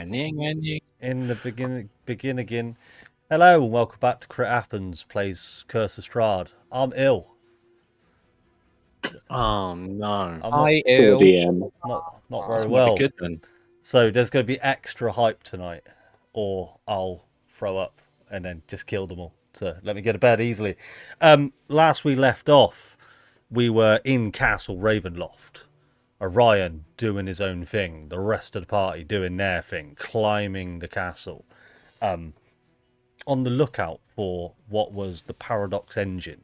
In the begin again. Hello and welcome back to Crit Happens plays Curse of Strahd. I'm ill. Oh no! I'm Poor DM. not This very might be well. good then. So there's going to be extra hype tonight, or I'll throw up and then just kill them all. So let me get to bed easily. Last we left off, we were in Castle Ravenloft. Orion doing his own thing, the rest of the party doing their thing, climbing the castle. On the lookout for what was the Paradox engine,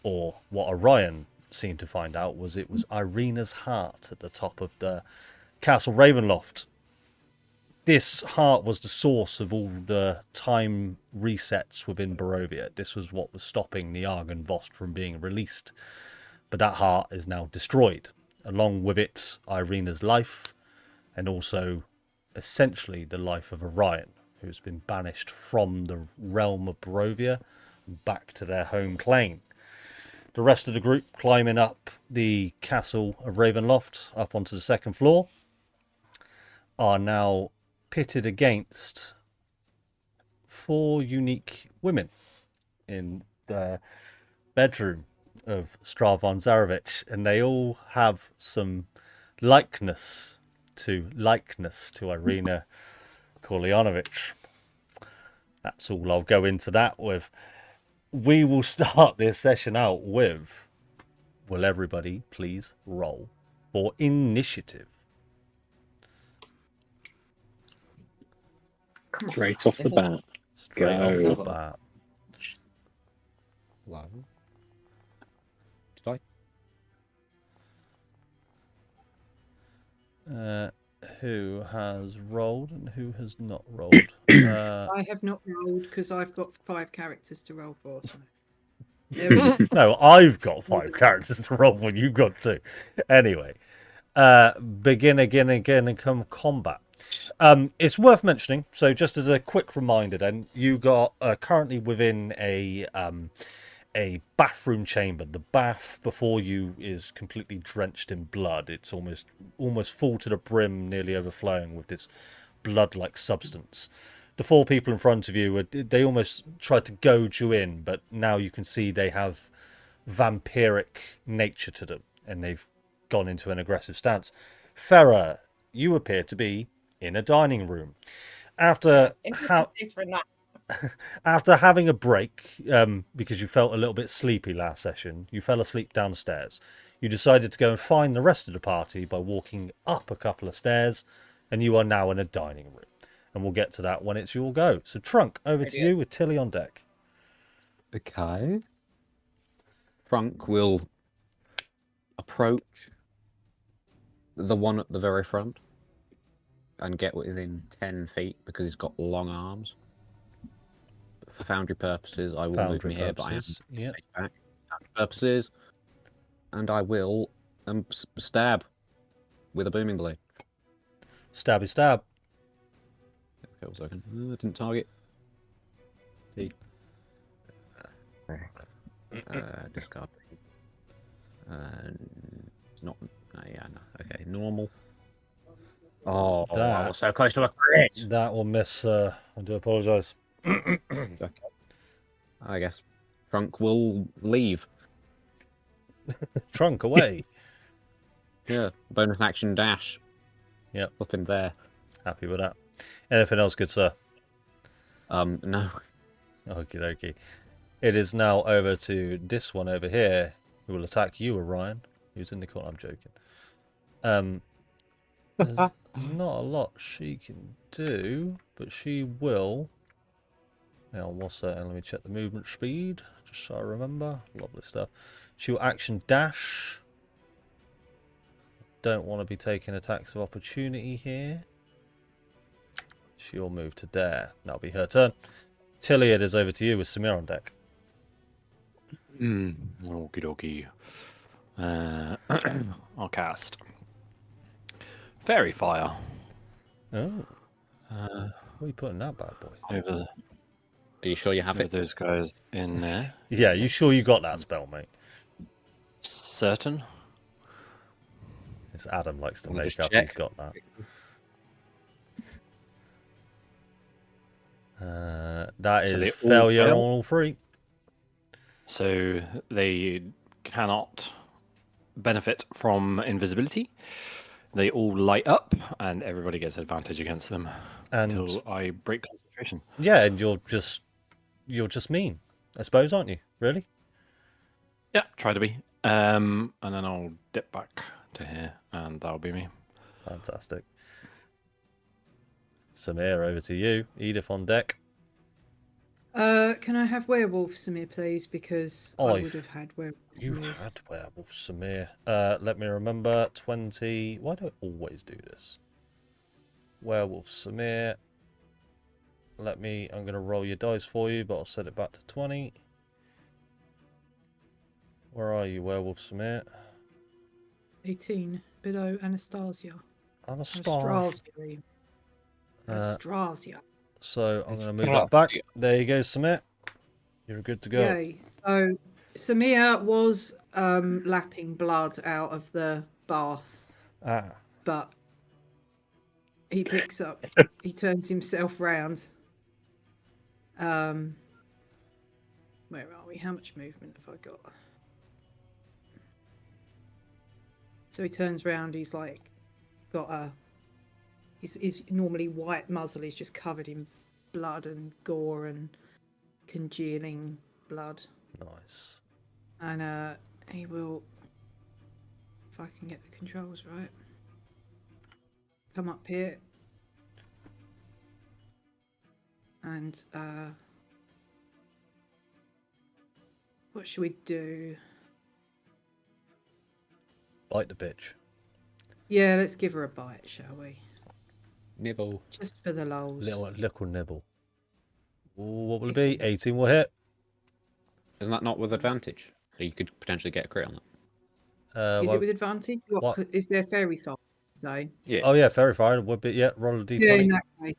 or what Orion seemed to find out was it was Irina's heart at the top of the Castle Ravenloft. This heart was the source of all the time resets within Barovia. This was what was stopping the Argynvost from being released. But that heart is now destroyed. Along with it, Irina's life, and also essentially the life of Orion, who's been banished from the realm of Barovia back to their home plane. The rest of the group climbing up the castle of Ravenloft, up onto the second floor, are now pitted against 4 unique women in the bedroom of Strahd von Zarovich, and they all have some likeness to Irina Korleonovich. That's all I'll go into that with. We will start this session out with, will everybody please roll for initiative? Straight off the bat. Straight off Go. the bat. Wow. Did I? Who has rolled and who has not rolled? I have not rolled because I've got 5 characters to roll for. So. There we go. No, I've got 5 characters to roll for. You've got 2. Anyway, begin again and come combat. It's worth mentioning. So, just as a quick reminder, then you got currently within a bathroom chamber. The bath before you is completely drenched in blood. It's almost full to the brim, nearly overflowing with this blood-like substance. The 4 people in front of you, they almost tried to goad you in, but now you can see they have vampiric nature to them, and they've gone into an aggressive stance. Farah, you appear to be in a dining room. After having a break, because you felt a little bit sleepy last session, you fell asleep downstairs. You decided to go and find the rest of the party by walking up a couple of stairs, and you are now in a dining room. And we'll get to that when it's your go. So, Trunk, over to you with Tilly on deck. Okay. Trunk will approach the one at the very front and get within 10 feet because he's got long arms. For foundry purposes, I will move me here, but I am back. Foundry purposes, and I will stab with a booming blade. Stabby stab. Okay, 1 second. Didn't target. Discard. Not. Yeah, no. Okay, normal. Oh, I was so close to a crit. That will miss. I do apologise. Okay. I guess Trunk will leave. Trunk away. Yeah, bonus action dash. Yep. Up in there. Happy with that. Anything else, good sir? No. Okie dokie. It is now over to this one over here, who will attack you, Orion, who's in the corner. I'm joking. There's not a lot she can do, but she will. Now, what's that? Let me check the movement speed, just so I remember. Lovely stuff. She will action dash. Don't want to be taking attacks of opportunity here. She'll move to there. That'll be her turn. Tilly, it is over to you with Samir on deck. Okie dokie. I'll cast Fairy Fire. Oh. Where are you putting that bad boy? Over Are you sure you have it? those guys in there. Yeah, you sure you got that spell, mate? Certain. It's Adam likes to We'll make just up check. he's got that. That So is they all failure on fail? all three. So they cannot benefit from invisibility. They all light up, and everybody gets advantage against them And until I break concentration. yeah, and you're just mean, I suppose, aren't you? Really? Yeah, try to be. And then I'll dip back to here, and that'll be me. Fantastic. Samir, over to you. Edith on deck. Can I have werewolf Samir, please? Because I would have had werewolf. You Samir. had werewolf Samir. Let me remember. 20. Why do I always do this? Werewolf Samir. I'm going to roll your dice for you, but I'll set it back to 20. Where are you, werewolf Samir? 18 below Anastasia. Anastasia. Anastasia. So I'm going to move that back. There you go, Samir. You're good to go. Yay. So Samir was lapping blood out of the bath, but he turns himself round. Where are we? How much movement have I got? So he turns round, he's like he's normally white muzzle, he's just covered in blood and gore and congealing blood. Nice. And he will, if I can get the controls right, come up here and what should we do? Bite the bitch. Yeah, let's give her a bite, shall we? Nibble. Just for the lols. Little nibble. Ooh, what will it be? 18 will hit. Isn't that not with advantage? So you could potentially get a crit on that. Is it with advantage? what? Is there fairy fire? No. Yeah. Oh yeah, fairy fire would be. Yeah, roll a d20. Yeah, in that case,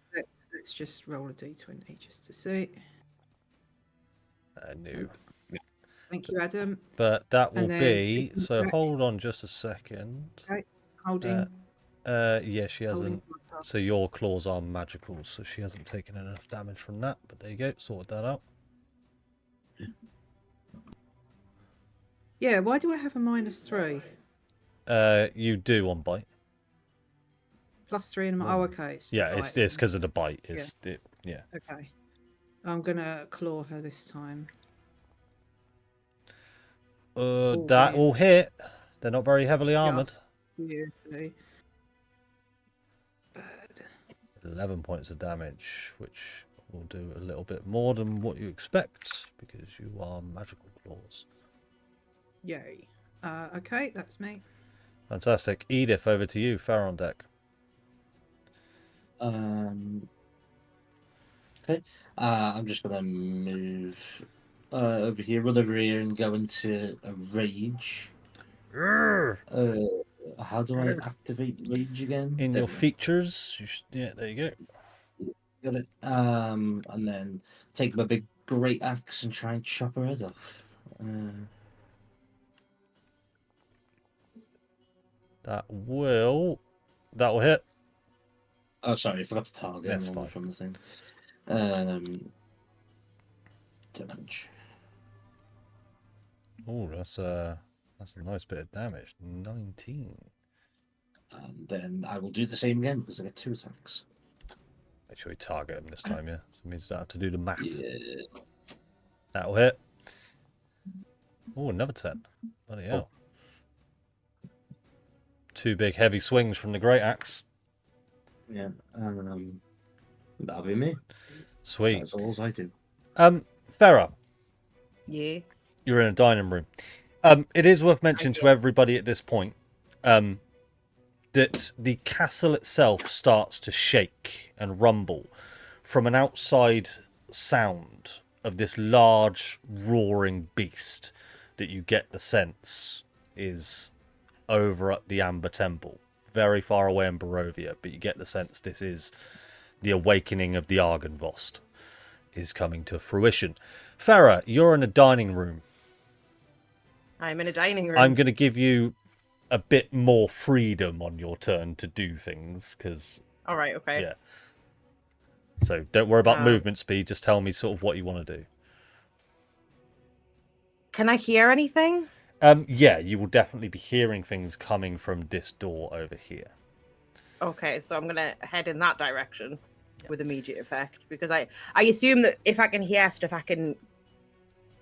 let's just roll a d20 just to see. No. Thank you, Adam. But that will And then be. second So attack. hold on just a second. Okay, holding. Yeah, she holding hasn't. So your claws are magical, so she hasn't taken enough damage from that. But there you go, sorted that out. Yeah, why do I have a -3? You do on bite. +3 and oh, okay. Yeah, it's because of the bite. Yeah. Okay. I'm gonna claw her this time. That will hit. They're not very heavily armored. Seriously. 11 points of damage, which will do a little bit more than what you expect because you are magical claws. Yay. Okay, that's me. Fantastic. Edith, over to you. Fair on deck. Okay. I'm just gonna move over here, run over here, and go into a rage. How do I activate rage again? In There your we go. features, yeah, there you go. Got it. And then take my big great axe and try and chop her head off. That will hit. Oh, sorry, I forgot to target. That's I'm fine. from the thing. Damage. Oh, that's a nice bit of damage. 19. And then I will do the same again because I get 2 attacks. Make sure you target him this time, yeah. So it means you don't have to do the math. Yeah. That'll hit. Oh, another 10. Bloody hell. 2 big heavy swings from the great axe. Yeah. That'll be me. Sweet. That's all I do. Farah, Yeah. you're in a dining room. It is worth mentioning to everybody at this point that the castle itself starts to shake and rumble from an outside sound of this large roaring beast that you get the sense is over at the Amber Temple, very far away in Barovia, but you get the sense this is the awakening of the Argynvost is coming to fruition. Farah, you're in a dining room. I'm in a dining room. I'm going to give you a bit more freedom on your turn to do things, because... All right, okay. Yeah. So don't worry about Um, movement speed. Just tell me sort of what you want to do. Can I hear anything? Yeah, you will definitely be hearing things coming from this door over here. Okay, so I'm gonna head in that direction with immediate effect because I assume that if I can hear stuff, I can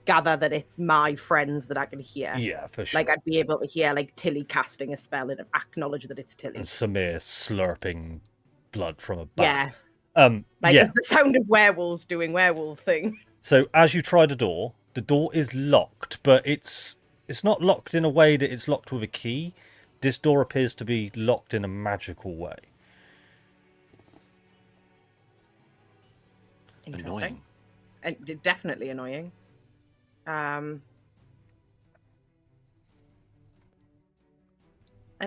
gather that it's my friends that I can hear. Yeah, for sure. Like I'd be able to hear like Tilly casting a spell and acknowledge that it's Tilly. And Samir slurping blood from a Yeah. bath. Like Yeah. it's the sound of werewolves doing werewolf thing. So as you try the door is locked, but it's not locked in a way that it's locked with a key. This door appears to be locked in a magical way. Interesting. And definitely annoying. I'd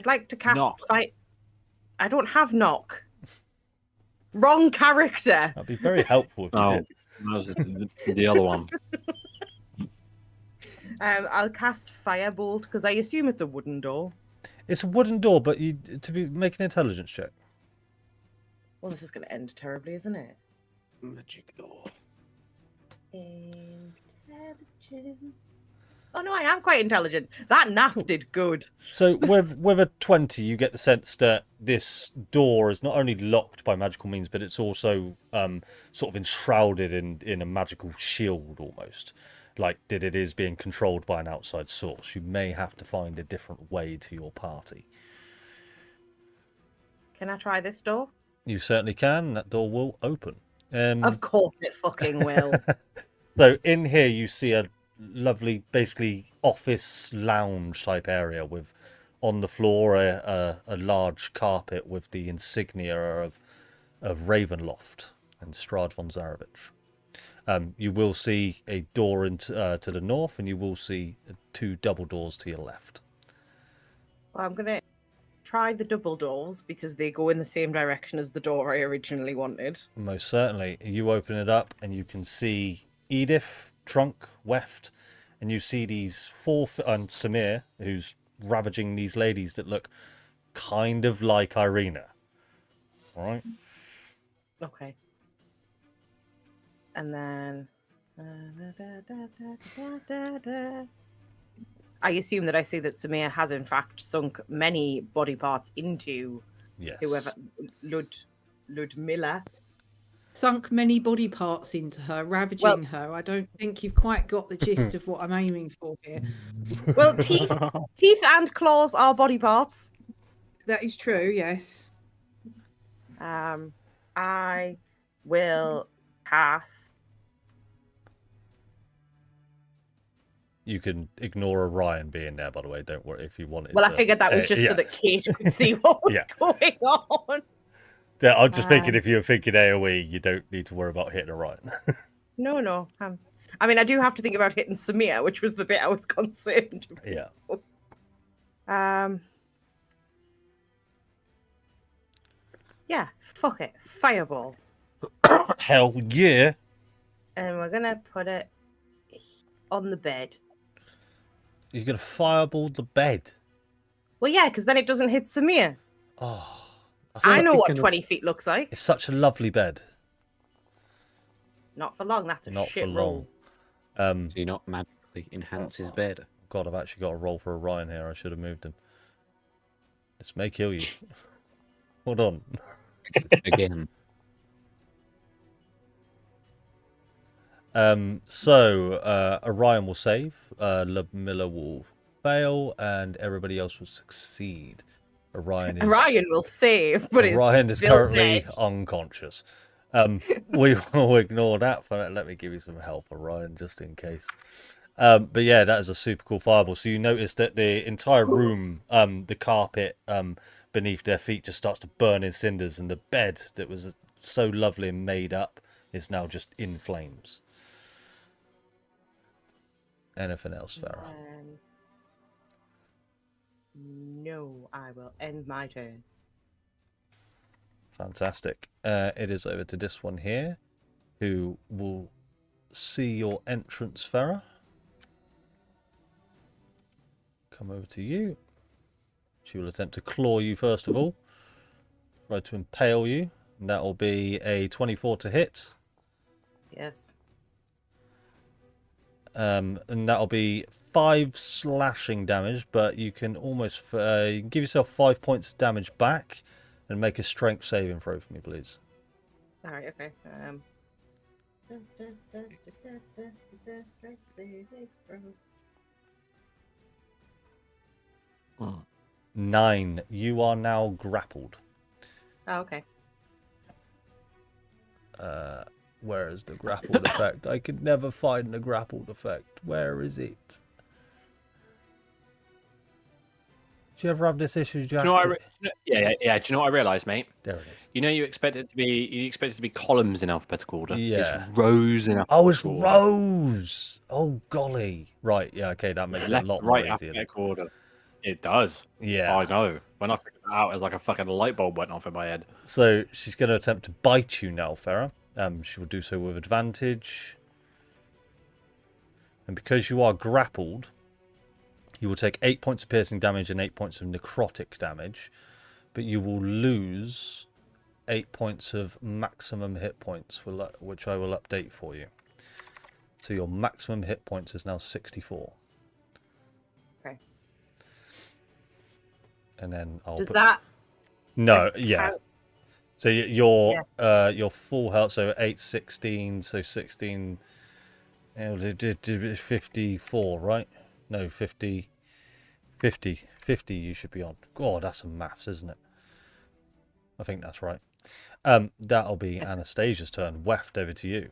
like to cast Knock. fight. I don't have knock. Wrong character. That'd be very helpful if you Oh, did. that was the other one. I'll cast firebolt because I assume it's a wooden door. It's a wooden door, but you make an intelligence check. Well, this is going to end terribly, isn't it? Magic door. Intelligent. Oh no, I am quite intelligent. That nap did good. So with a 20, you get the sense that this door is not only locked by magical means, but it's also sort of enshrouded in a magical shield almost. Like that it is being controlled by an outside source. You may have to find a different way to your party. Can I try this door? You certainly can. That door will open. Of course it fucking will. So in here you see a lovely, basically office lounge type area with on the floor a large carpet with the insignia of Ravenloft and Strahd von Zarovich. You will see a door into to the north, and you will see 2 double doors to your left. Well, I'm gonna try the double doors because they go in the same direction as the door I originally wanted. Most certainly. You open it up, and you can see Edith, Trunk, Weft, and you see these 4 and Samir, who's ravaging these ladies that look kind of like Irina. All right. Okay. And then I assume that I see that Samir has in fact sunk many body parts into Yes. whoever Ludmilla. Sunk many body parts into her, ravaging her. I don't think you've quite got the gist of what I'm aiming for here. Well, teeth and claws are body parts. That is true, yes. I will pass. You can ignore Orion being there, by the way. Don't worry if you wanted. Well, I figured that was just so that Kate could see what was going on. Yeah, I'm just thinking if you're thinking AoE, you don't need to worry about hitting Orion. No. I mean, I do have to think about hitting Samir, which was the bit I was concerned about. Yeah. Yeah, fuck it. Fireball. Hell yeah. And we're gonna put it on the bed. You're going to fireball the bed. Well, yeah, because then it doesn't hit Samir. Oh. I know what 20 feet looks like. It's such a lovely bed. Not for long. That's a Not shit for roll. long. Do you not magically enhance his bed? God, I've actually got a roll for Orion here. I should have moved him. This may kill you. Hold on. Again. So Orion will save, Ludmilla will fail, and everybody else will succeed. Orion will save, but Orion is is still currently dead. unconscious. We will ignore that for that. Let me give you some help, Orion, just in case. But yeah, that is a super cool fireball. So you notice that the entire room, the carpet beneath their feet just starts to burn in cinders, and the bed that was so lovely and made up is now just in flames. Anything else, Farah? No, I will end my turn. Fantastic. It is over to this one here, who will see your entrance, Farah. Come over to you. She will attempt to claw you first of all. Try to impale you. And that will be a 24 to hit. Yes. And that'll be 5 slashing damage, but you can almost you can give yourself 5 points of damage back and make a strength saving throw for me, please. All right. Okay. Strength saving throw. 9. You are now grappled. Oh, okay. Where is the grappled effect? I could never find the grappled effect. Where is it? Do you ever have this issue, Jack? Do you know what yeah. Do you know what I realised, mate? There it is. You know, you expect it to be columns in alphabetical order. Yeah. It's rows in Oh, it's alphabetical order. rows. Oh, golly. Right. Yeah. Okay. That makes it a Left, lot more right, easier. alphabetical order. It does. Yeah. I know. When I figured that out, it was like a fucking light bulb went off in my head. So she's going to attempt to bite you now, Farah. She will do so with advantage. And because you are grappled, you will take 8 points of piercing damage and 8 points of necrotic damage. But you will lose 8 points of maximum hit points, which I will update for you. So your maximum hit points is now 64. Okay. And then I'll Does that? No, count? yeah. So your full health, so 8, 16, so 16, 54, right? No, 50 you should be on. God, that's some maths, isn't it? I think that's right. That'll be Anastasia's turn. Weft, over to you.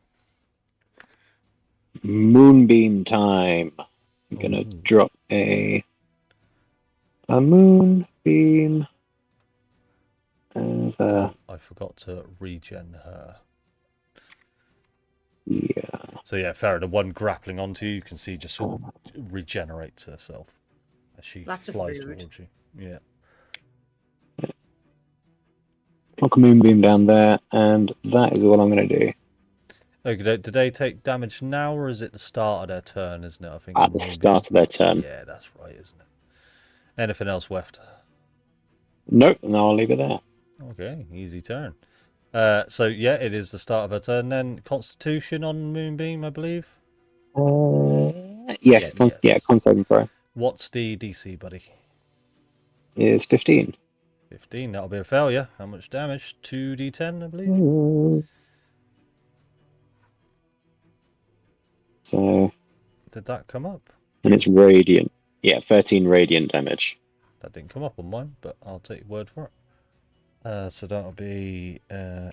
Moonbeam time. I'm gonna drop a moonbeam. And I forgot to regen her. yeah. So yeah, Farah, the one grappling onto you, you can see just sort of regenerates herself as she That's just flies rude. towards you. Yeah. Knock a moonbeam down there, and that is all I'm gonna do. Okay, do they take damage now, or is it the start of their turn, isn't it? I think At the start of their turn. Yeah, that's right, isn't it? Anything else, Weft? Nope, no, I'll leave it there. Okay, easy turn. So yeah, it is the start of her turn then. Constitution on Moonbeam, I believe. Yes, yes. con saving throw What's the DC, buddy? is 15. 15, that'll be a failure. How much damage? 2d10, I believe. So, Did that come up? and it's radiant. Yeah, 13 radiant damage. That didn't come up on mine, but I'll take your word for it. So that'll be and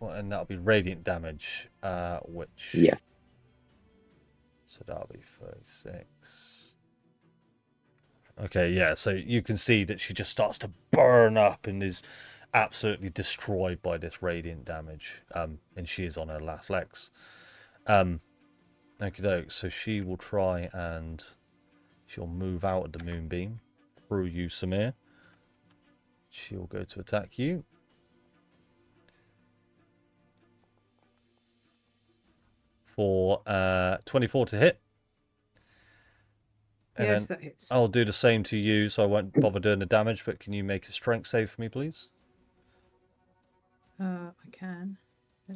that'll be radiant damage, which Yes. So that'll be 36. Okay, yeah, so you can see that she just starts to burn up and is absolutely destroyed by this radiant damage. And she is on her last legs. Okey-doke, so she will try and she'll move out of the moonbeam through you, Samir. She'll go to attack you. For 24 to hit. And Yes, then that hits. I'll do the same to you, so I won't bother doing the damage, but can you make a strength save for me, please? I can.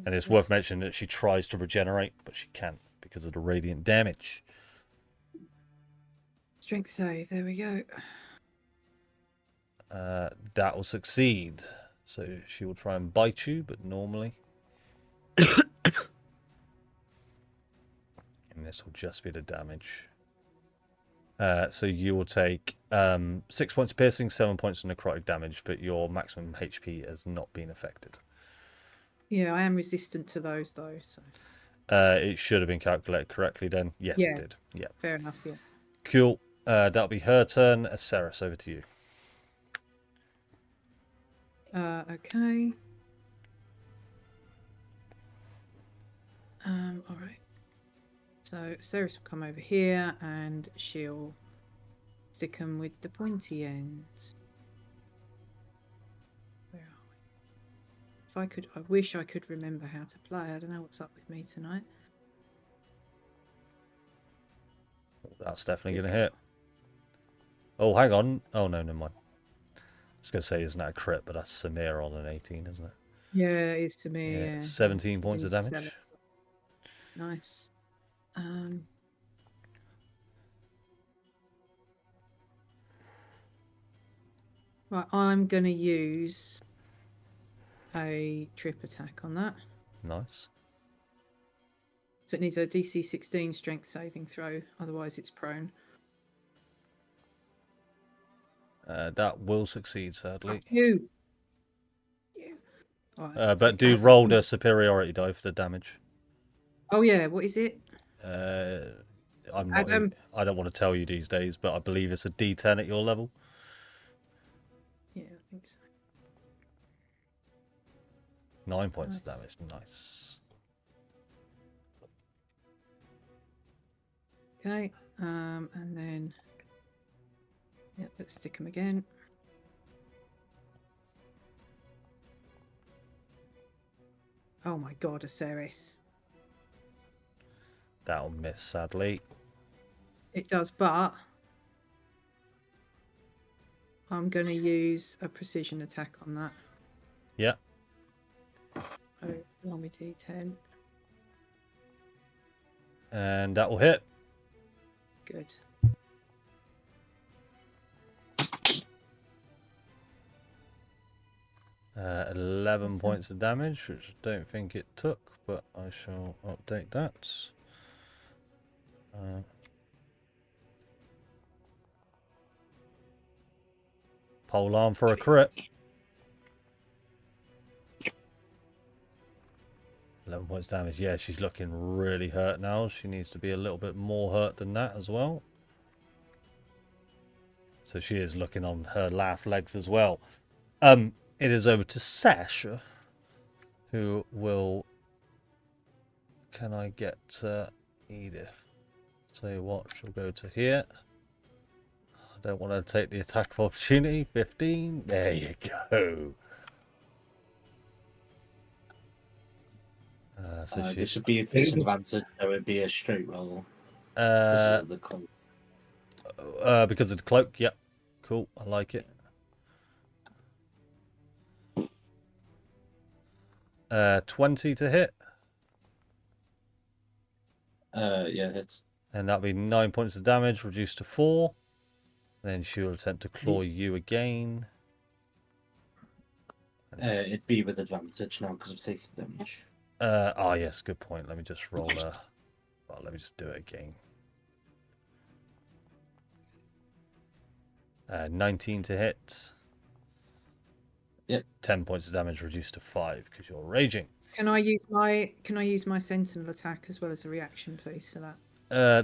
And it's worth mentioning that she tries to regenerate, but she can't because of the radiant damage. Strength save. There we go. That will succeed. So she will try and bite you, but normally. And this will just be the damage. So you will take 6 points of piercing, 7 points of necrotic damage, but your maximum HP has not been affected. Yeah, I am resistant to those though. So. It should have been calculated correctly then. Yes, Yeah. it did. Yeah. Fair enough. Yeah. Cool. That'll be her turn. Ceres, over to you. Okay. All right. So Ceres will come over here and she'll stick them with the pointy ends. Where are we? If I could, I wish I could remember how to play. I don't know what's up with me tonight. That's definitely going to hit. Oh, hang on. Oh, no, never mind. I was going to say, isn't that a crit? But that's Samir on an 18, isn't it? Yeah, it is to me. Yeah, 17 points of Nearly damage. 7. Nice. Right, I'm going to use a trip attack on that. Nice. So it needs a DC 16 strength saving throw, otherwise it's prone. That will succeed, sadly. You. Right, But do roll the superiority die for the damage. Oh yeah, what is it? I'm not. Adam. I don't want to tell you these days, but I believe it's a D10 at your level. Yeah, I think so. 9 points of damage. Nice. Okay, and then let's stick them again. Oh my god, Aceres. That'll miss, sadly. It does, but I'm going to use a precision attack on that. Yeah. Oh, roll me D10. And that will hit. Good. Uh, 11 points of damage, which I don't think it took, but I shall update that. Pole arm for a crit. 11 points damage. Yeah, she's looking really hurt now. She needs to be a little bit more hurt than that as well. So she is looking on her last legs as well. It is over to Sasha, who will... Can I get Edith? Tell you what, she'll go to here. I don't want to take the attack of opportunity. 15. There you go. This would be a disadvantage, so it would be a straight roll. Because of the cloak. Because of the cloak, yep. Cool, I like it. 20 to hit. Yeah, hits. And that'll be 9 points of damage, reduced to 4. Then she will attempt to claw you again. It'd be with advantage now because I've taken damage. Oh yes, good point. Let me just roll well, let me just do it again. 19 to hit. Yep. 10 points of damage reduced to 5 because you're raging. Can I use my sentinel attack as well as a reaction, please, for that?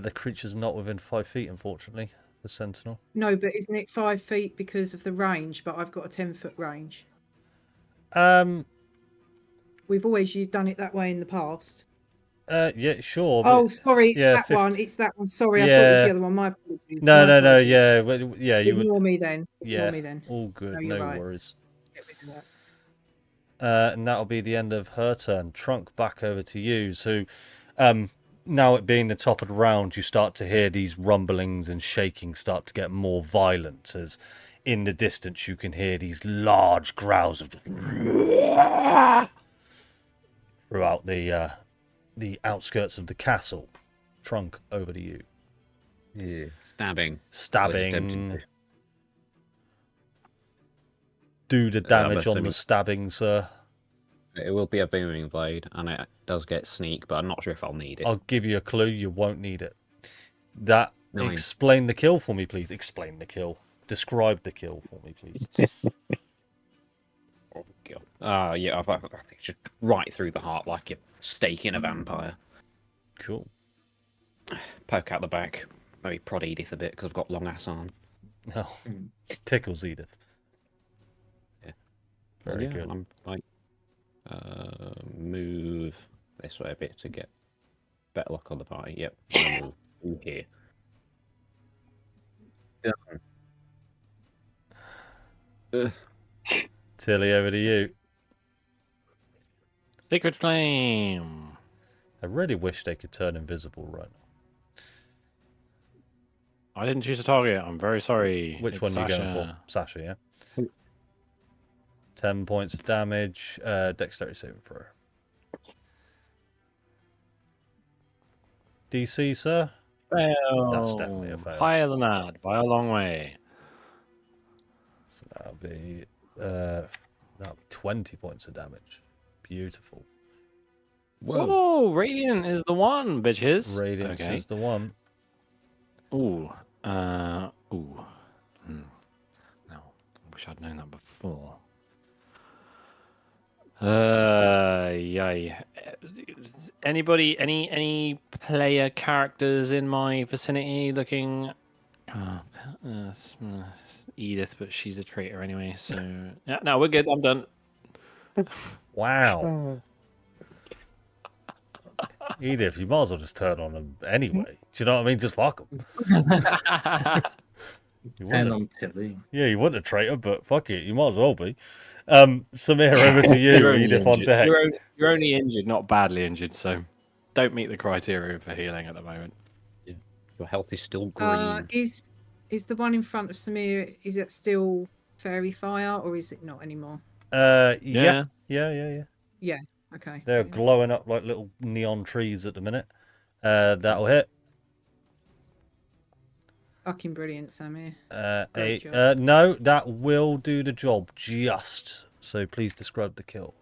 The creature's not within 5 feet, unfortunately, the sentinel. No, but isn't it 5 feet because of the range? But I've got a 10-foot range. We've always done it that way in the past. Yeah, sure. Oh, sorry, yeah, that 50... one. It's that one. Sorry, I thought it was the other one. My apologies. No. Yeah, yeah. You Ignore would. me then. Yeah. Ignore me then. All good. No, No right. worries. Get rid of that. And that'll be the end of her turn. Trunk, back over to you. So, now it being the top of the round, you start to hear these rumblings and shaking start to get more violent as in the distance you can hear these large growls of throughout the outskirts of the castle. Trunk, over to you. Yeah, stabbing. Stabbing. Do the damage on the stabbing, sir. It will be a booming blade, and it does get sneak, but I'm not sure if I'll need it. I'll give you a clue. You won't need it. That 9. Explain the kill for me, please. Explain the kill. Describe the kill for me, please. Oh, God. Yeah, I think just right through the heart, like you're staking a vampire. Cool. Poke out the back. Maybe prod Edith a bit because I've got long ass arm. Oh, tickles Edith. Yeah. Very good. I'm like, move this way a bit to get better luck on the party. Yep. Move here. Done. Tilly, over to you. Secret Flame. I really wish they could turn invisible right now. I didn't choose a target. I'm very sorry. Which one are you going for? Sasha, yeah? 10 points of damage. Dexterity saving throw. DC, sir? Fail. That's definitely a fail. Higher than that by a long way. So that'll be 20 points of damage. Beautiful. Whoa, Radiant is the one, bitches. Radiance Okay. is the one. Ooh. Ooh. No, I wish I'd known that before. Yay. Anybody, any player characters in my vicinity looking? Edith, but she's a traitor anyway. So yeah, no, we're good. I'm done. Wow. Edith, you might as well just turn on them anyway. Do you know what I mean? Just fuck them. Turn on Tilly. Yeah, you wouldn't a traitor, but fuck it, you might as well be. Samir, over to you. You're only Edith on injured. deck. You're only injured, not badly injured. So don't meet the criteria for healing at the moment. Yeah. Your health is still green. Is the one in front of Samir, is it still fairy fire or is it not anymore? Yeah. Yeah, okay. They're glowing up like little neon trees at the minute. That'll hit. Fucking brilliant, Samir. Eight. job. No, that will do the job just. So please describe the kill.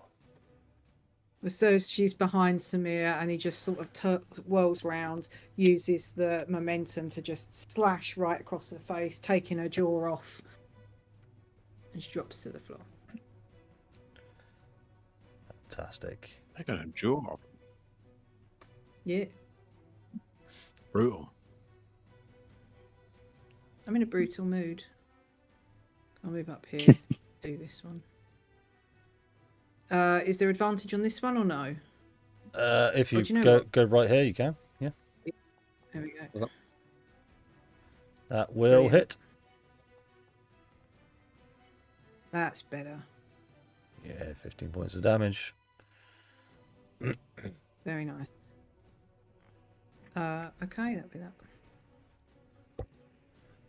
So she's behind Samir and he just sort of whirls round, uses the momentum to just slash right across her face, taking her jaw off. And she drops to the floor. Fantastic. I got a jaw. Yeah. Brutal. I'm in a brutal mood. I'll move up here. Do this one. Is there advantage on this one or no? If you, do you know go right here, you can. Yeah. There we go. That will hit. That's better. Yeah, 15 points of damage. Very nice. Okay, that'll be that.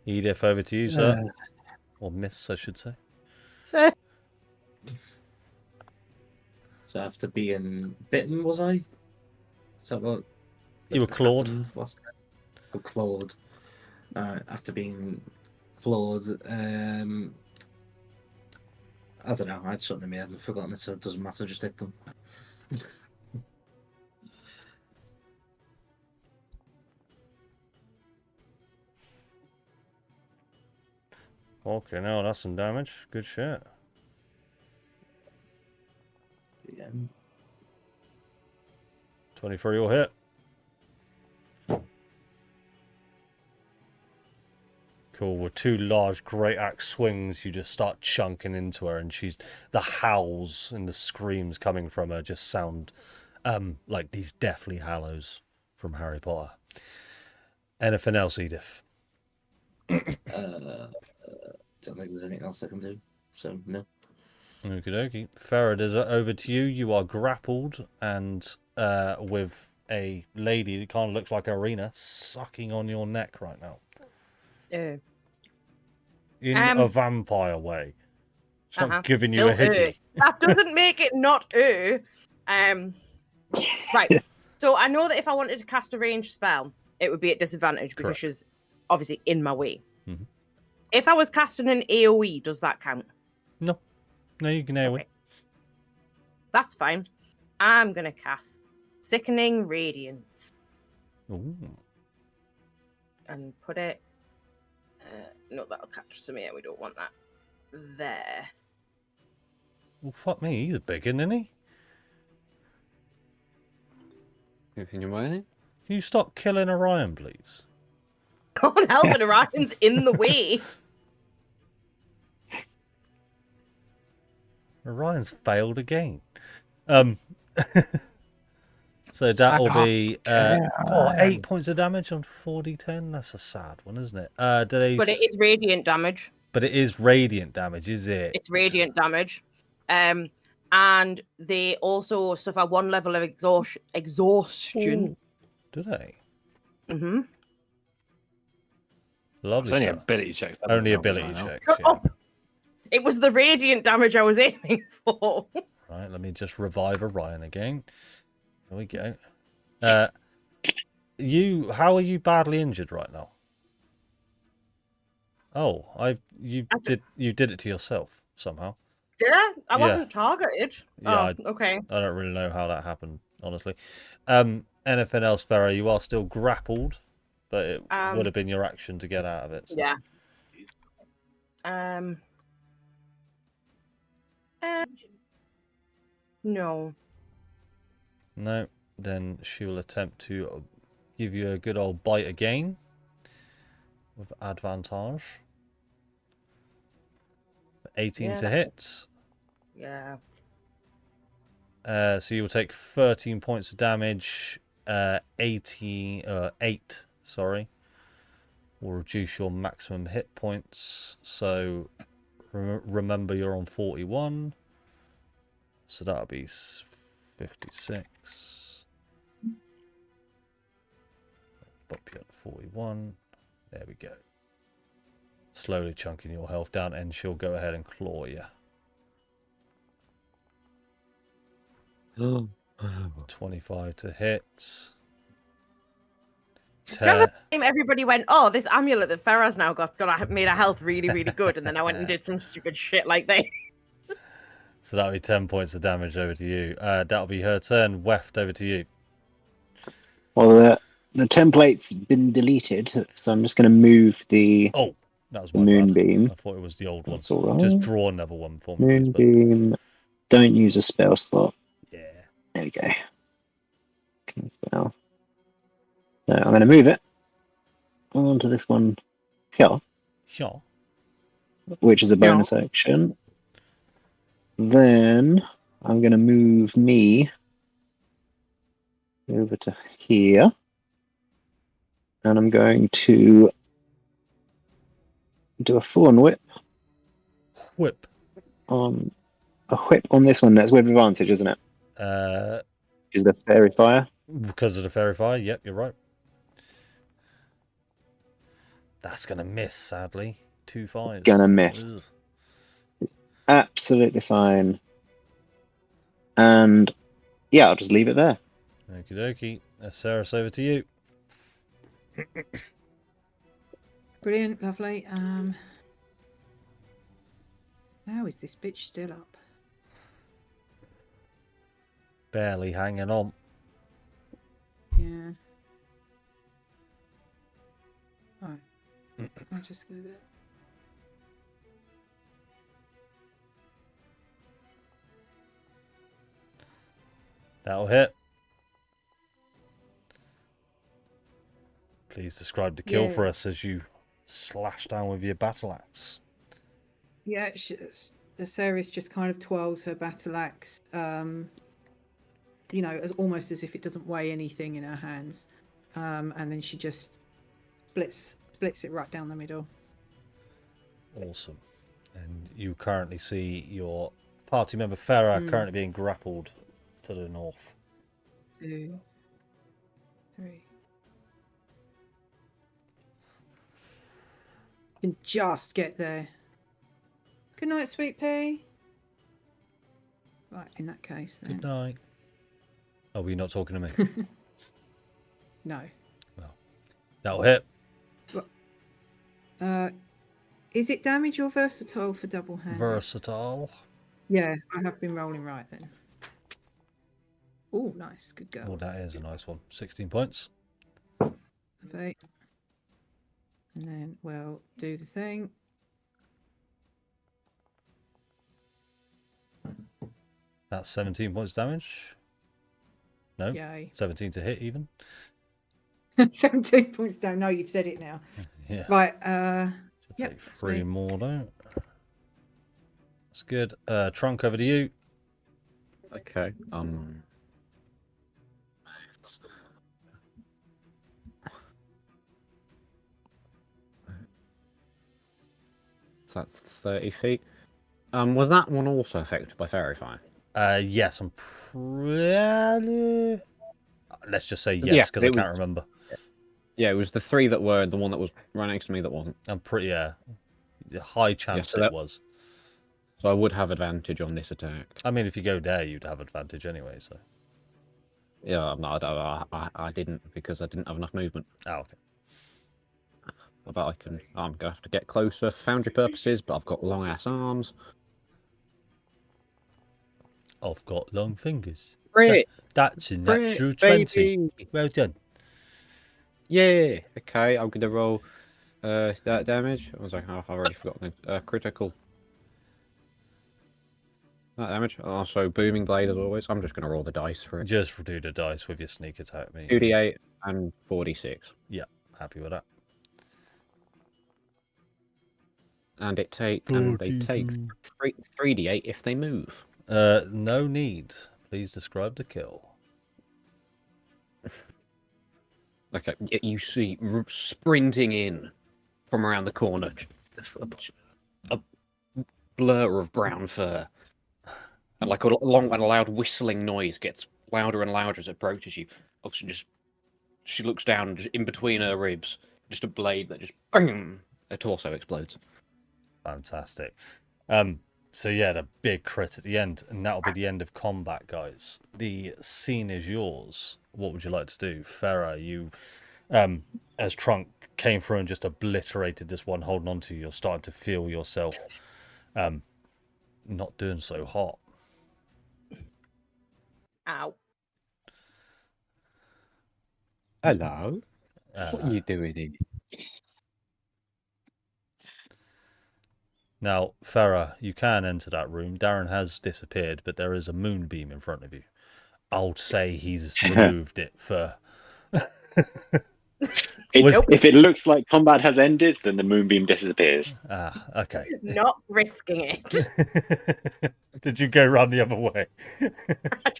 Edith, over to you, sir. Or miss, I should say. So after being bitten, was I? Is that what? You were clawed. Last time? Oh, clawed. After being clawed, I don't know. I had something in my head and forgotten it, so it doesn't matter. Just hit them. Okay, now that's some damage. Good shit. Yeah. 23 will hit. Cool. With two large great axe swings, you just start chunking into her, and the howls and the screams coming from her just sound like these Deathly Hallows from Harry Potter. Anything else, Edith? Don't think there's anything else I can do. So no. Okie dokie. Farad, over to you. You are grappled and with a lady that kind of looks like Arena sucking on your neck right now. In a vampire way. It's not giving you a hickey. That doesn't make it not right. So I know that if I wanted to cast a ranged spell, it would be at disadvantage because Correct. she's obviously in my way. Mhm. If I was casting an AoE, does that count? No, you can AoE. Okay. That's fine. I'm gonna cast Sickening Radiance Ooh. and put it. No, that'll catch some air. We don't want that there. Well, fuck me. He's a big one, isn't he? Anything in your way? Can you stop killing Orion, please? God help it, Orion's in the way. Orion's failed again. So that will be 8 points of damage on 4d10. That's a sad one, isn't it? But it is radiant damage. But it is radiant damage, is it? It's radiant damage. And they also suffer 1 level of exhaustion. Ooh. Do they? Mm-hmm. Lovely. It's only stuff. ability checks. Only ability checks. Shut Yeah. up. It was the radiant damage I was aiming for. Right, let me just revive Orion again. There we go. How are you badly injured right now? Oh, you did it to yourself somehow. Did I? I Yeah. wasn't targeted. Yeah, Oh, okay. I don't really know how that happened, honestly. Anything else, Farah? You are still grappled, but it would have been your action to get out of it. So. Yeah. No. No. Then she will attempt to give you a good old bite again with advantage. 18 to hit. Yeah. So you will take 13 points of damage. 8, sorry. Will reduce your maximum hit points. So remember you're on 41. So that'll be 56. Bump you up to 41. There we go. Slowly chunking your health down, and she'll go ahead and claw you. 25 to hit. Remember the time everybody went, "Oh, this amulet that Farah's now got made her health really, really good," and then I went and did some stupid shit like this. So that'll be 10 points of damage over to you. That'll be her turn. Weft, over to you. Well, the template's been deleted, so I'm just going to move the that was my moonbeam. I thought it was the old one. That's all right. Just draw another one for me. Moonbeam. Don't use a spell slot. Yeah. There we go. Okay, spell. So I'm going to move it onto this one here. Sure. Which is a bonus action. Then I'm going to move me over to here. And I'm going to do a full-on whip. Whip. On a whip on this one. That's with advantage, isn't it? Is the fairy fire? Because of the fairy fire. Yep, you're right. That's gonna miss, sadly. 2 5s. It's gonna miss. Ugh. It's absolutely fine. And yeah, I'll just leave it there. Okie dokie. Ceres, over to you. Brilliant, lovely. How is this bitch still up? Barely hanging on. Yeah. Alright. I'm just gonna do it. That'll hit. Please describe the kill for us as you slash down with your battle axe. Yeah, the Ceres just kind of twirls her battle axe, almost as if it doesn't weigh anything in her hands, and then she just splits it right down the middle. Awesome. And you currently see your party member Farah currently being grappled to the north. 2, 3. Can just get there. Good night, sweet pea. Right, in that case, then. Good night. Oh, were you not talking to me? No. Well, that'll hit. Is it damage or versatile for double hand? Versatile. Yeah, I have been rolling right then. Oh, nice. Good go. Oh, that is a nice one. 16 points. Okay. And then we'll do the thing. That's 17 points damage. No, Yay. 17 to hit even. 17 points down. No, you've said it now. Yeah. Right. Should take 3 more though. That's good. Trunk, over to you. Okay. So that's 30 feet. Was that one also affected by fairy fire? Yes, I'm pretty... Let's just say yes, because I can't remember. Yeah, it was the 3 that were the one that was right next to me that wasn't. I'm pretty high chance it was. So I would have advantage on this attack. I mean, if you go there, you'd have advantage anyway. So. Yeah, I didn't because I didn't have enough movement. Oh, okay. But I'm gonna have to get closer for foundry purposes. But I've got long ass arms. I've got long fingers. Crit! That's a natural Crit, 20. baby! Well done. Yeah. Okay, I'm gonna roll that damage. I was like, I've already forgotten. Critical. That damage. Also, booming blade as always. I'm just gonna roll the dice for it. Just do the dice with your sneak attack, me. 2d8 and 46. Yeah, happy with that. And they take 3d8 if they move. No need. Please describe the kill. Okay, you see sprinting in from around the corner, a blur of brown fur, and like a long and loud whistling noise gets louder and louder as it approaches you. Obviously, she looks down, and just in between her ribs, just a blade that just bang, her torso explodes. Fantastic. So yeah, the big crit at the end, and that'll be the end of combat, guys. The scene is yours. What would you like to do? Farah, you, as Trunk came through and just obliterated this one holding on to you, you're starting to feel yourself not doing so hot. Ow. Hello? What are you doing in? Now, Farah, you can enter that room. Darren has disappeared, but there is a moonbeam in front of you. I'll say he's removed it for... If it looks like combat has ended, then the moonbeam disappears. Ah, okay. Not risking it. Did you go round the other way? I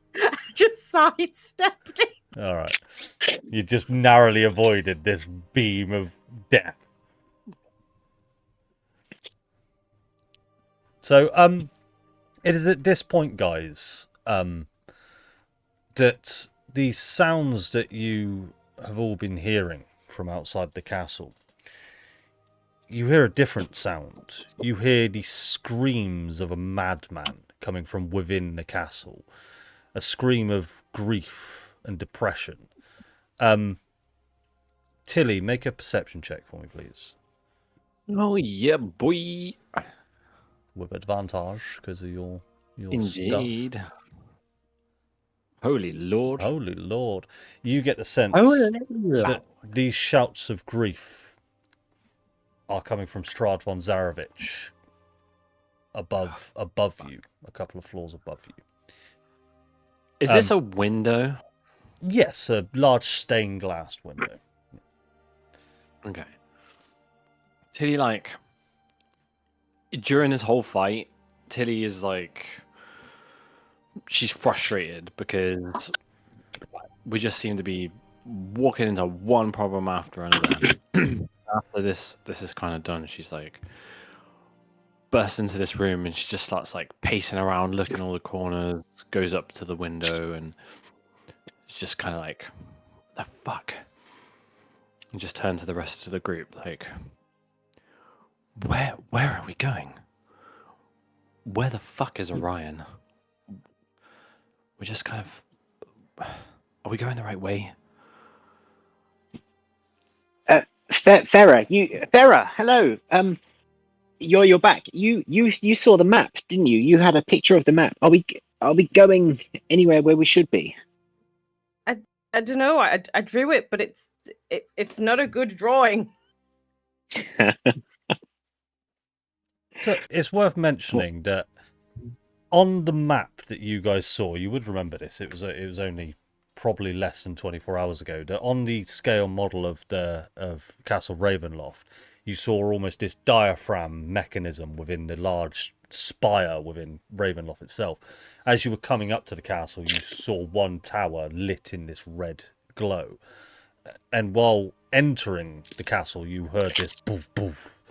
just sidestepped it. All right. You just narrowly avoided this beam of death. So, it is at this point, guys, that the sounds that you have all been hearing from outside the castle, you hear a different sound. You hear the screams of a madman coming from within the castle. A scream of grief and depression. Tilly, make a perception check for me, please. Oh yeah, boy. With advantage because of your Indeed. stuff. Holy Lord. Holy Lord. You get the sense that these shouts of grief are coming from Strahd von Zarovich above you, a couple of floors above you. Is this a window? Yes, a large stained glass window. Okay. Tilly, like, during this whole fight, Tilly is like, she's frustrated because we just seem to be walking into one problem after another. After this is kind of done, she's like, bursts into this room and she just starts like pacing around, looking all the corners, goes up to the window and it's just kind of like, the fuck? And just turn to the rest of the group like, where are we going? Where the fuck is Orion? We're just kind of, are we going the right way? Farah, hello. You're back. You saw the map, didn't you? You had a picture of the map. Are we going anywhere where we should be? I don't know. I drew it, but it's not a good drawing. So it's worth mentioning that on the map that you guys saw, you would remember this. It was only probably less than 24 hours ago. That on the scale model of Castle Ravenloft, you saw almost this diaphragm mechanism within the large spire within Ravenloft itself. As you were coming up to the castle, you saw one tower lit in this red glow. And while entering the castle, you heard this boof, boof,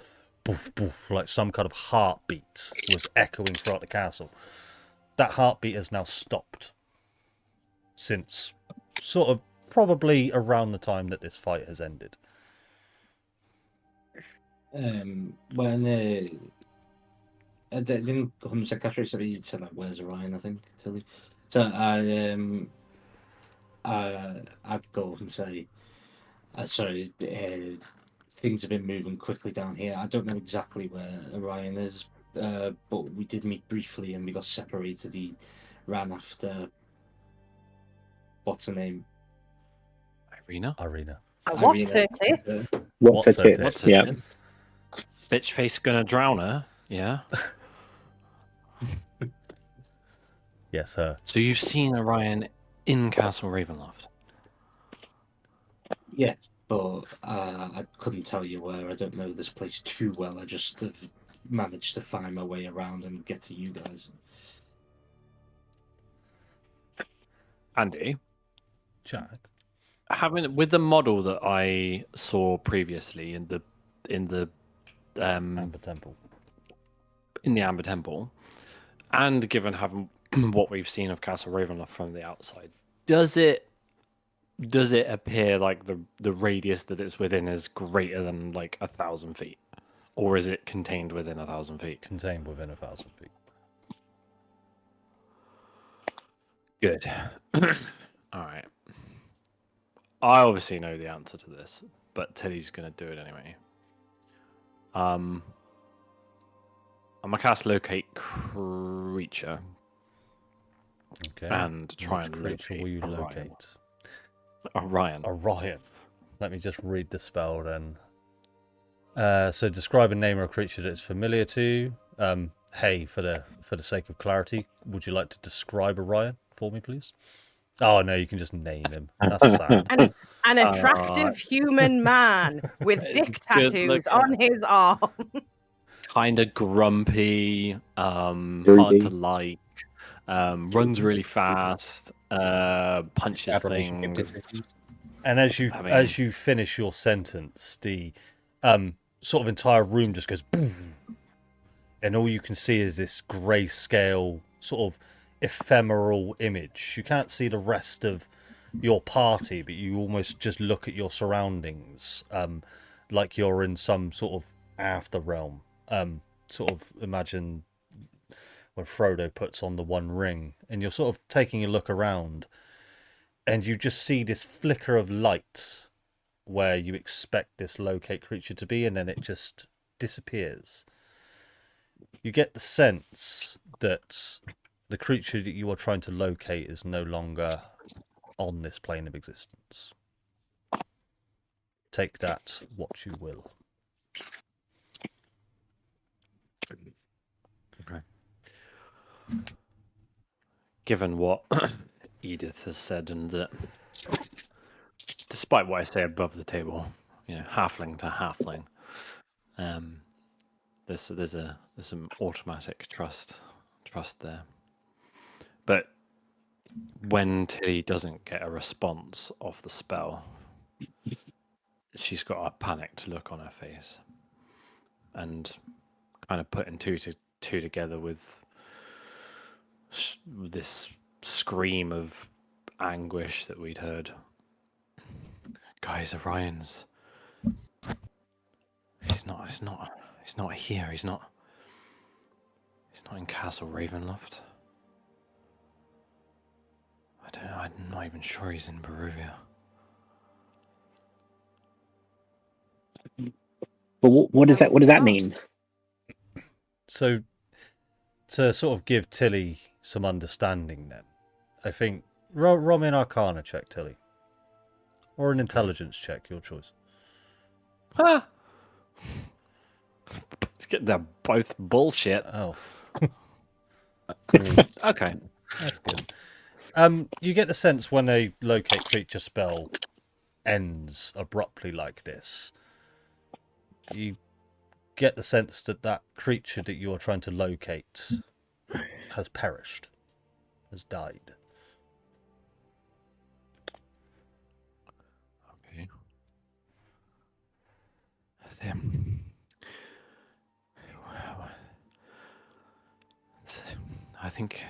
boof, boof, like some kind of heartbeat was echoing throughout the castle. That heartbeat has now stopped since sort of probably around the time that this fight has ended. When I didn't 100% catch what you said. You said like, "Where's Orion?" I think. Tilly. So I'd go and say, "Sorry, things have been moving quickly down here. I don't know exactly where Orion is, but we did meet briefly and we got separated. He ran after what's her name? Irina? Irina. What's her Irina. tits? What's her What's her tits? tits? What's her Yeah. tits? Bitch face gonna drown her? Yeah. Yes, her. So you've seen Orion in Castle Ravenloft? Yeah, but I couldn't tell you where. I don't know this place too well. I just have managed to find my way around and get to you guys. Andy, Jack. having with the model that I saw previously in the Amber Temple. in the Amber Temple, and given having what we've seen of Castle Ravenloft from the outside, does it appear like the radius that it's within is greater than like 1,000 feet, or is it contained within 1,000 feet? Contained within 1,000 feet. Good. All right. I obviously know the answer to this, but Tilly's gonna do it anyway. I'm gonna cast locate creature Okay. and try Which and creature locate will you Orion. locate? Orion. Orion. Let me just read the spell then. So describe and name a creature that is familiar to. Hey, for the sake of clarity, would you like to describe Orion for me, please? Oh no, you can just name him. That's sad. An attractive human man with dick Good tattoos looking. on his arm. Kind of grumpy, hard Broody. to like, runs really fast, punches Admirable some things. decisions. And as you I mean- as you finish your sentence, the sort of entire room just goes boom, and all you can see is this grayscale sort of ephemeral image. You can't see the rest of your party, but you almost just look at your surroundings, like you're in some sort of after realm. Sort of imagine when Frodo puts on the One Ring, and you're sort of taking a look around, and you just see this flicker of light where you expect this locate creature to be, and then it just disappears. You get the sense that the creature that you are trying to locate is no longer on this plane of existence. Take that what you will. Okay. Given what Edith has said, and that despite what I say above the table, halfling to halfling, there's some automatic trust there. But when Tilly doesn't get a response off the spell, she's got a panicked look on her face, and kind of putting two together with this scream of anguish that we'd heard. Guys, Orion's. He's not here. He's not in Castle Ravenloft. I don't know. I'm not even sure he's in Barovia. But what does that mean? So, to sort of give Tilly some understanding, then, I think roll me an Arcana check, Tilly, or an Intelligence check, your choice. Ah! They're both bullshit. Oh, Okay. that's good. You get the sense when a locate creature spell ends abruptly like this, you get the sense that that creature that you are trying to locate has perished, has died. Okay. I think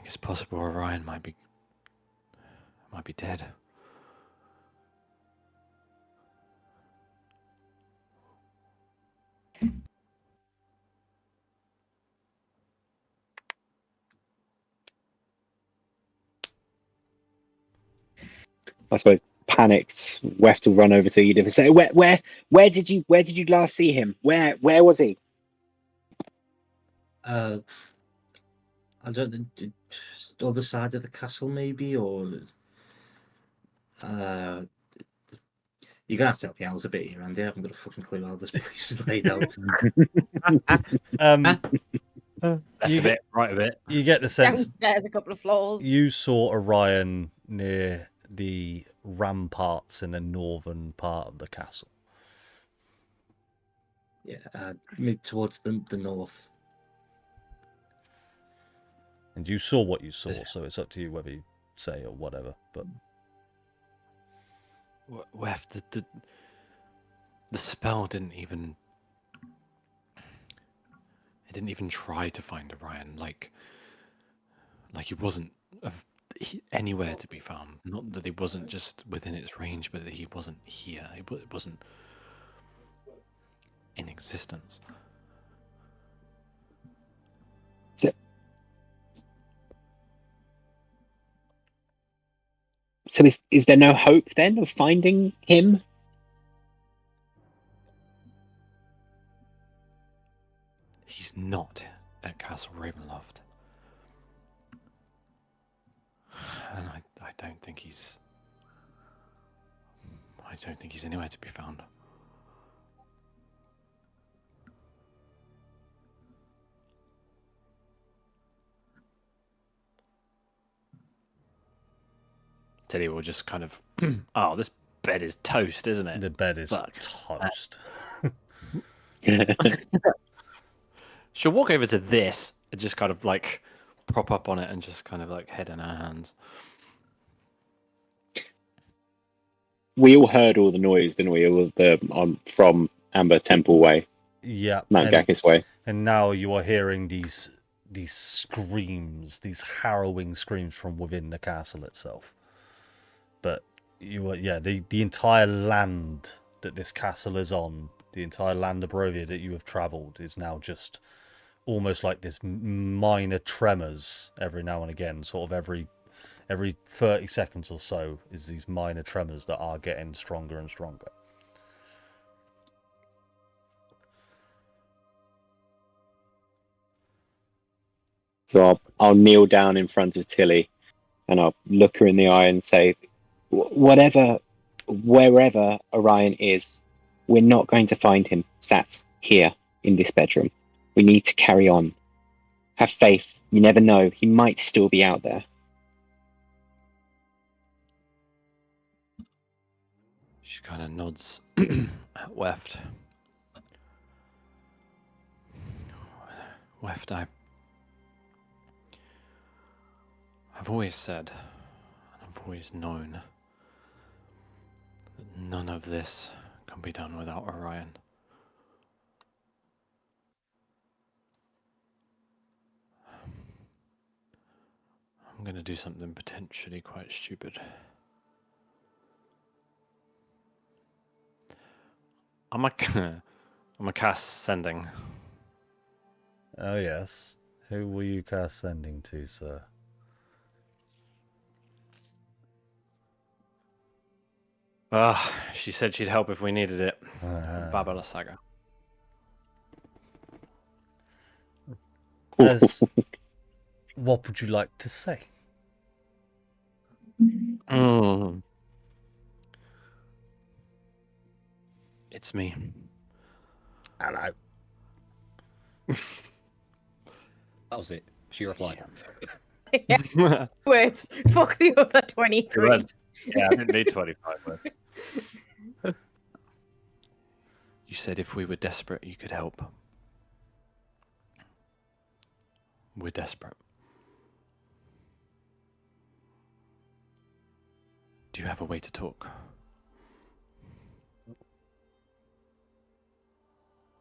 it's possible Orion might be dead. I suppose, panicked, Weft will run over to Edith and say, where did you last see him? Where was he? I don't know, other side of the castle maybe, or you're gonna have to help me out a bit here, Andy. I haven't got a fucking clue how this place is laid out. Left a bit, right a bit. You get the sense Downstairs a couple of floors. you saw Orion near the ramparts in the northern part of the castle. Yeah, move towards the north. And you saw what you saw, so it's up to you whether you say or whatever. But Weft, the spell didn't even. It didn't even try to find Orion. Like he wasn't anywhere to be found. Not that he wasn't just within its range, but that he wasn't here. It wasn't in existence. So is there no hope then of finding him? He's not at Castle Ravenloft. And I don't think he's anywhere to be found. Teddy will just kind of, oh, this bed is toast, isn't it? the bed is Fuck. toast. She'll walk over to this and just kind of like prop up on it and just kind of like head in her hands. We all heard all the noise, didn't we? All of the from Amber Temple Way, Yeah. Mount Gakis Way. And now you are hearing these screams, these harrowing screams from within the castle itself. But the entire land that this castle is on, the entire land of Barovia that you have travelled, is now just almost like this minor tremors every now and again. Sort of every 30 seconds or so is these minor tremors that are getting stronger and stronger. So I'll kneel down in front of Tilly, and I'll look her in the eye and say, wherever Orion is, we're not going to find him sat here in this bedroom. We need to carry on. Have faith. You never know. He might still be out there. She kind of nods at Weft. Weft, I've always said, and I've always known, that none of this can be done without Orion. I'm going to do something potentially quite stupid. I'm a cast sending. Oh yes. Who will you cast sending to, sir? She said she'd help if we needed it. Babala Saga. What would you like to say? It's me. Hello. That was it. She replied. Wait, fuck the other 23. Yeah, I didn't need 25 words. You said if we were desperate, you could help. We're desperate. Do you have a way to talk?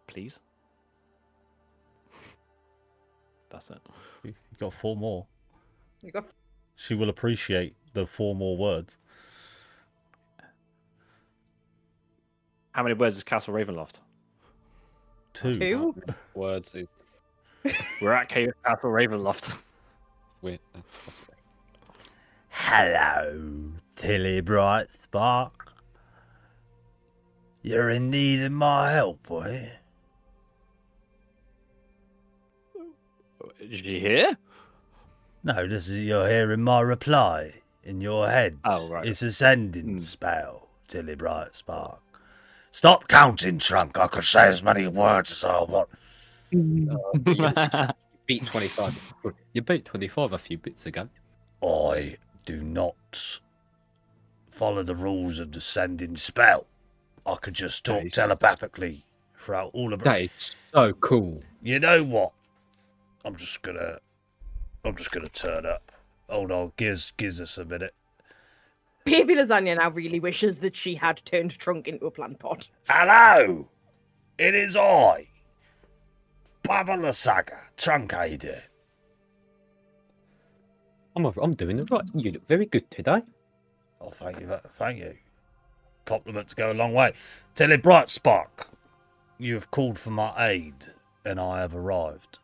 Please? That's it. You got 4 more. You got She will appreciate the 4 more words. How many words is Castle Ravenloft? 2. 2? Words. We're at Castle Ravenloft. We're, Hello, Tilly Bright Spark. You're in need of my help, boy. Is she here? No, you're hearing my reply in your head. Oh, right. It's a sending spell, Tilly Bright Spark. Stop counting, Trunk. I could say as many words as I want. You beat 25. You beat 25 a few bits ago. I do not follow the rules of the sending spell. I could just talk telepathically throughout all of it. That is so cool. You know what? I'm just gonna turn up. Hold on, gives us a minute. Baby Lasagna now really wishes that she had turned Trunk into a plant pot. Hello! It is I, Baba Lasaga. Trunk, how you doing? I'm doing it right. You look very good today. Oh, thank you, thank you. Compliments go a long way. Tilly Bright Spark, you have called for my aid, and I have arrived.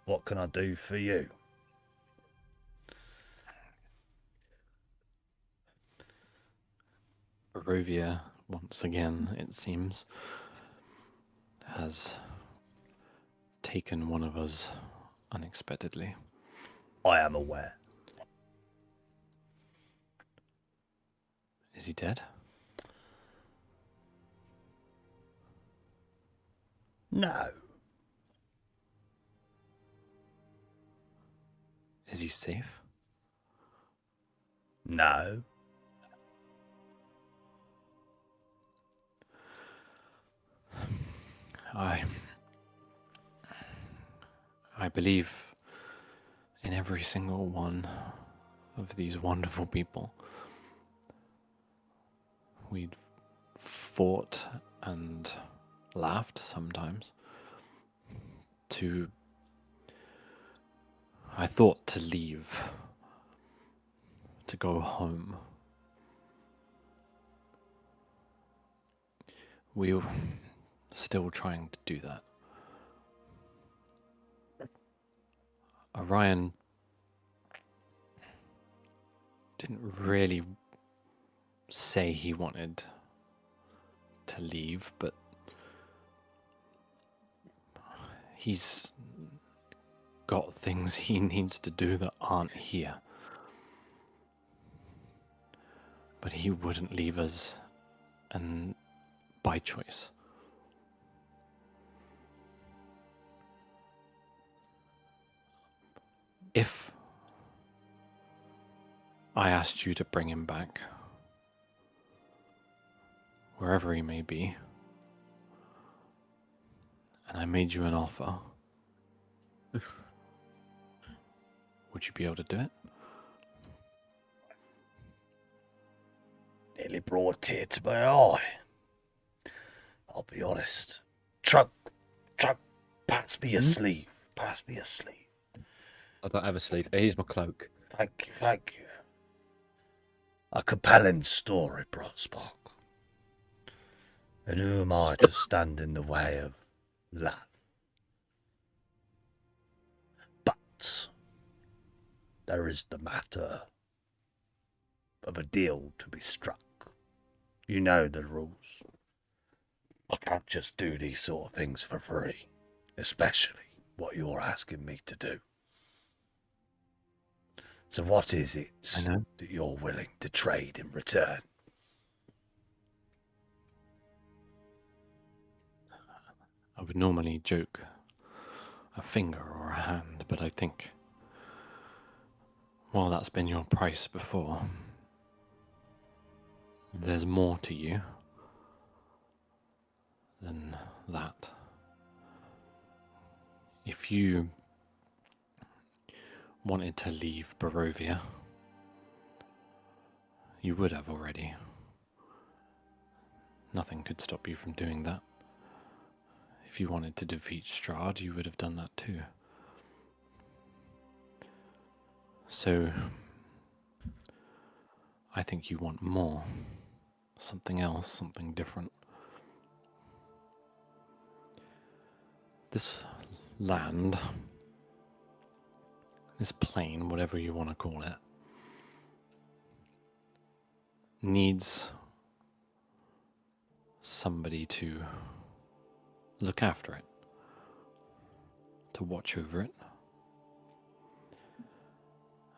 What can I do for you? Barovia, once again, it seems, has taken one of us unexpectedly. I am aware. Is he dead? No. Is he safe? No. I believe in every single one of these wonderful people. We'd fought and laughed sometimes. I thought to leave, to go home. We were still trying to do that. Orion didn't really say he wanted to leave, but he's got things he needs to do that aren't here. But he wouldn't leave us, and by choice. If I asked you to bring him back, wherever he may be, and I made you an offer, would you be able to do it? Nearly brought a tear to my eye. I'll be honest. Trunk, pass me a sleeve. Pass me a sleeve. I don't have a sleeve. Here's my cloak. Thank you. A compelling story, Bright Spark. And who am I to stand in the way of love? But there is the matter of a deal to be struck. You know the rules. I can't just do these sort of things for free, especially what you're asking me to do. So what is it that you're willing to trade in return? I would normally joke a finger or a hand, but I think, well, that's been your price before. There's more to you than that. If you wanted to leave Barovia, you would have already. Nothing could stop you from doing that. If you wanted to defeat Strahd, you would have done that too. So, I think you want more. Something else, something different. This land, this plane, whatever you want to call it, needs somebody to look after it, to watch over it.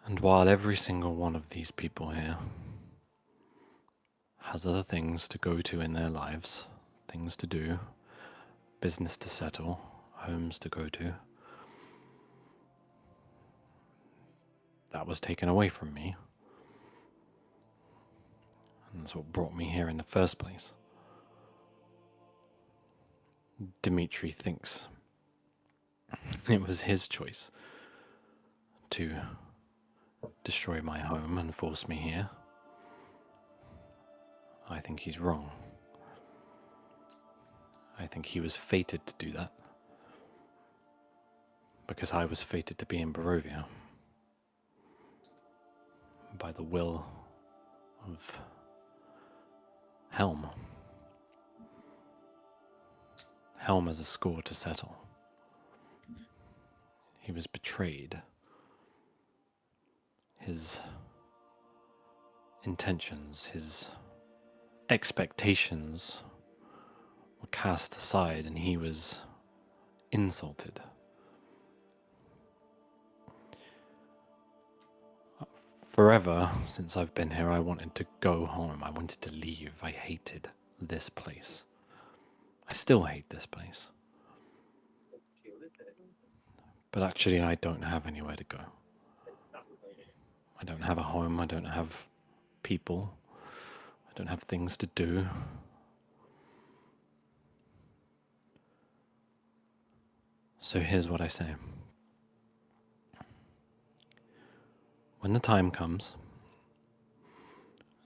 And while every single one of these people here has other things to go to in their lives, things to do, business to settle, homes to go to, that was taken away from me. And that's what brought me here in the first place. Dimitri thinks it was his choice to destroy my home and force me here. I think he's wrong. I think he was fated to do that because I was fated to be in Barovia by the will of Helm. Helm has a score to settle. He was betrayed. His intentions, his expectations were cast aside and he was insulted. Forever, since I've been here, I wanted to go home. I wanted to leave. I hated this place. I still hate this place. But actually, I don't have anywhere to go. I don't have a home. I don't have people. I don't have things to do. So here's what I say. When the time comes,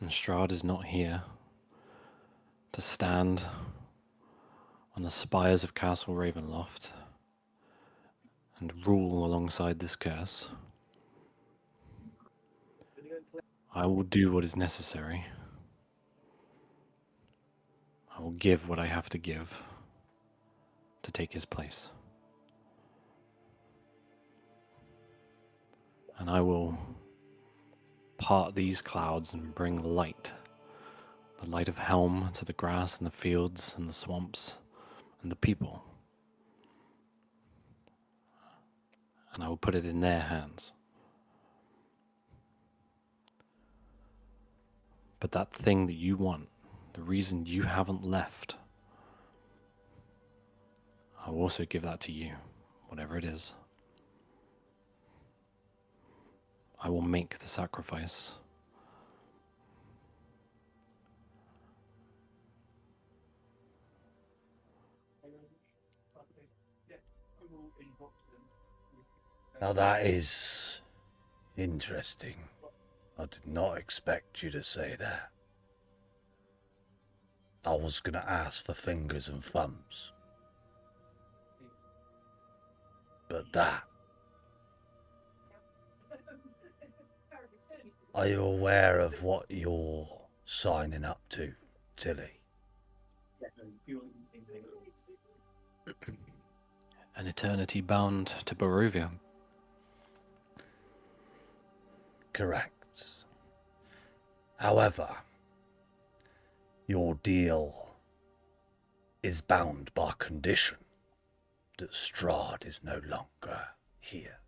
and Strahd is not here to stand on the spires of Castle Ravenloft and rule alongside this curse, I will do what is necessary. I will give what I have to give to take his place. And I will part these clouds and bring light, the light of Helm to the grass and the fields and the swamps and the people. And I will put it in their hands. But that thing that you want, the reason you haven't left, I will also give that to you, whatever it is. I will make the sacrifice. Now that is interesting. I did not expect you to say that. I was going to ask for fingers and thumbs. But that... Are you aware of what you're signing up to, Tilly? An eternity bound to Barovia. Correct. However, your deal is bound by condition that Strahd is no longer here.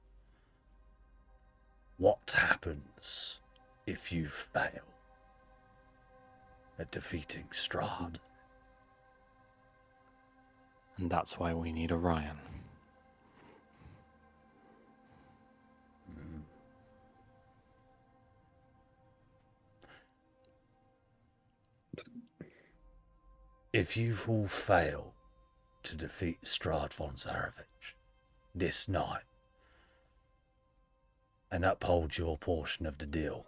What happens if you fail at defeating Strahd? And that's why we need Orion. If you will fail to defeat Strahd von Zarevich this night and uphold your portion of the deal,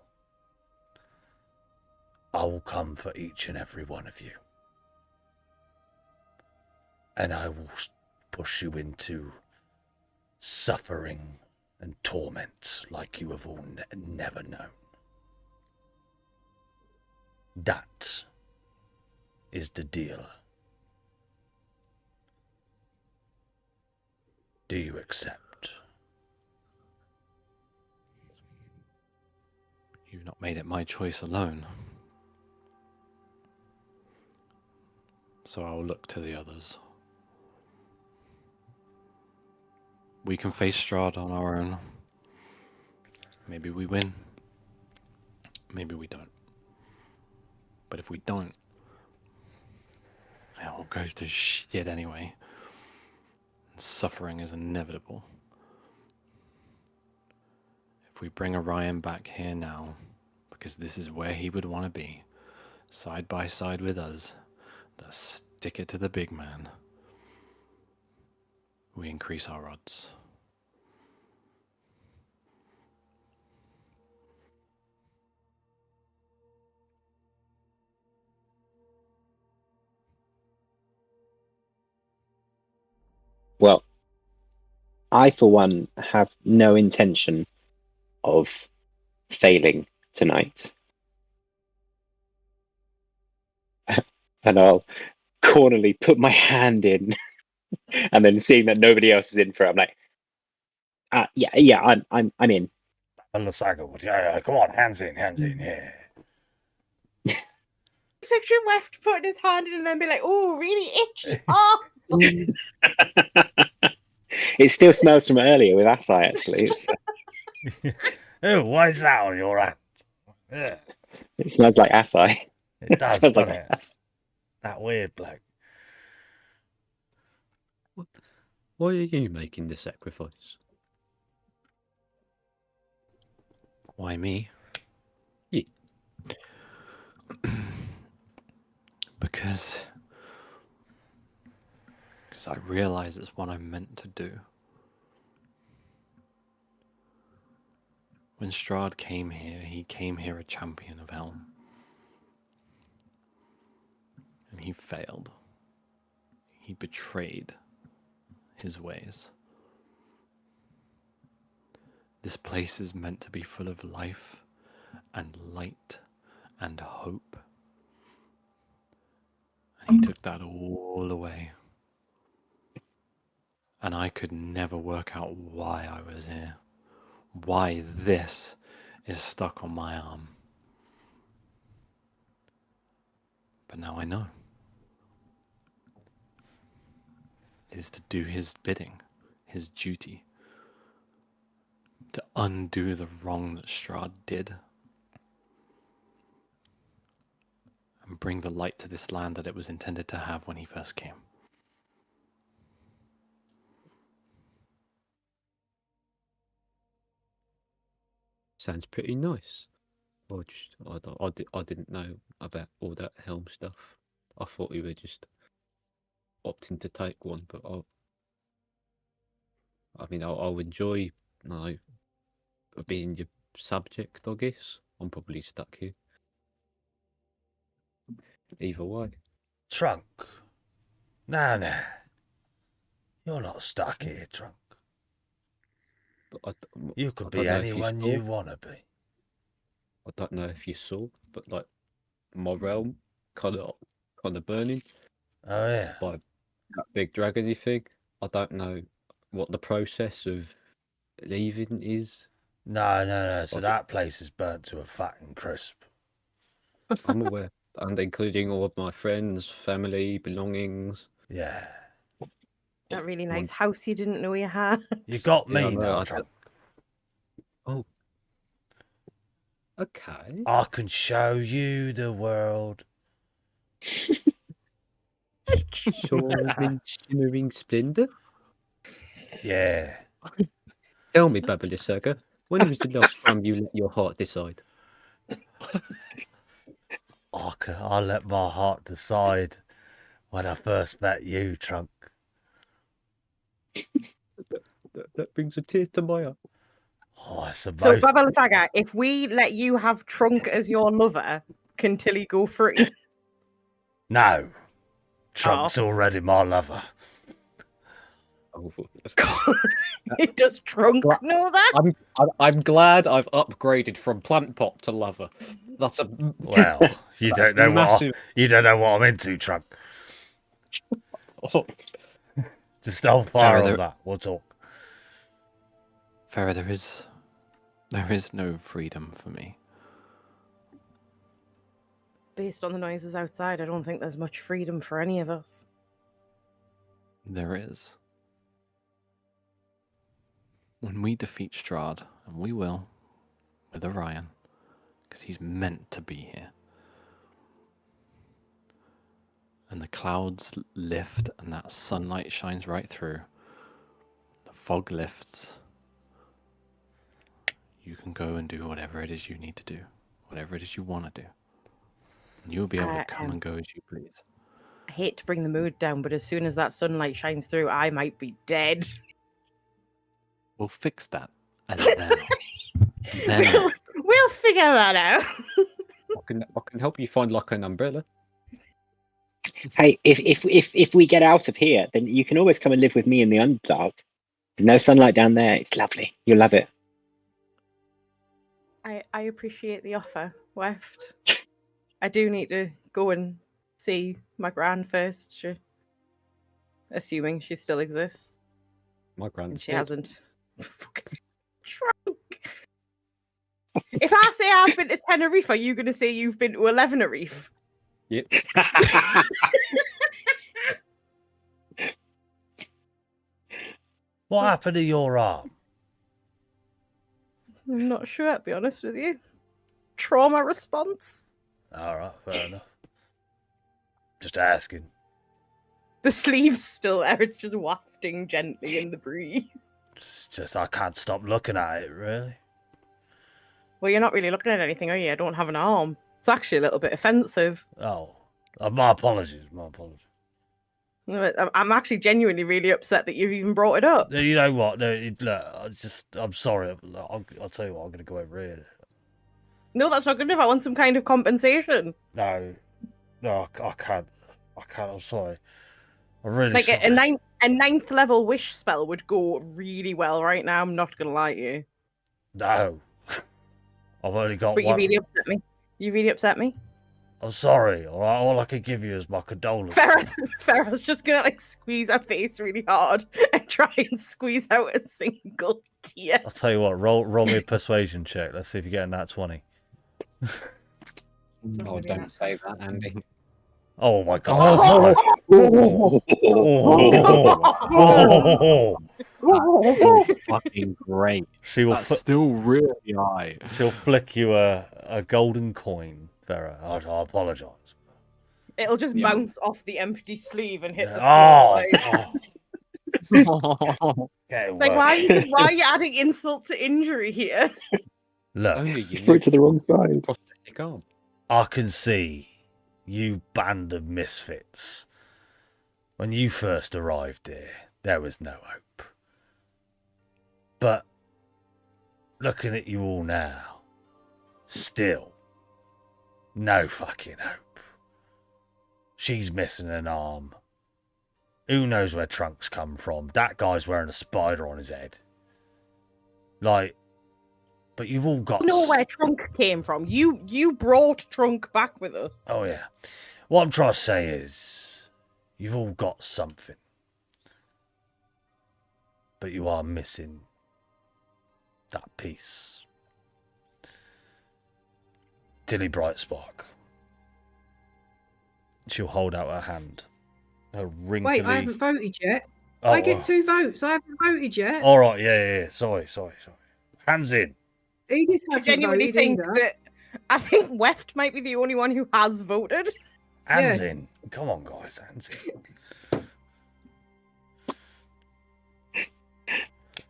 I will come for each and every one of you. And I will push you into suffering and torment like you have all never known. That is the deal. Do you accept? You've not made it my choice alone. So I'll look to the others. We can face Strahd on our own. Maybe we win. Maybe we don't. But if we don't, it all goes to shit anyway. Suffering is inevitable. If we bring Orion back here now, because this is where he would want to be, side by side with us, let's stick it to the big man. We increase our odds. Well, I, for one, have no intention of failing tonight. And I'll cornerly put my hand in, and then seeing that nobody else is in for it, I'm like, yeah, I'm in. And the saga would, yeah, come on, hands in, yeah. Section left putting his hand in and then be like, oh, really itchy. Oh. It still smells from earlier with Asai, actually. Oh, why is that on your hand? Yeah. It smells like Asai. It does, Smells doesn't like it? Asai. That weird bloke. Why are you making the sacrifice? Why me? Yeah. Because I realize it's what I'm meant to do. When Strahd came here, he came here a champion of Helm. And he failed. He betrayed his ways. This place is meant to be full of life and light and hope. And he took that all away. And I could never work out why I was here. Why this is stuck on my arm. But now I know. It is to do his bidding, his duty. To undo the wrong that Strahd did. And bring the light to this land that it was intended to have when he first came. Sounds pretty nice. I didn't know about all that helm stuff. I thought we were just opting to take one, but I'll enjoy, being your subject, I guess. I'm probably stuck here. Either way. Trunk. No. You're not stuck here, Trunk. But You could I be don't know if you anyone saw. you want to be. I don't know if you saw, but like my realm kind of burning Oh, yeah. by that big dragony thing. I don't know what the process of leaving is. No. So Okay. that place is burnt to a fat and crisp. I'm aware, and including all of my friends, family, belongings. Yeah. That really nice house you didn't know you had. You got Yeah, I me know, now, I Trunk. Oh, okay. I can show you the world. Shimmering, shimmering splendor. Yeah. Tell me, Babalisaga, when was the last time you let your heart decide? I let my heart decide when I first met you, Trunk. That brings a tear to my eye. Oh, it's So, emotional. Baba Saga, if we let you have Trunk as your lover, can Tilly go free? No. Trunk's already my lover. Oh, Does Trunk know that? I'm glad I've upgraded from plant pot to lover. That's a Well, you that's don't know massive. what I'm into, Trunk. Oh, Just hold fire Farah, on that. We'll talk. Farah, there is no freedom for me. based on the noises outside, I don't think there's much freedom for any of us. There is. When we defeat Strahd, and we will, with Orion, because he's meant to be here, and the clouds lift and that sunlight shines right through, the fog lifts, you can go and do whatever it is you need to do, whatever it is you want to do. And you'll be able to come and go as you please. I hate to bring the mood down, but as soon as that sunlight shines through, I might be dead. We'll fix that. And then We'll figure that out. I can help you find like an umbrella. Hey, if we get out of here, then you can always come and live with me in the Underdark. There's no sunlight down there. It's lovely. You'll love it. I appreciate the offer, Weft. I do need to go and see my gran first, assuming she still exists. My And grand's she dead. hasn't. Fucking drunk. If I say I've been to Tenerife, are you going to say you've been to 11 Reef? Yep. What happened to your arm? I'm not sure, to be honest with you. Trauma response. All right, fair enough. Just asking. The sleeve's still there. It's just wafting gently in the breeze. It's just I can't stop looking at it, really. Well, you're not really looking at anything, are you? I don't have an arm. It's actually a little bit offensive. Oh, my apologies. My apologies. I'm actually genuinely really upset that you've even brought it up. You know what? No, look, I'm sorry. I'll tell you what. I'm going to go over here. No, that's not good enough. I want some kind of compensation. No, I can't. I'm sorry. I'm really Like sorry. a ninth level wish spell would go really well right now. I'm not gonna lie to you. No, I've only got But one. you really upset me. You really upset me. I'm sorry. All right, all I can give you is my condolences. Farrah's just gonna like squeeze her face really hard and try and squeeze out a single tear. I'll tell you what. Roll me a persuasion check. Let's see if you're getting that 20. Oh, don't say that, Andy. Oh my god. Oh. That's fucking great. She will. That's still really high. She'll flick you a golden coin, Farrah. I apologise. It'll just Yeah. bounce off the empty sleeve and hit the Oh. floor. Okay, Like why are you adding insult to injury here? Look, Only you Threw it to the wrong side. prosthetic arm. I can see you band of misfits. When you first arrived here, there was no hope. But looking at you all now, still no fucking hope. She's missing an arm. Who knows where Trunk's come from? That guy's wearing a spider on his head. Like, but you've all got... You know where Trunk came from. You brought Trunk back with us. Oh, yeah. What I'm trying to say is, you've all got something. But you are missing that piece. Tilly Brightspark. She'll hold out her hand. Her wrinkly... Wait, I haven't voted yet. Oh, I get 2 votes. I haven't voted yet. All right, yeah. Sorry. Hands in. Edith I hasn't genuinely voted think either. that I think Weft might be the only one who has voted. Hands Yeah. in. Come on, guys, hands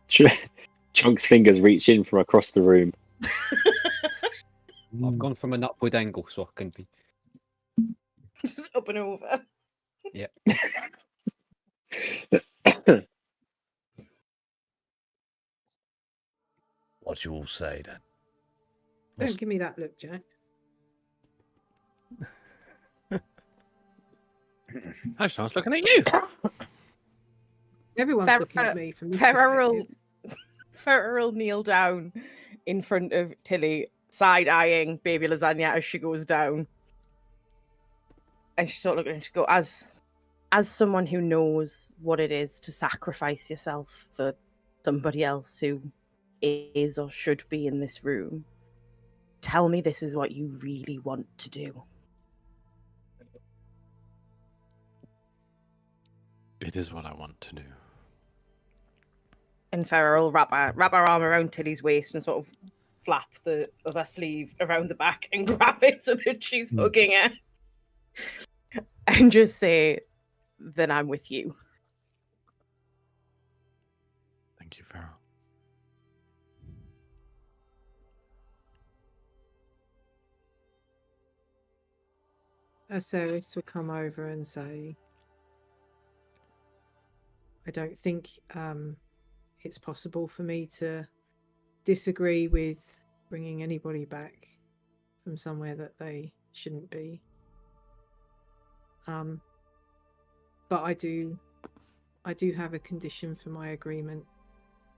in. Chunk's fingers reach in from across the room. I've gone from an upward angle so I can be. Just up and over. Yep. What you all say then? Don't give me that look, Jack. Actually, I was looking at you. Everyone's Fer- looking at me from this Ferrell perspective. will kneel down in front of Tilly, side-eyeing baby lasagna as she goes down. And she sort of looks at her and she goes, as someone who knows what it is to sacrifice yourself for somebody else who is or should be in this room, tell me this is what you really want to do. It is what I want to do. And Farah will wrap her arm around Tilly's waist and sort of flap the other sleeve around the back and grab it so that she's hugging her. And just say, then I'm with you. Thank you, Farrell. Aceris will come over and say, I don't think it's possible for me to disagree with bringing anybody back from somewhere that they shouldn't be. But I do have a condition for my agreement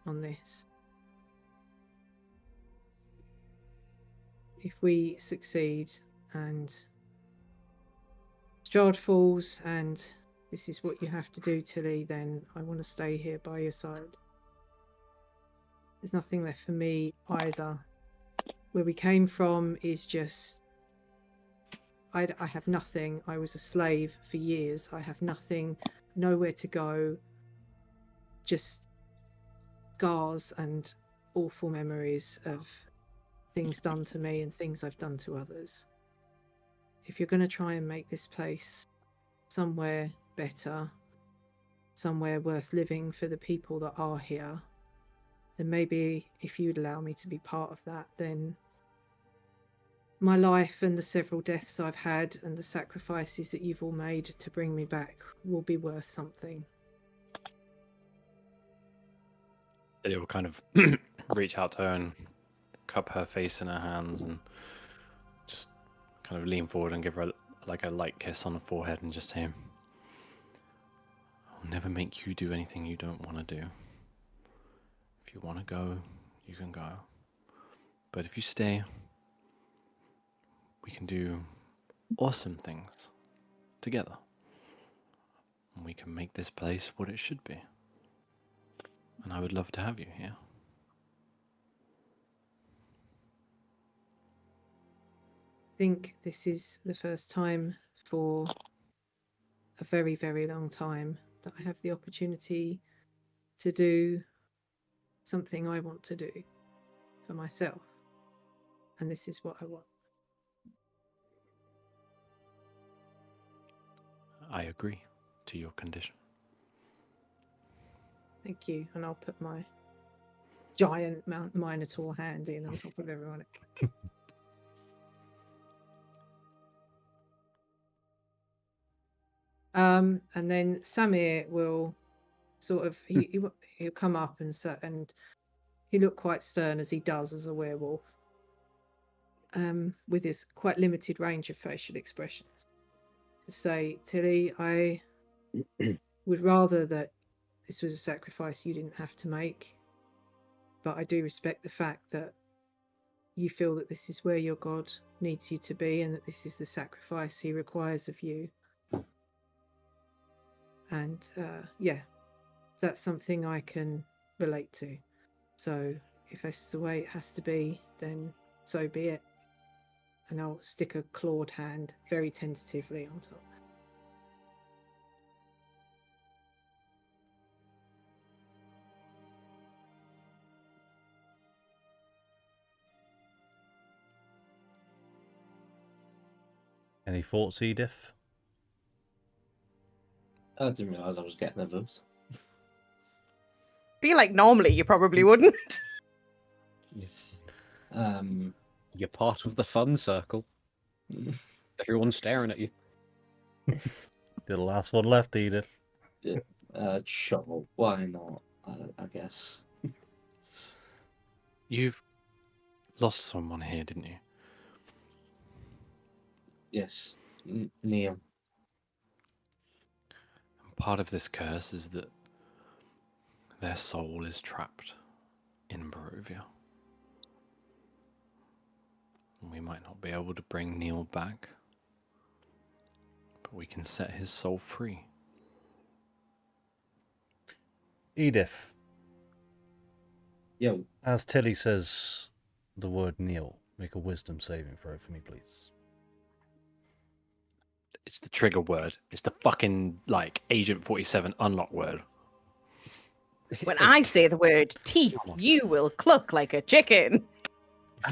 on this. If we succeed and Strahd falls and this is what you have to do, Tilly, then I want to stay here by your side. There's nothing left for me either. Where we came from is just... I have nothing. I was a slave for years. I have nothing, nowhere to go. Just scars and awful memories of things done to me and things I've done to others. If you're going to try and make this place somewhere better, somewhere worth living for the people that are here, then maybe if you'd allow me to be part of that, then my life and the several deaths I've had and the sacrifices that you've all made to bring me back will be worth something. It will kind of reach out to her and cup her face in her hands and just kind of lean forward and give her a light kiss on the forehead and just say, I'll never make you do anything you don't want to do. If you want to go, you can go. But if you stay, we can do awesome things together. And we can make this place what it should be. And I would love to have you here. I think this is the first time for a very, very long time that I have the opportunity to do something I want to do for myself. And this is what I want. I agree to your condition. Thank you. And I'll put my giant Minotaur hand in on top of everyone. And then Samir will sort of he'll come up and he look quite stern as he does as a werewolf, with his quite limited range of facial expressions. Say, Tilly, I would rather that this was a sacrifice you didn't have to make, but I do respect the fact that you feel that this is where your God needs you to be and that this is the sacrifice he requires of you. And yeah, that's something I can relate to. So if that's the way it has to be, then so be it. And I'll stick a clawed hand very tentatively on top. Any thoughts, Edith? I didn't realise I was getting a vote. I feel like normally you probably wouldn't. You're part of the fun circle. Everyone's staring at you. You're the last one left, Edith. Sure, why not? I guess. You've lost someone here, didn't you? Yes, Neil. And part of this curse is that their soul is trapped in Barovia. We might not be able to bring Neil back, but we can set his soul free. Edith. Yo. As Tilly says the word Neil, make a wisdom saving throw for me, please. It's the trigger word. It's the fucking like Agent 47 unlock word. When I say the word teeth, you will cluck like a chicken.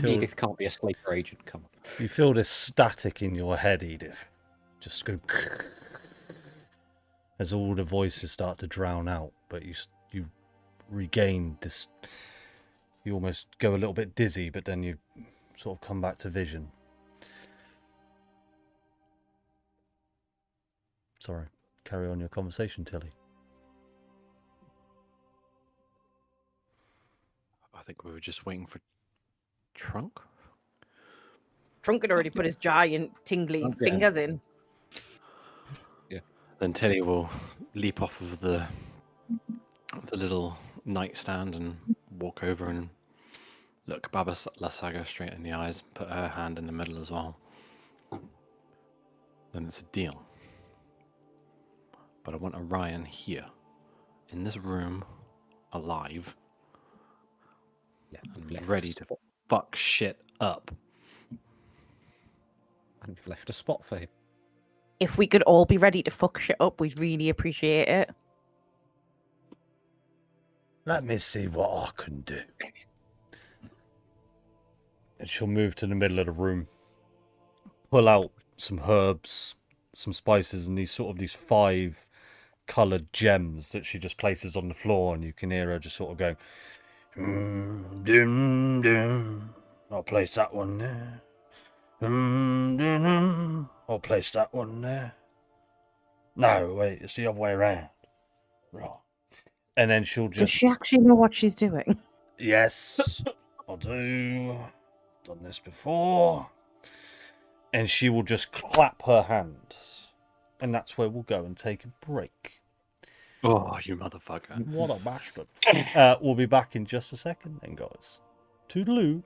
Edith can't be a sleeper agent. Come on. You feel this static in your head, Edith. Just go as all the voices start to drown out, but you regain this. You almost go a little bit dizzy, but then you sort of come back to vision. Sorry, carry on your conversation, Tilly. I think we were just waiting for Trunk. Trunk had already put his giant tingly fingers in. Yeah. Then Tilly will leap off of the little nightstand and walk over and look Baba Lasaga straight in the eyes, put her hand in the middle as well. Then it's a deal. But I want Orion here, in this room, alive, and ready to fuck shit up. And you've left a spot for him. If we could all be ready to fuck shit up, we'd really appreciate it. Let me see what I can do. And she'll move to the middle of the room, pull out some herbs, some spices, and these 5 coloured gems that she just places on the floor, and you can hear her just sort of going, dum, dum. I'll place that one there. I'll place that one there. No, wait, it's the other way around. Right. And then she'll just... Does she actually know what she's doing? Yes, I do. Done this before. And she will just clap her hands. And that's where we'll go and take a break. Oh, you motherfucker. What a bastard. We'll be back in just a second then, guys. Toodaloo.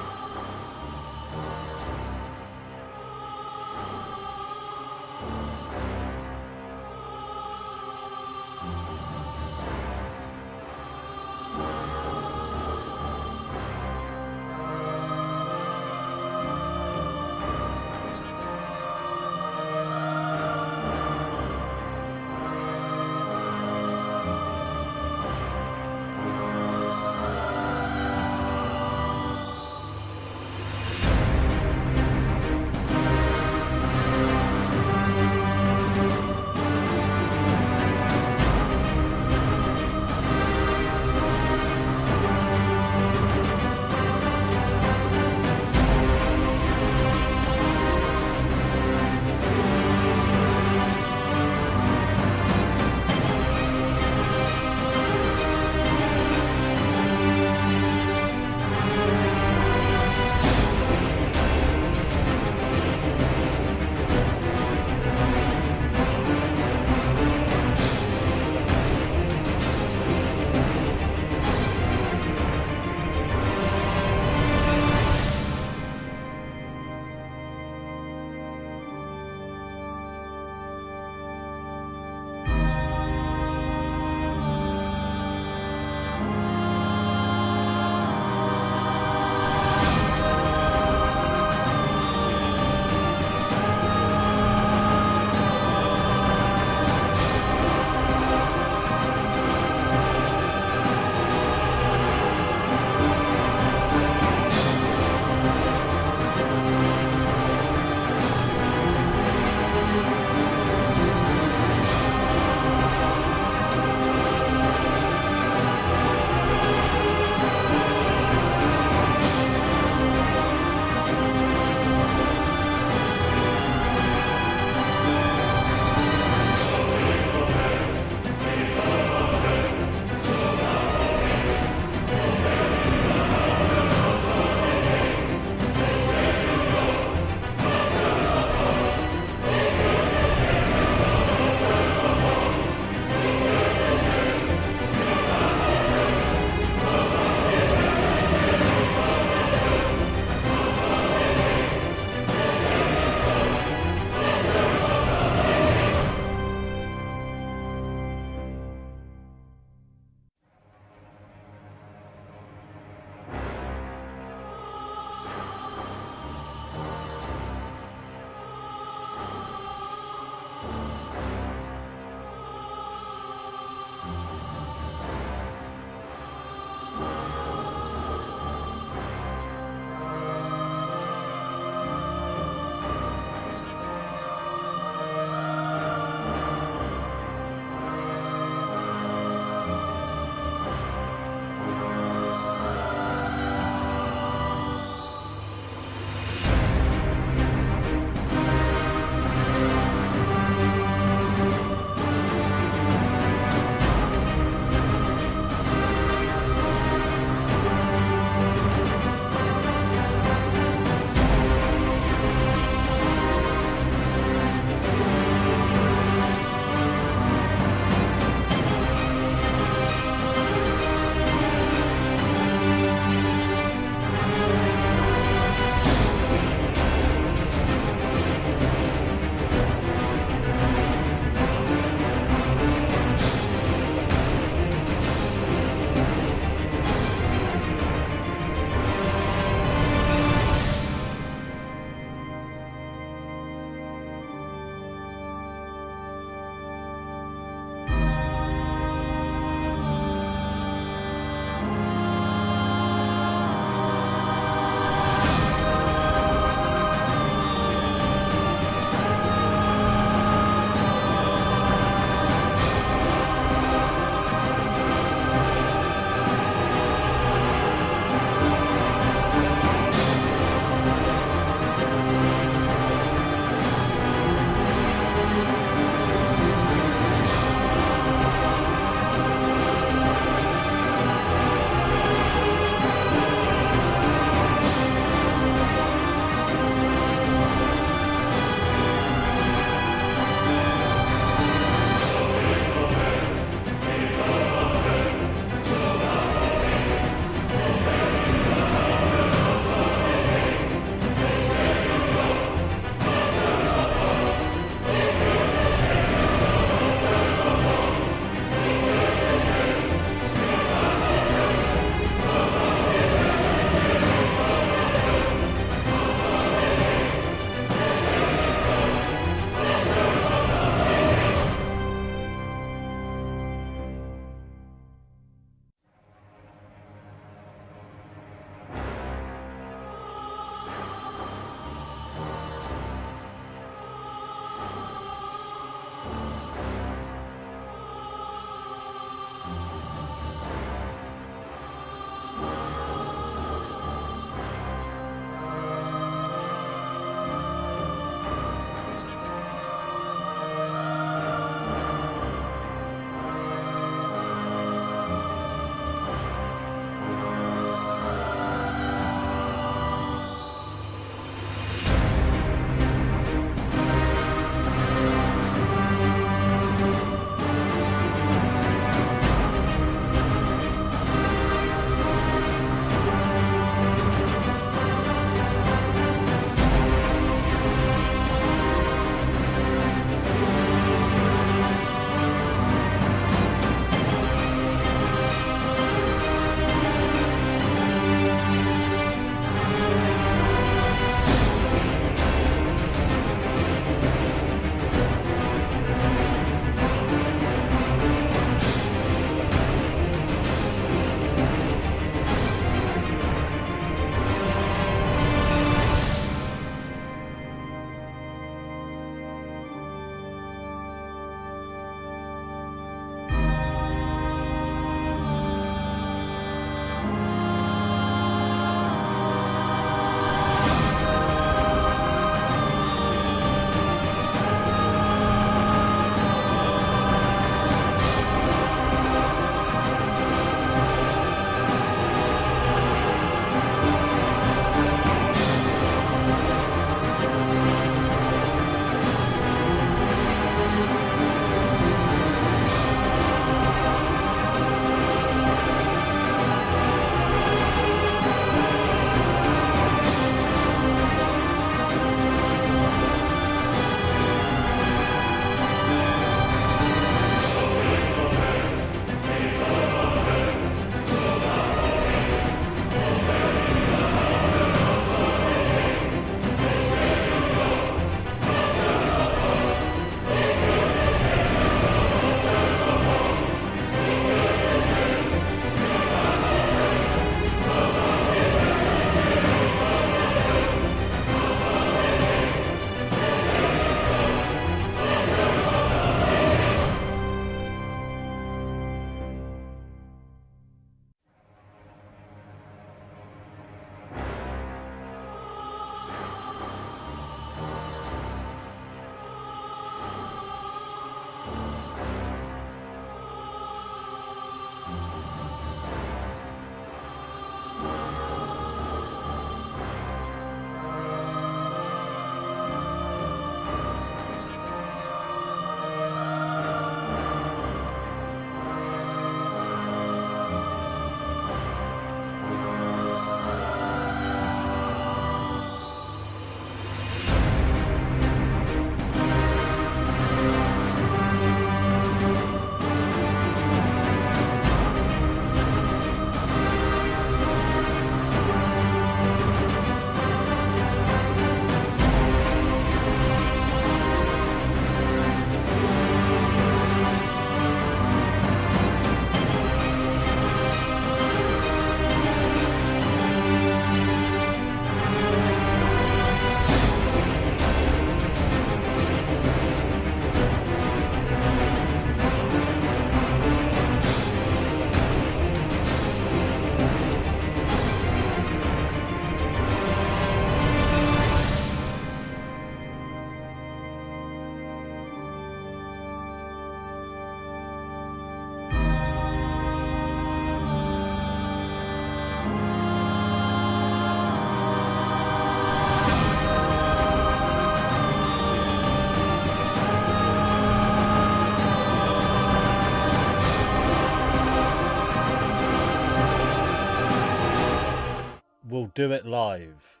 do it live.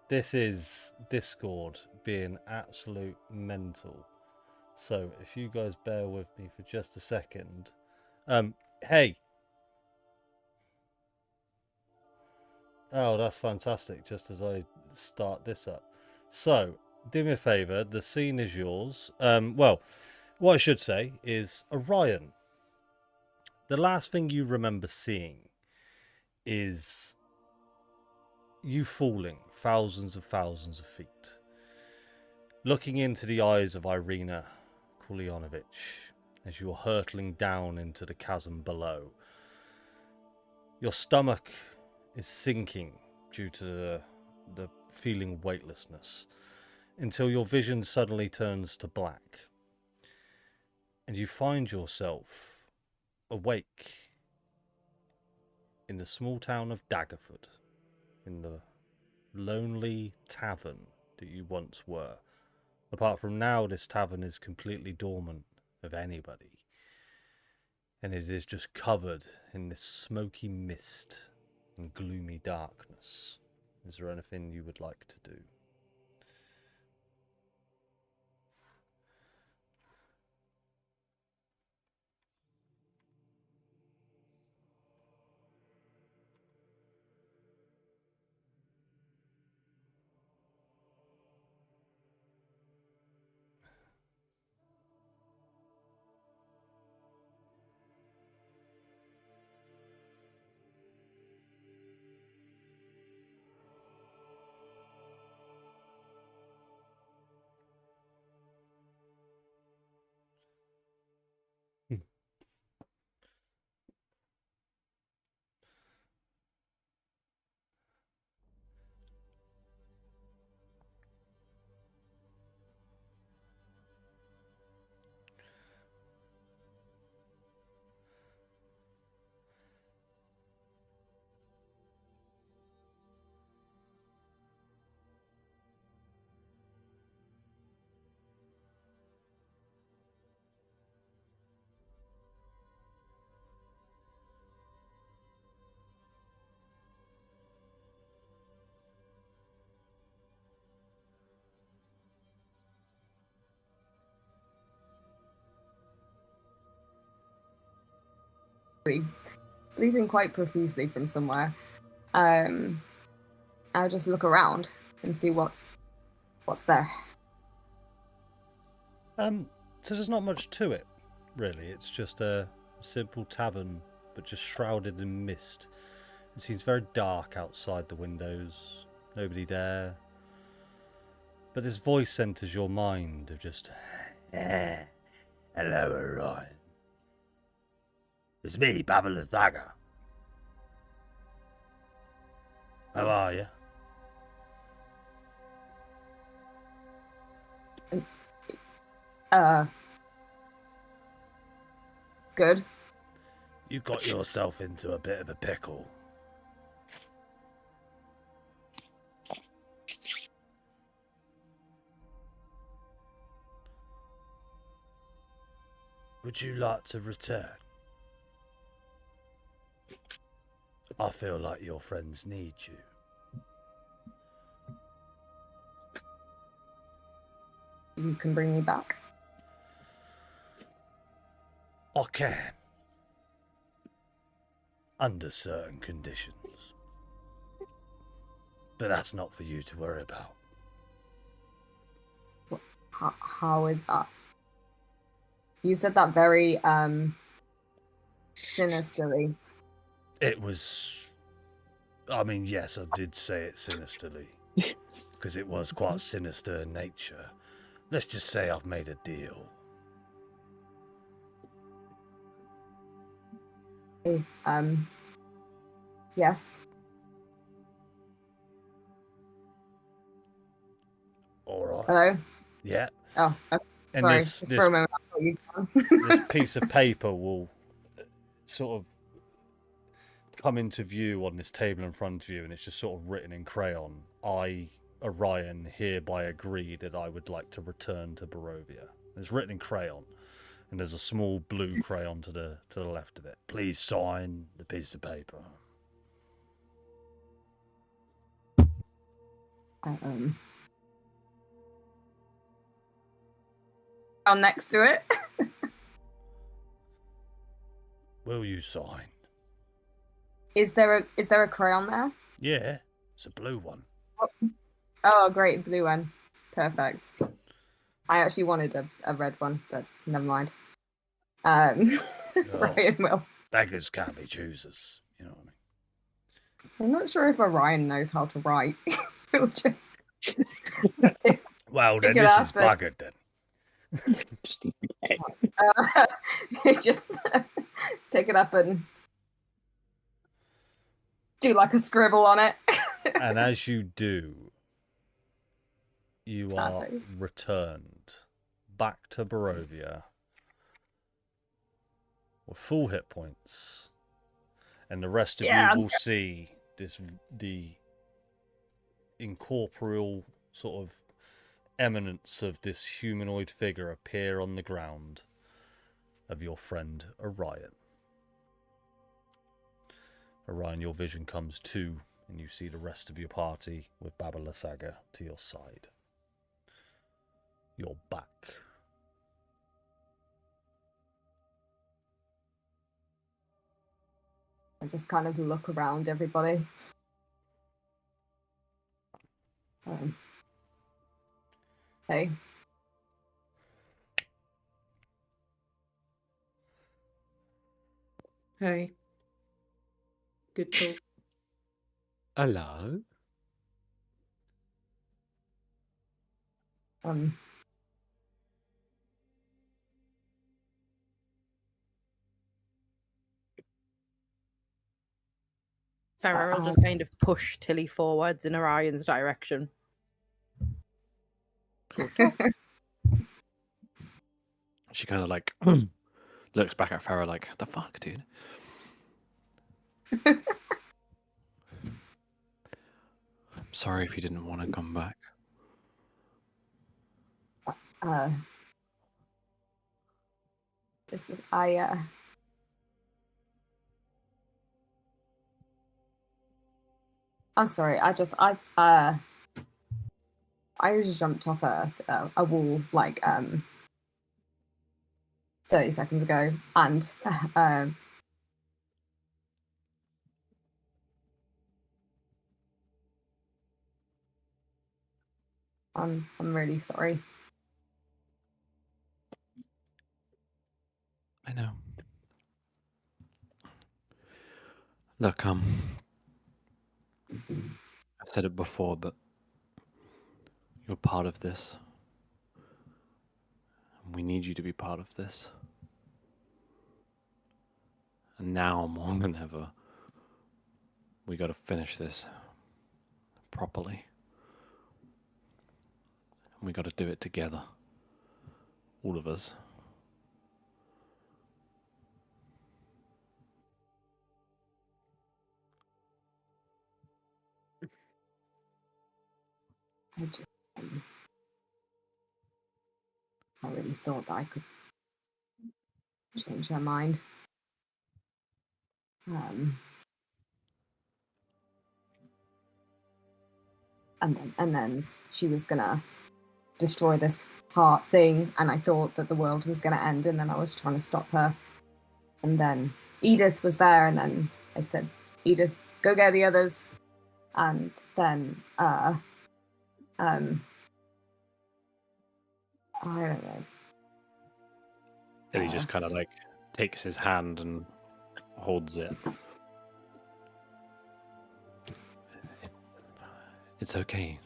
This is Discord being absolute mental. So if you guys bear with me for just a second. Hey. Oh, that's fantastic, just as I start this up. So, do me a favour, the scene is yours. Well, what I should say is, Orion, the last thing you remember seeing is you falling thousands of feet, looking into the eyes of Irina Kulyanovich as you're hurtling down into the chasm below. Your stomach is sinking due to the feeling weightlessness until your vision suddenly turns to black and you find yourself awake in the small town of Daggerford, in the lonely tavern that you once were. Apart from now, this tavern is completely dormant of anybody, and it is just covered in this smoky mist and gloomy darkness. Is there anything you would like to do? Bleeding quite profusely from somewhere. I'll just look around and see what's there. So there's not much to it, really. It's just a simple tavern, but just shrouded in mist. It seems very dark outside the windows. Nobody there. But this voice enters your mind of just, hello, Orion. It's me, Babylon Dagger. How are you? Good. You got yourself into a bit of a pickle. Would you like to return? I feel like your friends need you. You can bring me back. I can. Under certain conditions. But that's not for you to worry about. How is that? You said that very sinisterly. It was... I mean, yes, I did say it sinisterly. Because it was quite sinister in nature. Let's just say I've made a deal. Yes. All right. Hello? Yeah. Oh, okay. And Sorry. this For a moment, I thought you'd gone. this piece of paper will sort of come into view on this table in front of you, and it's just sort of written in crayon. I, Orion, hereby agree that I would like to return to Barovia. It's written in crayon, and there's a small blue crayon to the left of it. Please sign the piece of paper. On next to it. Will you sign? Is there a crayon there? Yeah, it's a blue one. Oh, great, blue one. Perfect. I actually wanted a red one, but never mind. Ryan will. Beggars can't be choosers. You know what I mean? I'm not sure if Orion knows how to write. He'll just. Well, then Pick it this up is buggered then. Just Just pick it up and do like a scribble on it. And as you do, you Sad are face. returned back to Barovia with full hit points, and the rest of Yeah. you will see the incorporeal sort of eminence of this humanoid figure appear on the ground of your friend Orion. Orion, your vision comes to, and you see the rest of your party with Baba Lysaga to your side. You're back. I just kind of look around everybody. Hey. Hey. Good talk. Hello. Farah will just kind of push Tilly forwards in Orion's direction. She kind of like looks back at Farah like, the fuck, dude? I'm sorry if you didn't want to come back. This is I'm sorry. I just jumped off a wall like 30 seconds ago, and I'm really sorry. I know. Look, I've said it before, but you're part of this. And we need you to be part of this. And now more than ever, we got to finish this properly. And we got to do it together. All of us. I really thought that I could change her mind. And then she was gonna destroy this heart thing, and I thought that the world was gonna end, and then I was trying to stop her. And then Edith was there, and then I said, Edith, go get the others. And then I don't know. And he just kind of like takes his hand and holds it. It's okay.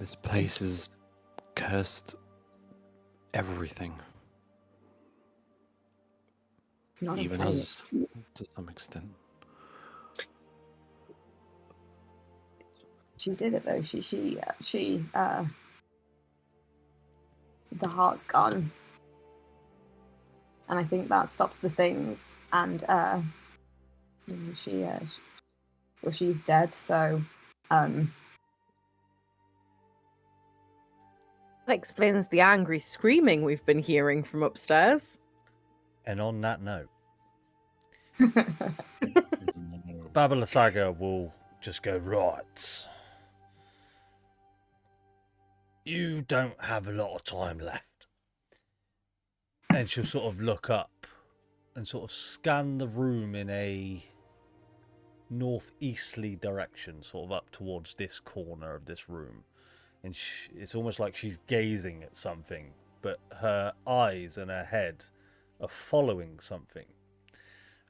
This place is cursed everything. It's not Even okay. us, to some extent. She did it though. The heart's gone, and I think that stops the things. And she's dead. So that explains the angry screaming we've been hearing from upstairs. And on that note, Baba Lysaga will just go, right. You don't have a lot of time left. And she'll sort of look up and sort of scan the room in a northeasterly direction, sort of up towards this corner of this room. And it's almost like she's gazing at something, but her eyes and her head are following something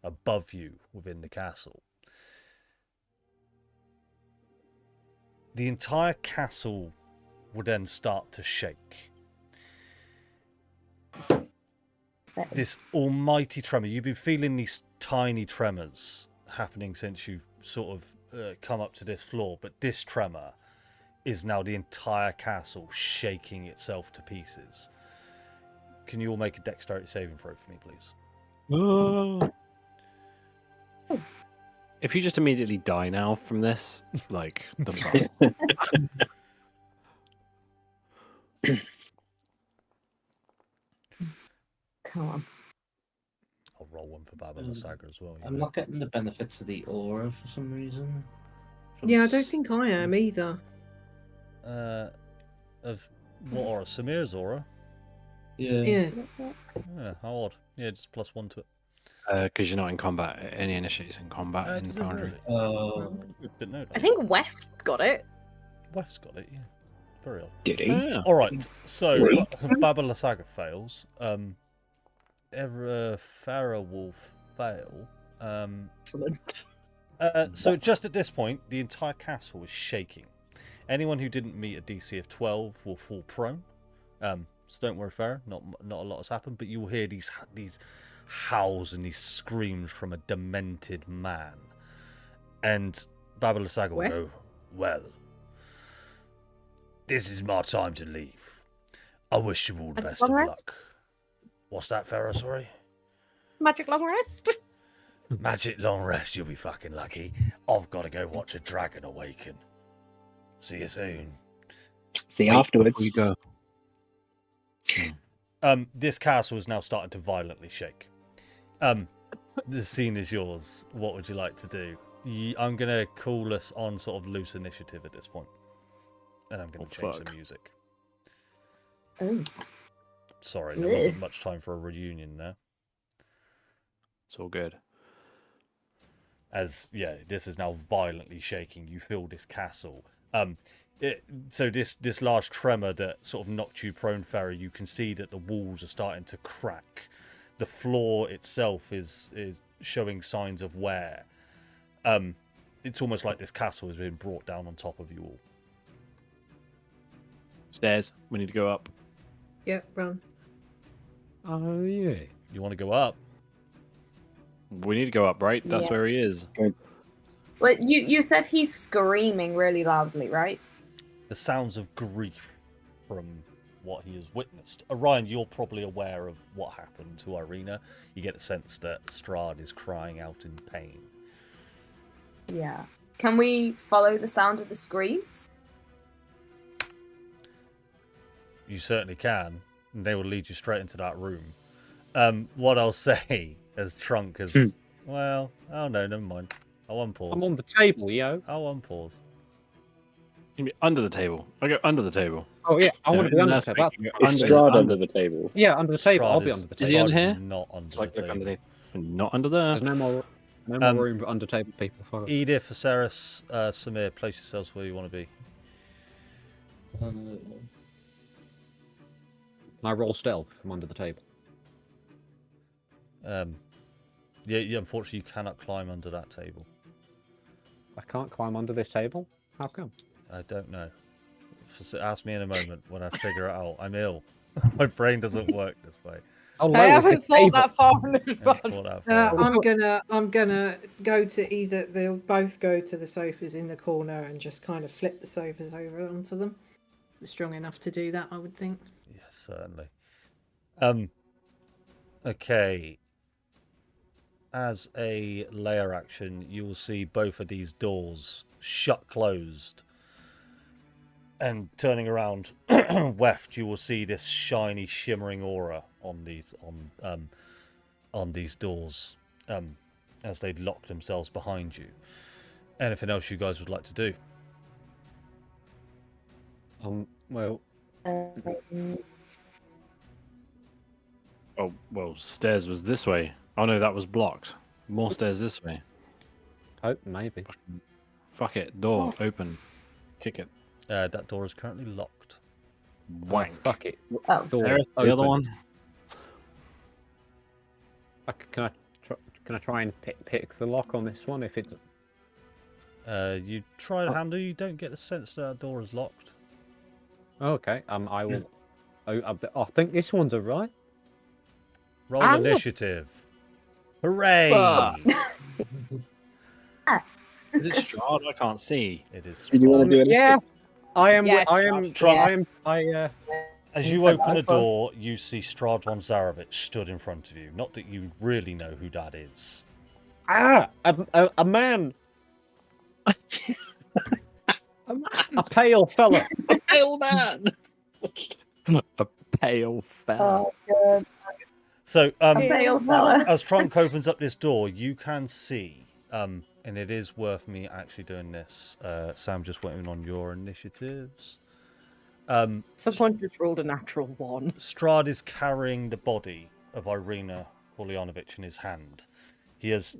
above you within the castle. The entire castle would then start to shake. This almighty tremor. You've been feeling these tiny tremors happening since you've sort of come up to this floor, but this tremor is now the entire castle shaking itself to pieces. Can you all make a dexterity saving throw for me, please? If you just immediately die now from this, like, the fuck? Come on. I'll roll one for Babylon Saga as well. I'm not getting the benefits of the aura for some reason. Yeah, I don't think I am either. Of what aura? Samir's aura? Yeah. Yeah, how odd. Yeah, just +1 to it. Because you're not in combat. Any initiates in combat in Does it Foundry. really? Didn't know that. I think Weft's got it. Wef's got it, yeah. Very odd. Did he? Yeah. All right, so Babylon Saga fails. Farah will fail. Excellent. So just at this point, the entire castle is shaking. Anyone who didn't meet a DC of 12 will fall prone. So don't worry, Farah. Not a lot has happened, but you will hear these howls and these screams from a demented man. And Babylon Saga will go, well, this is my time to leave. I wish you all the best of luck. What's that, Farah? Sorry? Magic long rest. Magic long rest, you'll be fucking lucky. I've got to go watch a dragon awaken. See you soon. See you afterwards. We go. This castle is now starting to violently shake. The scene is yours. What would you like to do? I'm going to call us on sort of loose initiative at this point. And I'm going to change the music. Oh. Sorry, there wasn't much time for a reunion there. It's all good. As, yeah, this is now violently shaking. You feel this castle. So this large tremor that sort of knocked you prone, Farah, you can see that the walls are starting to crack. The floor itself is showing signs of wear. It's almost like this castle has been brought down on top of you all. Stairs. We need to go up. Yep, run. Oh, yeah. You want to go up? We need to go up, right? That's Yeah. where he is. Well, you said he's screaming really loudly, right? The sounds of grief from what he has witnessed. Orion, you're probably aware of what happened to Irina. You get the sense that Strahd is crying out in pain. Yeah. Can we follow the sound of the screams? You certainly can. And they will lead you straight into that room. What I'll say as Trunk has... Well, oh no, never mind. I'll unpause. I'm on the table, yo. I'll unpause. You mean under the table? I go under the table. Oh, yeah. I want to be under the That's table. making it Is Strahd under the table? Yeah, under the table. I'll Strahd be is- under the Is he table. in Strahd is here? not under It's like the look table. underneath. Not under there. There's no more room for under table people. Fuck it. Edith, Viserys, Samir, place yourselves where you want to be. Can I roll stealth from under the table? Yeah, unfortunately, you cannot climb under that table. I can't climb under this table? How come? I don't know. Ask me in a moment when I figure it out. I'm ill. My brain doesn't work this way. Oh, I haven't thought that far in I haven't advance. thought that far. I'm gonna go to either. They'll both go to the sofas in the corner and just kind of flip the sofas over onto them. They're strong enough to do that, I would think. Yes, certainly. Okay. As a layer action, you will see both of these doors shut closed. And turning around left, you will see this shiny, shimmering aura on these doors as they lock themselves behind you. Anything else you guys would like to do? Well, Oh, well, stairs was this way. Oh no, that was blocked. More stairs this way. oh, maybe. Fuck it. Door open. Kick it. That door is currently locked. Wank. Fuck it. Oh, Door There's the other open. one. Can I try and pick the lock on this one if it's? You try to handle. You don't get the sense that door is locked. Oh, okay. I will. I think this one's alright. Roll Ah! initiative. Hooray! Fuck. Is it Strahd? I can't see. It is. Did you want to do it? Yeah, I am. Yes, I am. Trump. I am. I. As you So open the that was- door, you see Strahd von Zarovich stood in front of you. Not that you really know who that is. A man. A pale fella. Pale man. A pale fella. oh, good. So, A pale fella. as Trunk opens up this door, you can see, and it is worth me actually doing this. Sam, just waiting on your initiatives. Someone just rolled a natural 1. Strahd is carrying the body of Irina Kolyanovich in his hand. He has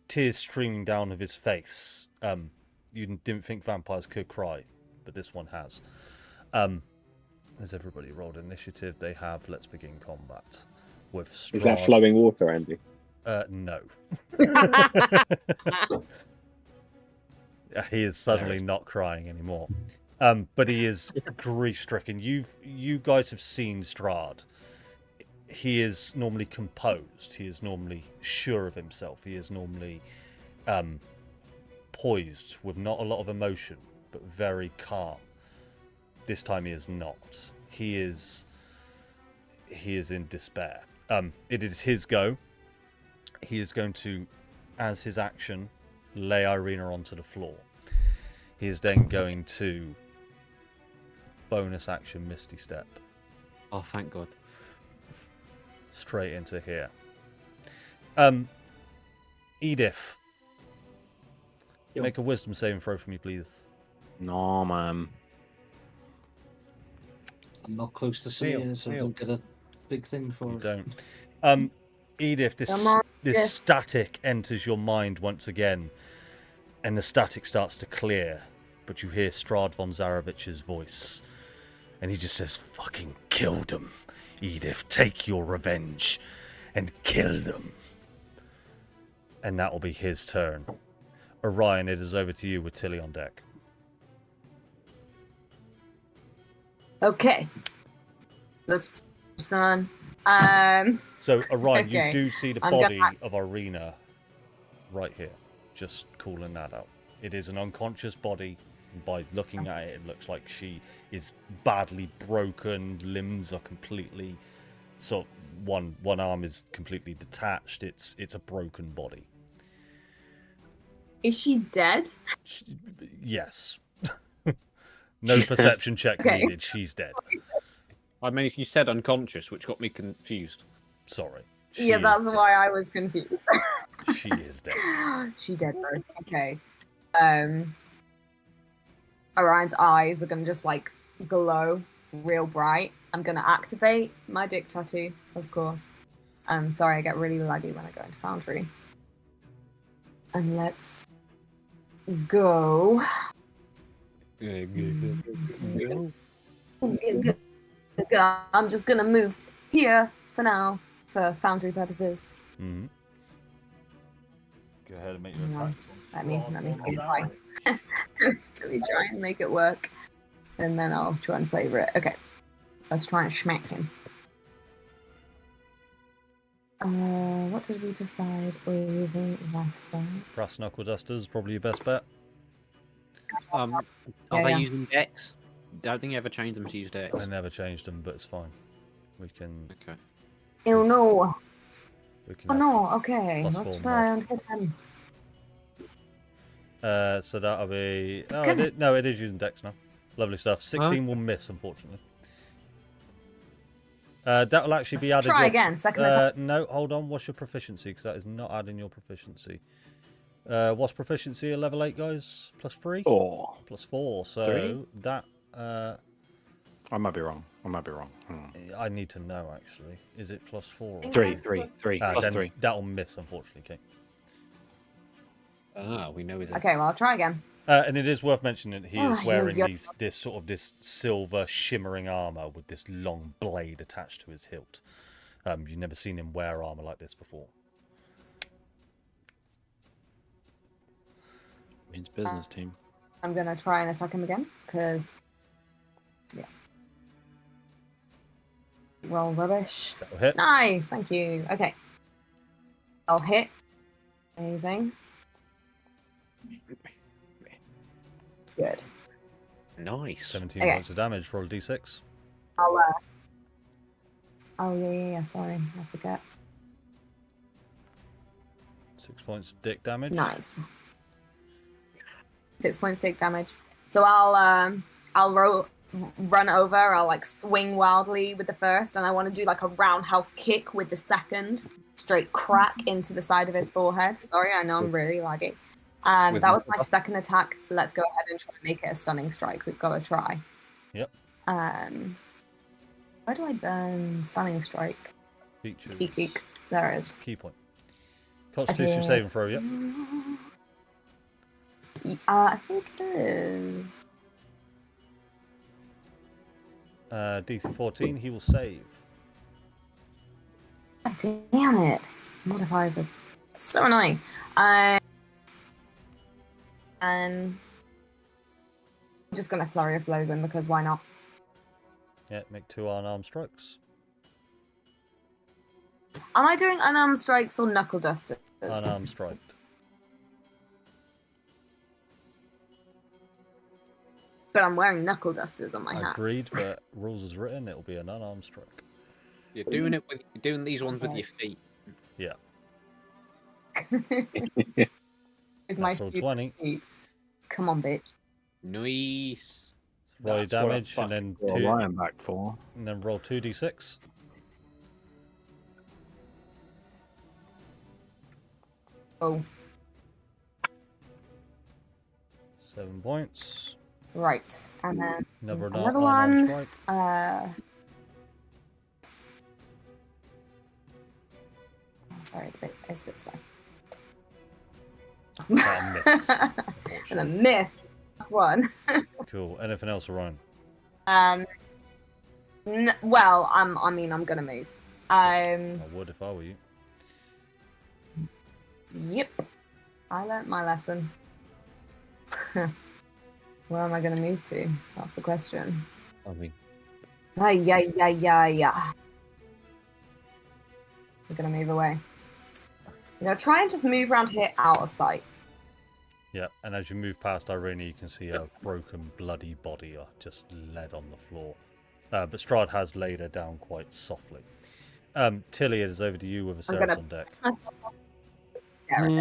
tears streaming down of his face. You didn't think vampires could cry, but this one has. Has everybody rolled initiative? They have. Let's begin combat with Strahd. Is that flowing water, Andy? No. He is suddenly not crying anymore. But he is grief-stricken. You guys have seen Strahd. He is normally composed. He is normally sure of himself. He is normally poised with not a lot of emotion, but very calm. This time he is not. He is in despair. It is his go. He is going to, as his action, lay Irina onto the floor. He is then going to bonus action Misty Step Oh, thank God. straight into here. Edith, Yo. make a wisdom saving throw for me, please. No, man. I'm not close to Neil, Samir, so I Neil. don't get a big thing for You it. don't. Edith, Come on, this Edith. static enters your mind once again, and the static starts to clear, but you hear Strahd von Zarovich's voice, and he just says, "Fucking kill them, Edith. Take your revenge, and kill them." And that will be his turn. Orion, it is over to you with Tilly on deck. Okay. Let's son. So, Orion, you Okay, do see the I'm body gonna- of Irina right here. Just calling that out. It is an unconscious body. By looking at it, it looks like she is badly broken. Limbs are completely... So, one arm is completely detached. It's a broken body. Is she dead? Yes. No perception check Okay. needed. She's dead. I mean, you said unconscious, which got me confused. Sorry. Yeah, She that's is why I was confused. dead. She is dead. She dead though. Okay. Orion's eyes are gonna just like glow real bright. I'm gonna activate my dick tattoo, of course. I'm sorry, I get really laggy when I go into Foundry. And let's go. I'm just gonna move here for now for Foundry purposes. Mm-hmm. Go ahead and make your Hang on. attack. Let me see if I let me try and make it work, and then I'll try and flavor it. Okay, let's try and schmack him. What did we decide? We're using last one. Brass knuckle dusters is probably your best bet. Are Yeah, they yeah. using Dex? Don't think you ever changed them to use Dex. I never changed them, but it's fine. We can. Okay. Oh no! We can. Oh no! Okay, Plus let's 4 try mod. and hit him. So that'll be. Oh, Can- it is using Dex now. Lovely stuff. 16 will miss, unfortunately. That'll actually be Let's added. try your- again. Second attack. No, hold on. What's your proficiency? Because that is not adding your proficiency. What's proficiency at level 8, guys? +3? Or +4. So Three? that I might be wrong. Hang on. I need to know actually. Is it +4 or Three. Three. Ah, Plus then 3. that'll miss, unfortunately, Kate. We know his. Okay, well, I'll try again. And it is worth mentioning that he is Oh, wearing yeah. this silver shimmering armor with this long blade attached to his hilt. You've never seen him wear armor like this before. Means business team. I'm going to try and attack him again, because... Yeah. Roll rubbish. That'll hit. Nice, thank you. Okay. I'll hit. Amazing. Good. Nice. 17 Okay. points of damage. Roll a d6. I'll, Oh, yeah, sorry. I forget. 6 points dick damage. Nice. 6.6 damage. So I'll run over. I'll like swing wildly with the first, and I want to do like a roundhouse kick with the second, straight crack into the side of his forehead. Sorry, I know I'm really laggy. That was my second attack. Let's go ahead and try and make it a stunning strike. We've got to try. Yep. Where do I burn stunning strike? Features. Eek. There it is. Key point. Constitution saving throw. Yep. I think it is. DC 14. He will save. God damn it! His modifiers are so annoying. And I'm just gonna flurry of blows in because why not? Yeah, make 2 unarmed strikes. Am I doing unarmed strikes or knuckle dusters? Unarmed strike. But I'm wearing knuckle dusters on my hat. Agreed, but rules as written, it'll be an unarmed strike. You're doing these ones with your feet. Yeah. With my Natural stupid 20. feet. Come on, bitch. Nice. Roll your That's what I damage and then fucking brought Ryan back for. and then roll 2d6. Oh, 7 points. right. And then Another another unarmed one. strike. Sorry, it's a bit slow. That'll miss. And a miss. That's one. Cool. Anything else, Orion? Well, I'm gonna move. I would if I were you. Yep. I learnt my lesson. Where am I gonna move to? That's the question. I mean, Yeah. We're gonna move away. I'm gonna try and just move around here out of sight. Yeah, and as you move past Irene, you can see a broken, bloody body just laid on the floor. But Strahd has laid her down quite softly. Tilly, it is over to you with a Ceres on deck. Stare at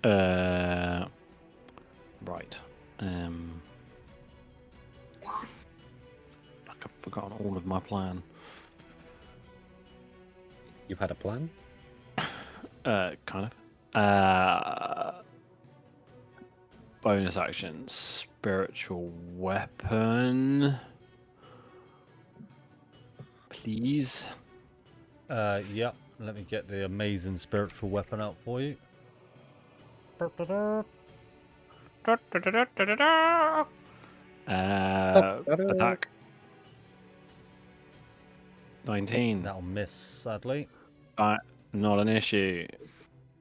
it. Right. Guys. Like I've forgotten all of my plan. you've had a plan? Kind of. Bonus action, spiritual weapon. Please. Yeah, let me get the amazing spiritual weapon out for you. Attack. 19. That'll miss, sadly. Not an issue.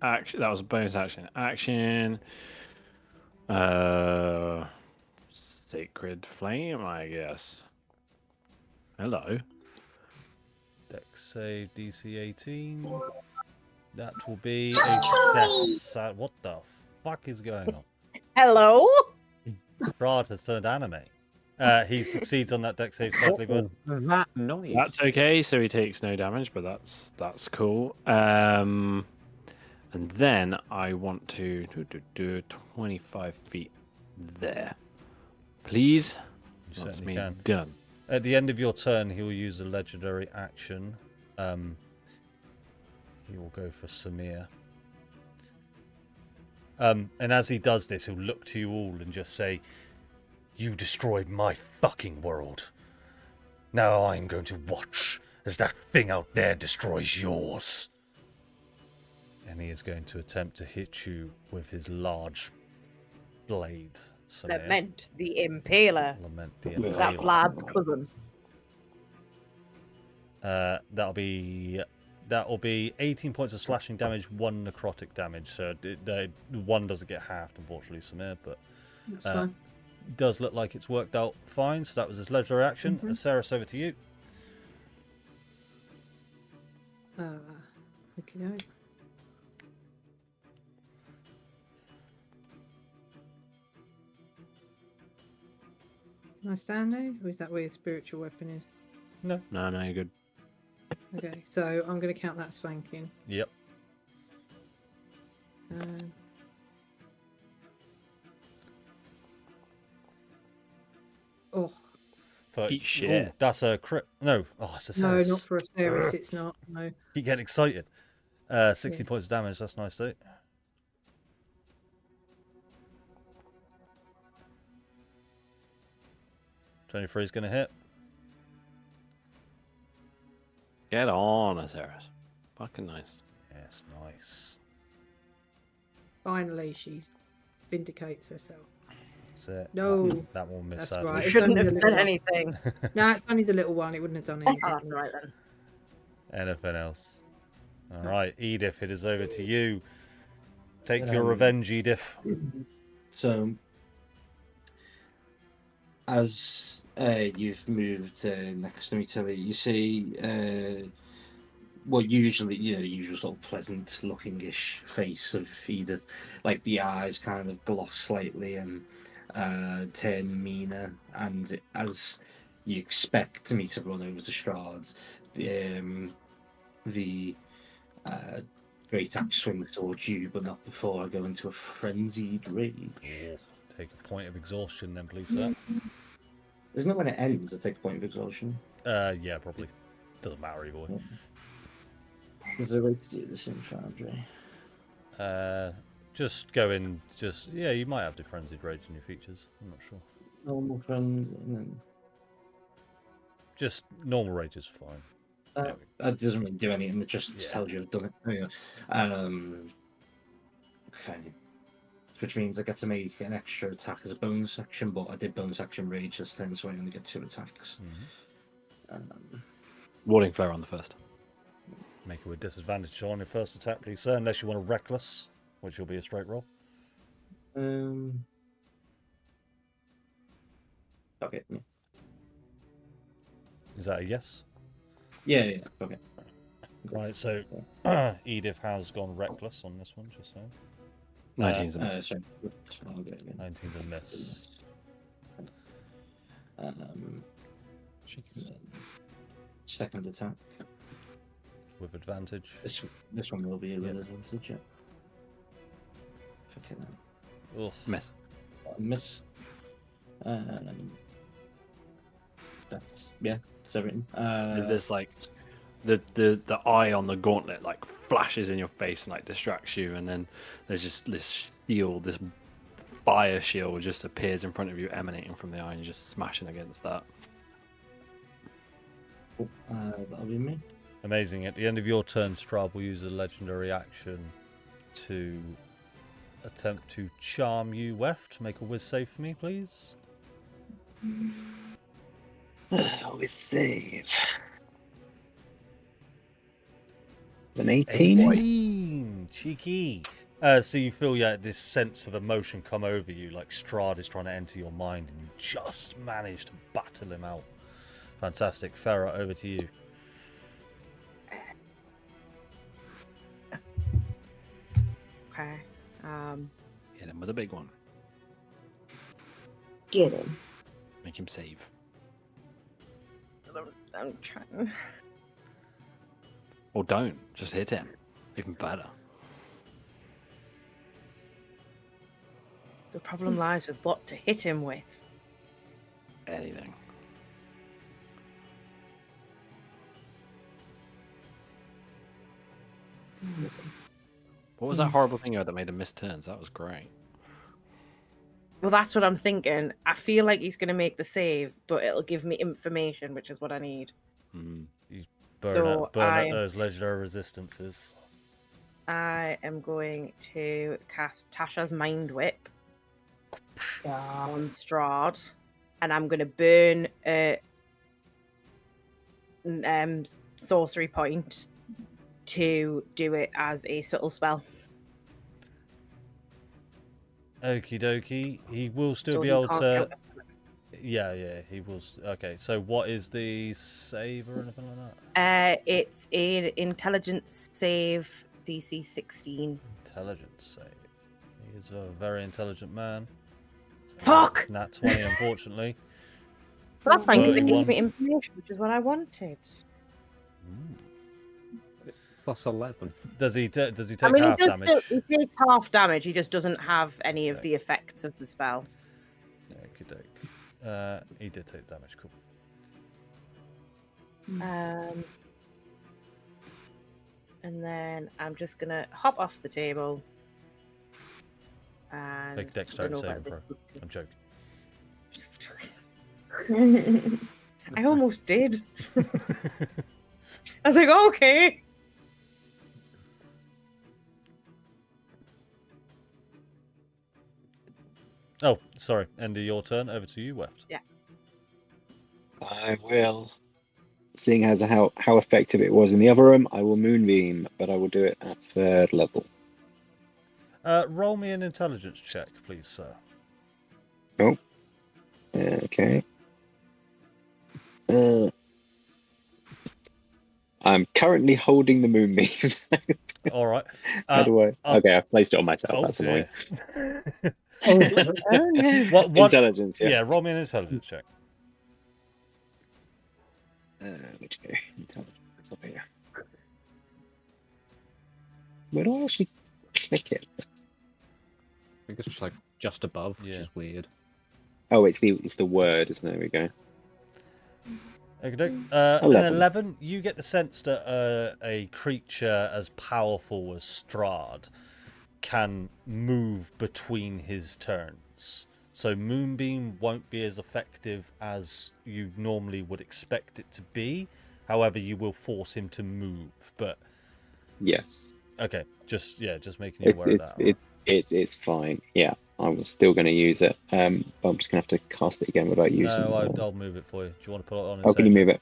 Action. That was a bonus action. Action. Sacred flame, I guess. Hello. Deck save DC 18. That will be a success. What the fuck is going on? Hello? Strahd has turned anime. He succeeds on that deck save sadly, but That noise. That's okay. So he takes no damage, but that's cool. And then I want to do 25 feet there, please. you That's certainly me can. done. At the end of your turn, he will use a legendary action. He will go for Samir. And as he does this, he'll look to you all and just say, "You destroyed my fucking world. Now I'm going to watch as that thing out there destroys yours." And he is going to attempt to hit you with his large blade. Samir. Lament the Impaler. Lament the Because that's Impaler. Lad's cousin. That'll be 18 points of slashing damage, 1 necrotic damage. So the one doesn't get halved, unfortunately, Samir, but That's fine. does look like it's worked out fine. So that was his legendary action. Ceres, over to you. Okay. Can I stand there? Or is that where your spiritual weapon is? No. No, you're good. Okay, so I'm going to count that as flanking. Yep. Oh. Eat shit. Ooh, that's a crit. No. Oh, it's a No, Ceres. not for a Ceres, it's not. No. Keep getting excited. 60 points of damage. That's nice, too. $23 is going to hit. Get on, Azaris. Fucking nice. Yes, nice. Finally, she vindicates herself. That's it. No. That one missed. That's sadly. right. You It's shouldn't only have the said little- anything. No, it's only the little one. It wouldn't have done anything. Oh, that's right then. Anything else? All right, Edith, it is over to you. Take your revenge, Edith. So, as you've moved next to me, Tilly, you see usually, the usual sort of pleasant-looking-ish face of Edith. Like the eyes kind of gloss slightly and turn meaner. And as you expect me to run over to Strahd, the great axe swings towards you, but not before I go into a frenzied rage. Oh, take a point of exhaustion then, please, sir. Isn't it when it ends, I take a point of exhaustion? Yeah, probably. Doesn't matter either way. Is there a way to do this in Foundry? Just go in, yeah, you might have the frenzied rage in your features. I'm not sure. Normal friends, and then... Just normal rage is fine. That doesn't really do anything, it just tells you I've done it. Anyway, okay. Which means I get to make an extra attack as a bonus action, but I did bonus action rage this turn, so I only get 2 attacks. Warding flare on the first. Make it with disadvantage on your first attack, please, sir, unless you want a reckless, which will be a straight roll. Okay. Yeah. Is that a yes? Yeah. Okay. Right, so Edith has gone reckless on this one, just saying. 19's a miss. Sorry. 19's a miss. Second attack. With advantage. This one will be with advantage, yeah. Fucking hell. Ugh. Miss. Miss. That's everything. There's like the eye on the gauntlet like flashes in your face and like distracts you, and then there's just this shield, this fire shield just appears in front of you, emanating from the eye, and you're just smashing against that. That'll be me. Amazing. At the end of your turn, Strahd will use a legendary action to attempt to charm you, Weft. Make a whiz save for me, please. Whiz save. An 18. 18! Cheeky! So you feel this sense of emotion come over you, like Strahd is trying to enter your mind, and you just manage to battle him out. Fantastic. Farah, over to you. Okay. Hit him with a big one. Get him. Make him save. I'm trying. Or don't. Just hit him. Even better. The problem lies with what to hit him with. Anything. What was that horrible thing that made him miss turns? That was great. Well, that's what I'm thinking. I feel like he's going to make the save, but it'll give me information, which is what I need. Mm. Burn up those legendary resistances. I am going to cast Tasha's Mind Whip on Strahd, and I'm going to burn a sorcery point to do it as a subtle spell. Okie dokie. He will still So be he able can't to. counter spell it. Yeah, he will. Okay, so what is the save or anything like that? It's an intelligence save, DC 16. Intelligence save. He is a very intelligent man. Fuck! Nat 20, unfortunately. But that's fine because it gives 31. me information, which is what I wanted. Plus 11. Does he take I mean, half he does damage? still, he takes half damage. He just doesn't have any of the effects of the spell. Okie doke. He did take damage. Cool. And then I'm just gonna hop off the table and Make a dexterity saving throw. I'm joking. I almost did. I was like, okay. Oh, sorry. End of your turn. Over to you, Weft. Yeah. I will. Seeing as how effective it was in the other room, I will Moonbeam, but I will do it at 3rd level. Roll me an intelligence check, please, sir. Oh. Okay. I'm currently holding the Moonbeam. So All right. how do I? Okay, I've placed it on myself. That's annoying. What Intelligence, yeah. Yeah, roll me an intelligence check. Which go? Intelligence up here. Where do I actually click it? I think it's just like just above, which Yeah. is weird. Oh, it's the word, isn't it? There we go. Okay, 11. 11. You get the sense that a creature as powerful as Strahd can move between his turns. So Moonbeam won't be as effective as you normally would expect it to be. However, you will force him to move. But Yes. okay, just making you aware of that. It's fine. Yeah, I was still going to use it. But I'm just going to have to cast it again without using it. No, I'll move it for you. Do you want to put it on? Oh, can you move it?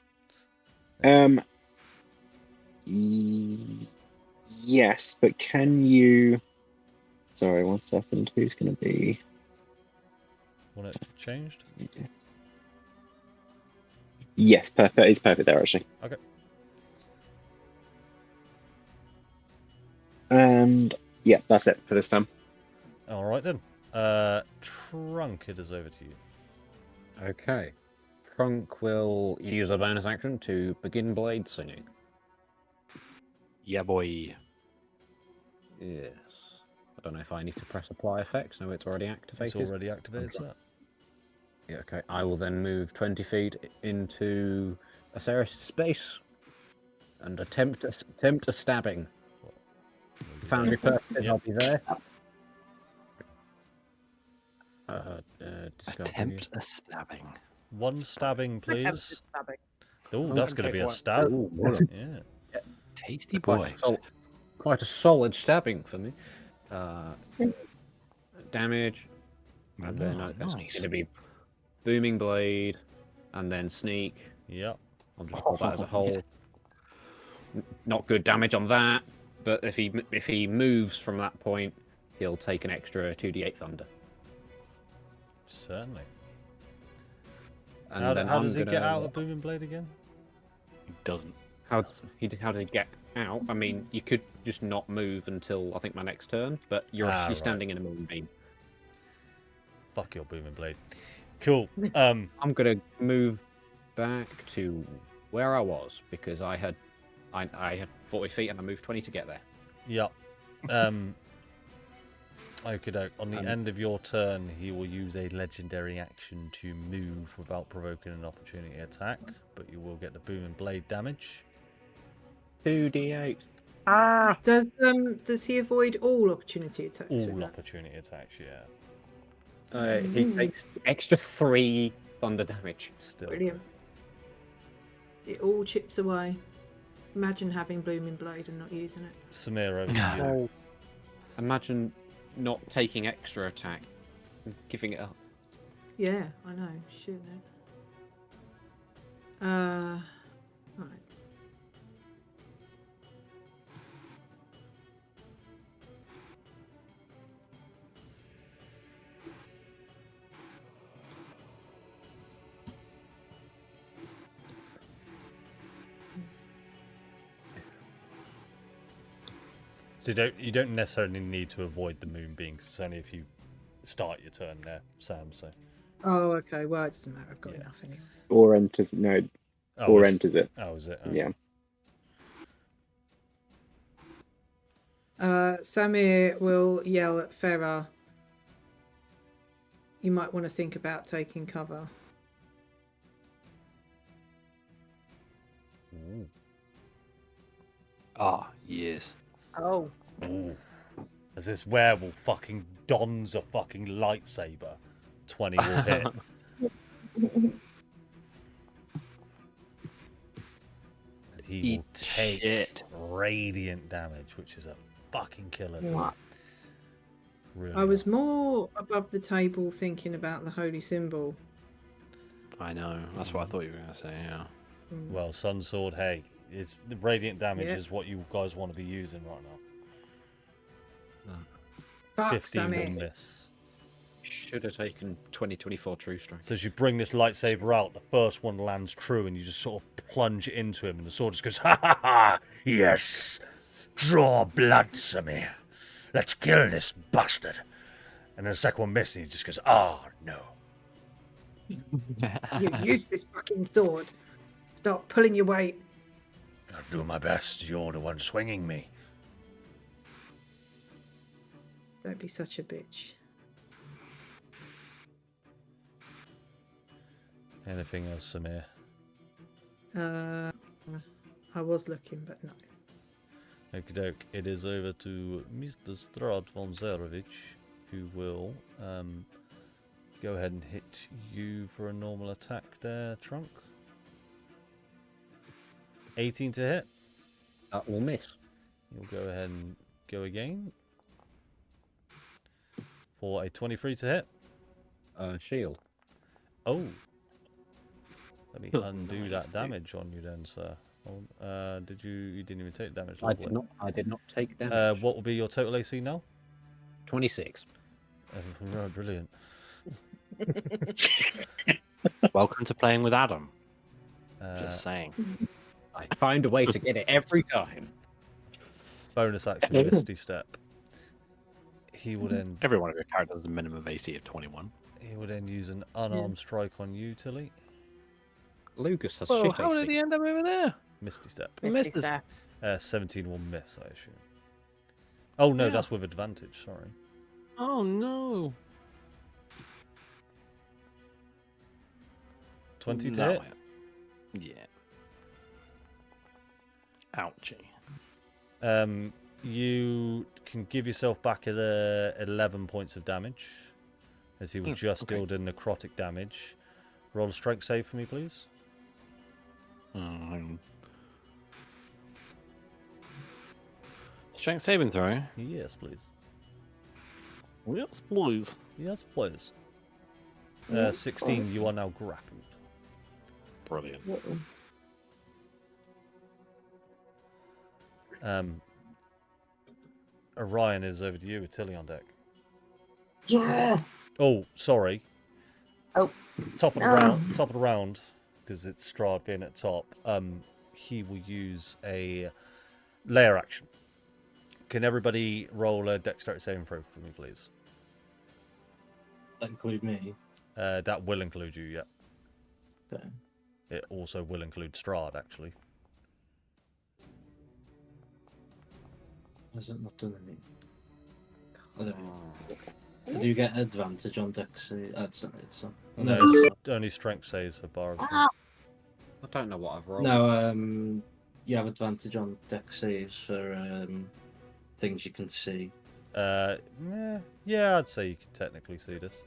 Yes, but can you? Sorry, 1 second. Who's going to be? Want it changed? Yes, perfect. It's perfect there, actually. Okay. And yeah, that's it for this time. All right then. Trunk, it is over to you. Okay. Trunk will use a bonus action to begin blade singing. Yeah, boy. Yes. I don't know if I need to press apply effects. No, it's already activated. It's already activated, sir. Yeah, okay. I will then move 20 feet into Aceris' space and attempt a stabbing. Foundry purposes, I'll be there. Attempt a stabbing. One stabbing, please. Attempted stabbing. Oh, that's going to be a one. stab. Ooh, Yeah. Tasty boy. Quite a solid stabbing for me. Damage. And then that's nice. going to be booming blade, and then sneak. Yep. I'll just call that as a whole. Not good damage on that, but if he moves from that point, he'll take an extra 2d8 thunder. Certainly. And How then does he get out of Booming Blade again? He doesn't. How did he get out? I mean, you could just not move until I think my next turn, but you're right. standing in a moonbeam. Fuck your Booming Blade. Cool. I'm gonna move back to where I was because I had 40 feet and I moved 20 to get there. Yep. Okay, on the end of your turn, he will use a legendary action to move without provoking an opportunity attack, but you will get the Booming Blade damage. 2d8. Does he avoid all opportunity attacks? with All that? opportunity attacks, yeah. He takes extra 3 thunder damage. Still. Brilliant. It all chips away. Imagine having Blooming Blade and not using it. Samir, over to you. Oh, imagine not taking extra attack and giving it up. Yeah, I know. Shouldn't it? Right. So you don't necessarily need to avoid the moon being, 'cause it's only if you start your turn there, Sam. So. Oh, okay. Well, it doesn't matter. I've got Yeah. enough anyway. Or enters no, Oh, or it's- enters it. Oh, is it? Oh. Yeah. Samir will yell at Farah. You might want to think about taking cover. Ooh. Ah, yes. Oh. Ooh. As this werewolf fucking dons a fucking lightsaber, 20 will hit. And he will Eat take shit. radiant damage, which is a fucking killer. To What? really I was nice. more above the table thinking about the holy symbol. I know. That's what I thought you were going to say, yeah. Well, Sun Sword, hey, it's the radiant damage Yeah. is what you guys want to be using right now. Fuck, 15 will Samir. miss. Should have taken 2024 True Strike. So as you bring this lightsaber out, the first one lands true, and you just sort of plunge it into him, and the sword just goes, ha ha ha! Yes! Draw blood, Samir. Let's kill this bastard. And then the second one misses, and he just goes, oh, no. You use this fucking sword. Stop pulling your weight. I'll do my best. You're the one swinging me. Don't be such a bitch. Anything else, Samir? I was looking, but no. Okie doke. It is over to Mr. Strahd von Zerovich, who will go ahead and hit you for a normal attack there, Trunk. 18 to hit. That will miss. You'll go ahead and go again. For a 23 to hit. Shield. Oh. Let me undo Nice, that dude. damage on you then, sir. You didn't even take damage. I lovely. did not. I did not take damage. What will be your total AC now? 26. Oh, brilliant. Welcome to playing with Adam. Uh, Just saying. I find a way to get it every time. bonus action, Misty Step. He will then Every one of your characters has a minimum AC of 21. he will then use an unarmed strike on you, Tilly. Lucas has Oh, shit how did AC. he end up over there? Misty Step. Misty missed this. Step. 17 will miss, I assume. Oh no, Yeah. that's with advantage. Sorry. Oh no. 20 to No, hit. Yeah. Ouchie. You can give yourself back at 11 points of damage, as he will just okay. deal the necrotic damage. Roll a strength save for me, please. Strength saving throw. Yes, please. Yes, please. Yes, please. 16, you are now grappled. Brilliant. Orion is over to you with Tilly on deck. Yeah. Oh, sorry. Oh. Top of the No. round. Top of the round, because it's Strahd being at top. He will use a layer action. Can everybody roll a dexterity saving throw for me, please? That include me. That will include you, yeah. Okay. It also will include Strahd, actually. Has it not done any? I don't know. I do get advantage on dex. It's No, it's only strength saves for bar. Ah. I don't know what I've rolled. No, you have advantage on deck saves for things you can see. Yeah, I'd say you can technically see this.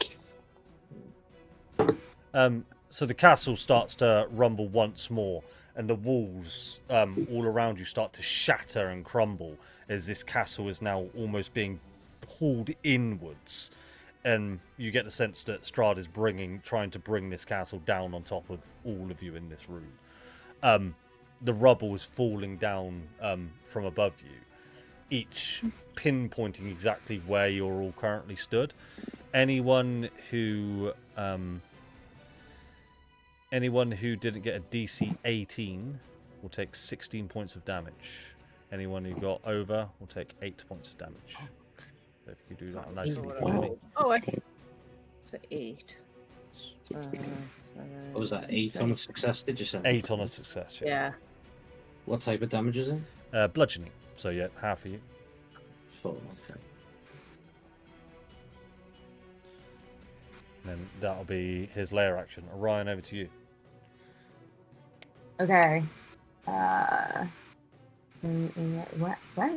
So the castle starts to rumble once more, and the walls all around you start to shatter and crumble as this castle is now almost being pulled inwards. And you get the sense that Strahd is trying to bring this castle down on top of all of you in this room. The rubble is falling down from above you, each pinpointing exactly where you're all currently stood. Anyone who didn't get a DC 18 will take 16 points of damage. Anyone who got over will take 8 points of damage. So if you do that nicely for me. Oh, it's an 8. What was that? 8 on a success? Did you say? 8 on a success. Yeah. What type of damage is it? Bludgeoning. So yeah, half of you. 4. Okay. And then that'll be his lair action. Orion, over to you. Okay. Where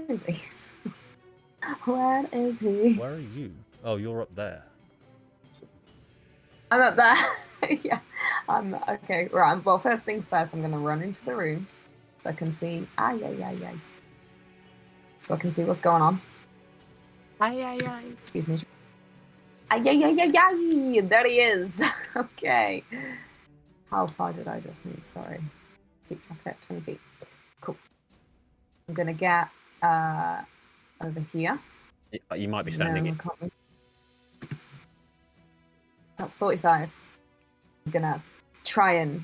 is he? Where is he? Where are you? Oh, you're up there. I'm up there. Yeah. I'm okay. Right. Well, first thing first, I'm gonna run into the room so I can see. So I can see what's going on. Excuse me. There he is. Okay. How far did I just move? Sorry. Keep track of it. 20 feet. Cool. I'm gonna get over here. You might be standing No, it. I can't move. That's 45. I'm gonna try and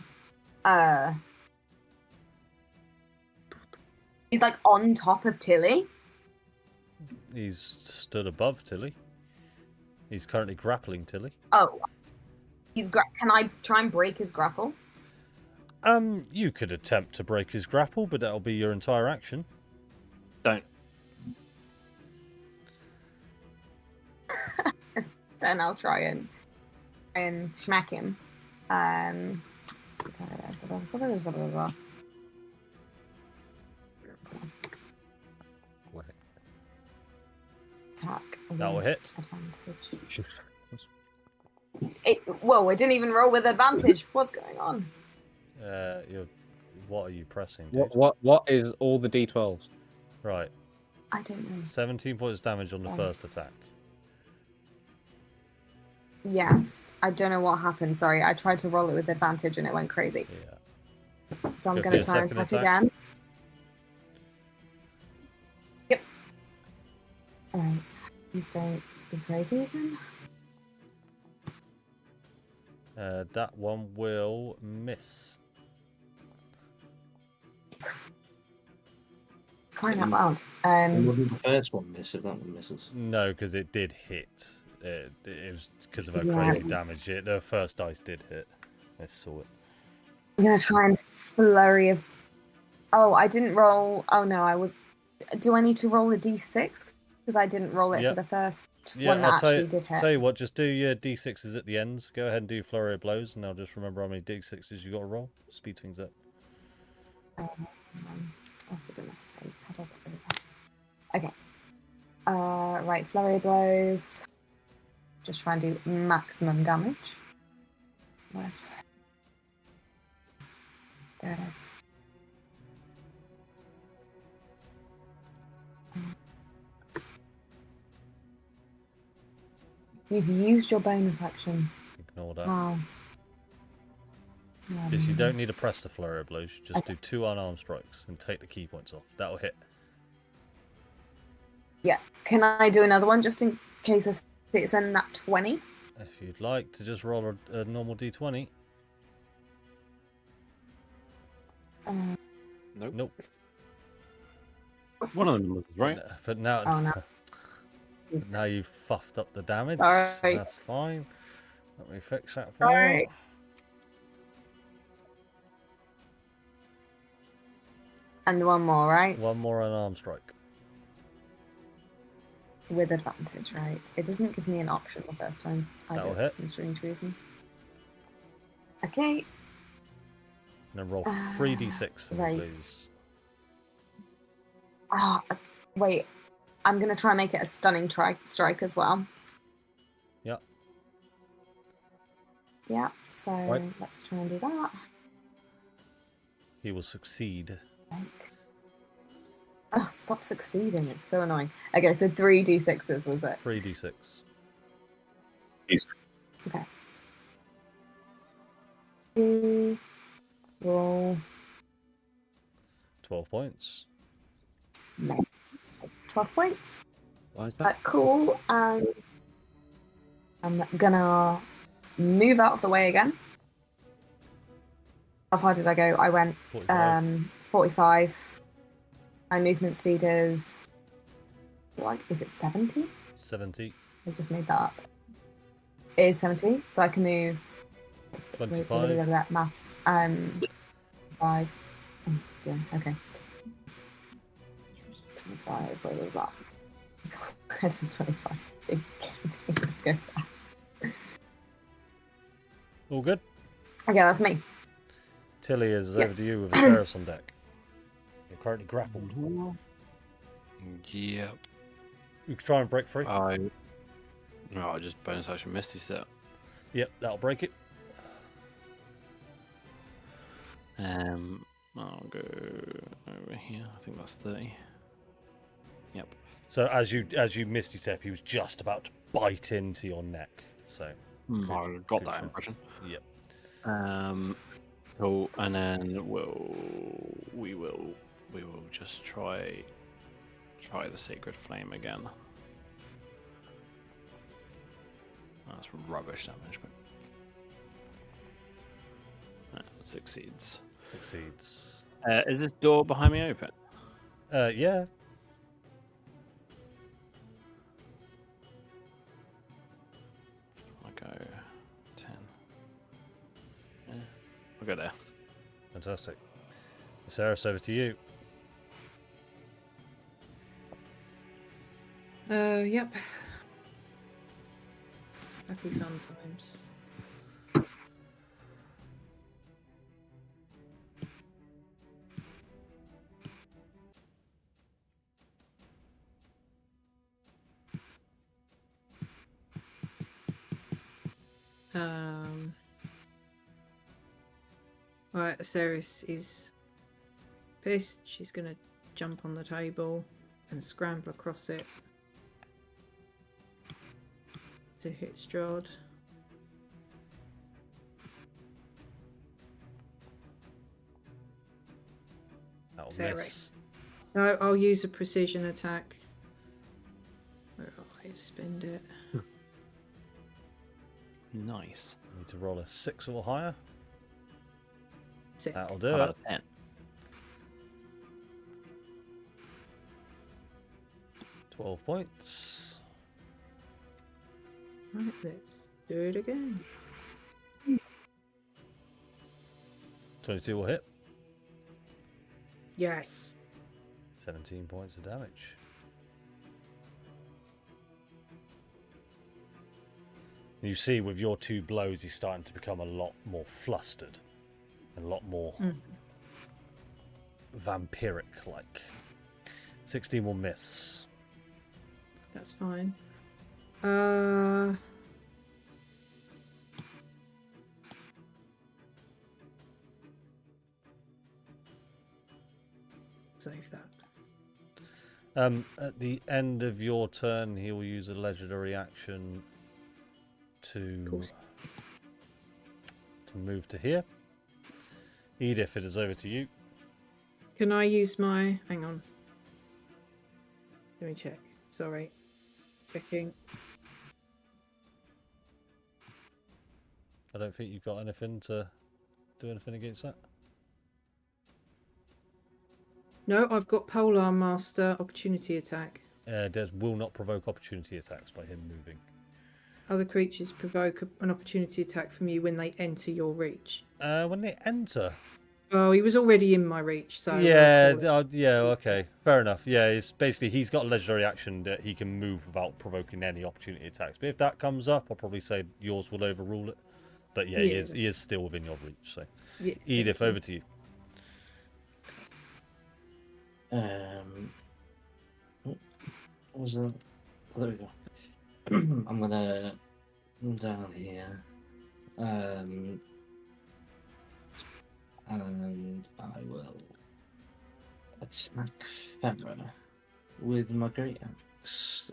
he's like on top of Tilly. He's stood above Tilly. He's currently grappling Tilly. Oh, can I try and break his grapple? You could attempt to break his grapple, but that'll be your entire action. Don't. Then I'll try and smack him. Attack. That will hit. Advantage. Whoa! I didn't even roll with advantage. What's going on? What are you pressing? Dude? What is all the d12s? Right. I don't know. 17 points damage on the first attack. Yes, I don't know what happened. Sorry, I tried to roll it with advantage and it went crazy. Yeah. So I'm Go going for to your try and second attack attack. again. Yep. Alright. Please don't be crazy again. That one will miss. Crying out loud. Will be the first one miss if that one misses. No, because it did hit. It was because of her Yeah, crazy it was- damage. The first dice did hit. I saw it. I'm going to try and flurry of... Oh, I didn't roll... Oh, no, I was... Do I need to roll a d6? Because I didn't roll it Yep. for the first Yeah, one that I'll tell actually you, did hit. tell you what, just do your d6s at the ends. Go ahead and do flurry of blows, and I'll just remember how many d6s you got to roll. Speed things up. Oh, for goodness sake. How do I get rid of that? Okay. Right, flurry of blows. Just try and do maximum damage. Where's flurry? There it is. You've used your bonus action. Ignore that. Wow. Because you don't need to press the flurry of blows. You just do 2 unarmed strikes and take the key points off. That'll hit. Yeah. Can I do another one just in case it's in that 20? If you'd like to just roll a normal d20. Nope. Nope. One of them was right. But now, Oh, no. now you've fuffed up the damage. Sorry. So that's fine. Let me fix that for Sorry. you. And one more, right? One more unarmed strike. With advantage, right? It doesn't give me an option the first time. I That'll do it for hit. some strange reason. Okay. And then roll 3d6 for me, right. please. Ah, wait. I'm gonna try and make it a stunning strike as well. Yep. Yeah. So Right. let's try and do that. He will succeed. Oh, stop succeeding. It's so annoying. Okay, so 3d6s was it? 3d6. Okay. Roll 12 points. 12 points. Why is that? Cool. And I'm gonna move out of the way again. How far did I go? I went 45. 45. My movement speed is is it 70? 70. I just made that up. It is 70, so I can move 25. that maths. 5. Oh, dear. Okay. 25. Where was that? That is 25. Let's go for that. All good. Okay, that's me. Tilly is Yeah. over to you with a Ceres on deck. You're currently grappled. Yeah. You can try and break free. I just bonus action Misty Step. Yep, that'll break it. I'll go over here. I think that's 30. Yep. So as you Misty Step, he was just about to bite into your neck. So I got good that shot. impression. Yep. Cool. And then we will just try the Sacred Flame again. That's rubbish damage, but succeeds. Succeeds. Is this door behind me open? Yeah. I go 10. Yeah, I'll go there. Fantastic. Ceres, over to you. Yep. Happy fun times. Right, Ceres is pissed. She's gonna jump on the table and scramble across it to hit Strahd. That'll Ceres. miss. No, I'll use a precision attack. Where will I spend it? Nice. Need to roll a 6 or higher. Sick. That'll How do about it. a 10? 12 points. Right, let's do it again. 22 will hit. Yes. 17 points of damage. You see, with your 2 blows, he's starting to become a lot more flustered. A lot more vampiric-like. 16 will miss. That's fine. Save that. At the end of your turn, he will use a legendary action to move to here. Edith, it is over to you. Can I use my... Hang on. Let me check. Sorry. Checking. I don't think you've got anything to do anything against that. No, I've got Polar Master opportunity attack. Des will not provoke opportunity attacks by him moving. Other creatures provoke an opportunity attack from you when they enter your reach. When they enter. Oh, he was already in my reach, so... Yeah, okay. Fair enough. Yeah, it's basically he's got a legendary action that he can move without provoking any opportunity attacks. But if that comes up, I'll probably say yours will overrule it. But yeah, Yeah. he is still within your reach. So, Yeah, Edith, thank you. over to you. Was that? Oh, there we go. I'm gonna come down here, and I will attack Femra with my great axe.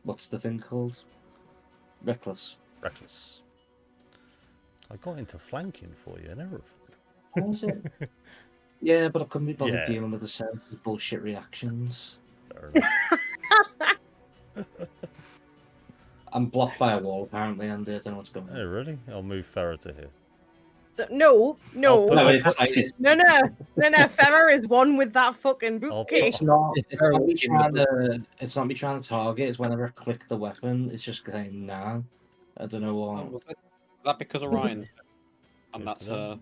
What's the thing called? Reckless. Reckless. I got into flanking for you and everything. Was it? Yeah, but I couldn't be bothered Yeah. dealing with the same bullshit reactions. Fair enough. I'm blocked by a wall apparently, Andy. I don't know what's going Oh, on. really? I'll move Farah to here. No. I'll No, put- it's No. Farah is one with that fucking I'll bookcase. put- not. It's not me trying to. It's not me trying to target. It's whenever I click the weapon, it's just going nah. I don't know Oh, what. was that because Orion's and Good that's to know. her.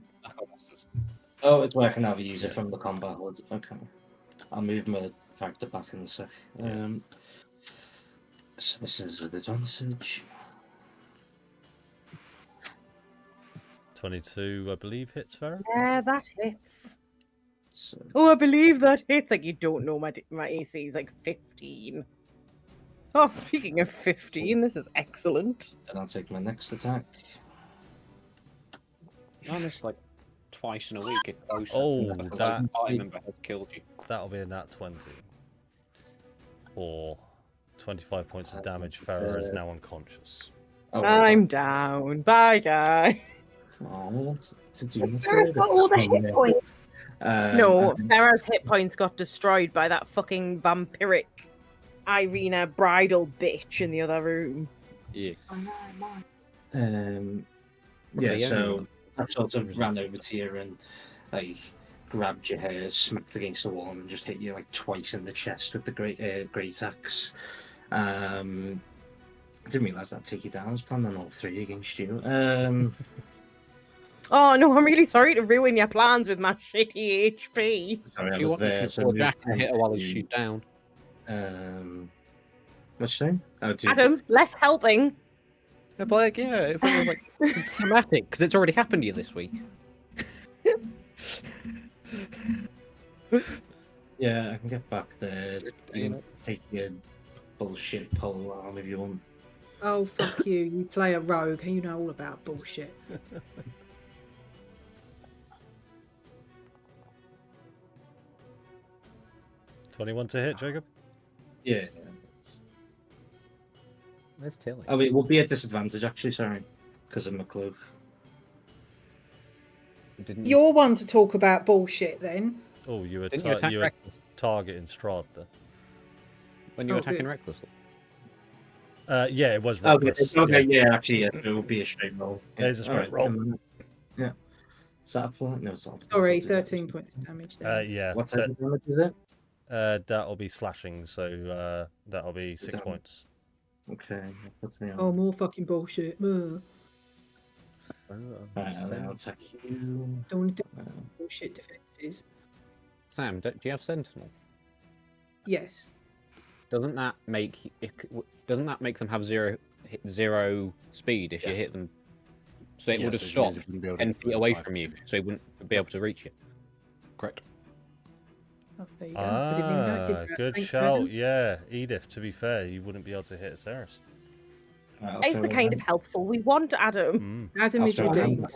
Oh, it's working now. I use it from the combat HUD. Okay, I'll move my character back in a sec. Yeah. So this is with advantage. 22, I believe, hits Farah. Yeah, that hits. So Oh, I believe that hits. Like, you don't know my AC is like 15. Oh, speaking of 15, this is excellent. then I'll take my next attack. Honest, like twice in a week. It goes Oh, because that- a party member has killed you. That'll be a nat 20. Or 25 points of damage. Farah is now unconscious. Oh, I'm down. Bye, guy. Oh, what to do? Farrah's got all the hit points. No, Farah's hit points got destroyed by that fucking vampiric Irina bridal bitch in the other room. Yeah. I know, mine. Yeah, Okay, so I sort of ran over to you and like grabbed your hair, smacked against the wall, and just hit you like twice in the chest with the great axe. I didn't realise that'd take you down. I was planning on all three against you. Oh no, I'm really sorry to ruin your plans with my shitty HP. Sorry, I If you was want, you there. can So pull move Jack and hit her while he's 10 shoot down. What's your name? Oh, dude. Adam, less helping. But like, yeah, but it was like it's thematic because it's already happened to you this week. Yeah, I can get back there. You can take your bullshit pole arm if you want. Oh, fuck you. You play a rogue and you know all about bullshit. $21 to hit, Jacob. Yeah. Where's Tilly? Oh, it will be a disadvantage actually. Sorry, because of my cloak. Didn't You're one to talk about bullshit then. Oh, you were, Didn't you attack you were reckless targeting Strahd there. when you were Oh, attacking good. recklessly? Yeah, it was Okay, reckless. okay, Yeah. yeah, actually, yeah, it will be a straight roll. It is a straight roll. Yeah. Is that a plot? No, it's not. Sorry, 13 points of damage there. Yeah. What type of damage is it? That'll be slashing, so that'll be 6 Damn. points. Okay, that puts me on. Oh, more fucking bullshit. Ugh. Right, and then I'll attack you. Don't want to do Uh, bullshit defenses. Sam, do you have Sentinel? Yes. Doesn't that make them have zero speed if Yes. you hit them? So it Yes, would have which stopped means it wouldn't be able to 10 get feet away 5 from you, feet. so he wouldn't be able to reach you. Correct. Oh, there you go. I didn't even know it did that. Good Thanks, shout. Adam. Yeah, Edith, to be fair, you wouldn't be able to hit Aceris. It's the kind of helpful we want, Adam. Adam is redeemed.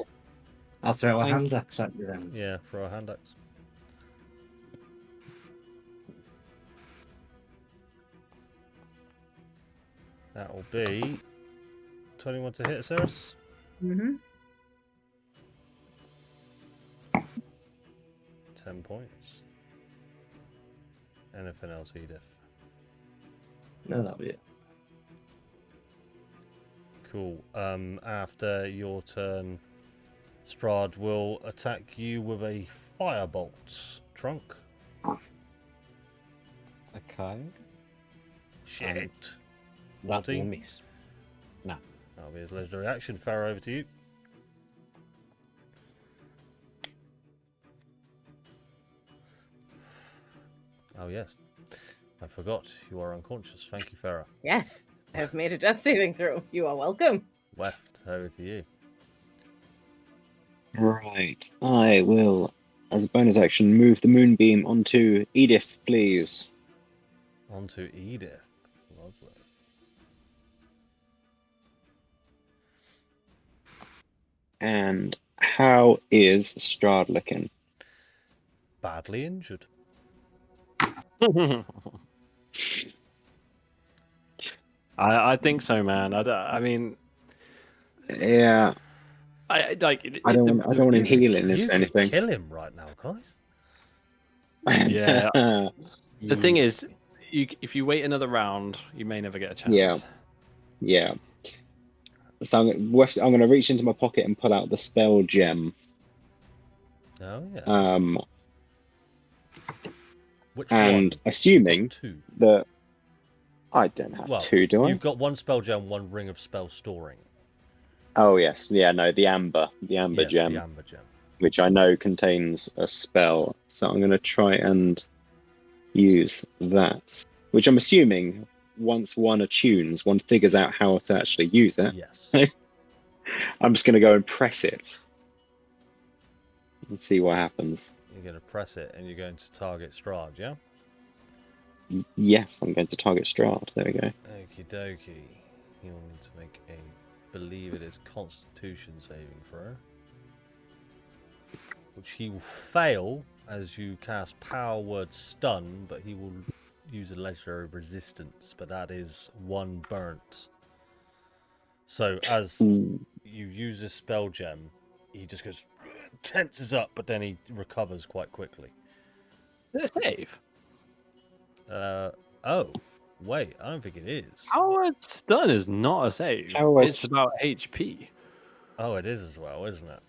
I'll throw a Thank hand you. axe at you then. Yeah, for a hand axe. That will be 21 to hit Aceris. Mm-hmm. 10 points. Anything else, Edith? No, that'll be it. Cool. After your turn, Strahd will attack you with a firebolt. Trunk. Okay. Shit. That will 14. miss. No. That'll be his legendary action. Farah, over to you. Oh, yes. I forgot. You are unconscious. Thank you, Farah. Yes, I've made a death saving throw. You are welcome. Weft, over to you. Right. I will as a bonus action, move the moonbeam onto Edith, please. Onto Edith. Lovely. And how is Strahd looking? Badly injured. I think so, man. I mean, Yeah, I like. I don't want him healing You or could anything. kill him right now, guys. Yeah. The thing You- is, if you wait another round, you may never get a chance. Yeah. Yeah. So I'm going to reach into my pocket and pull out the spell gem. Oh yeah. Which and one? assuming You've got two. that I don't have two, do I? You've got one spell gem, one ring of spell storing. Oh yes, yeah, no, the amber Yes, gem, the amber gem. which I know contains a spell. So I'm going to try and use that, which I'm assuming once one attunes, one figures out how to actually use it. Yes. I'm just going to go and press it and see what happens. You're going to press it and you're going to target Strahd, yeah? Yes, I'm going to target Strahd. There we go. Okie dokie. You'll need to make a, believe it is Constitution saving throw. Which he will fail as you cast Power Word Stun, but he will use a legendary resistance, but that is one burnt. So as you use this spell gem, he just goes, tenses up, but then he recovers quite quickly. Is it a save? Oh, wait, I don't think it is. Power Stun is not a save. Power It's about HP. Oh, it is as well, isn't it?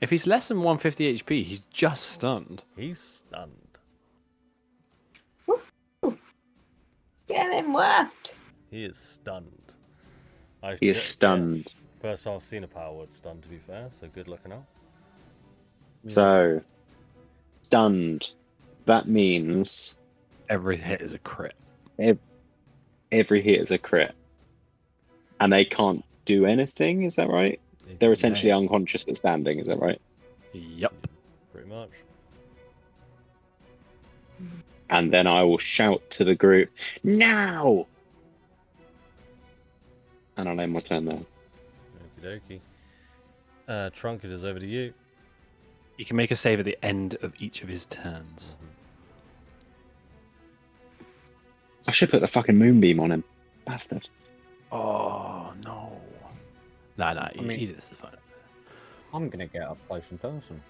If he's less than 150 HP, he's just stunned. He's stunned. Get him left. He is stunned. He is stunned. Yes. First time I've seen a power word stun, to be fair, so good looking out. So, stunned. That means Every hit is a crit. every hit is a crit. And they can't do anything, is that right? They're essentially unconscious but standing, is that right? Yep. Pretty much. And then I will shout to the group, now! And I'll end my turn there. Okie dokie. Trunk, it is over to you. He can make a save at the end of each of his turns. I should put the fucking moonbeam on him. Bastard. Oh, no. Nah, I mean- Edith is fine. I'm gonna get up close in person.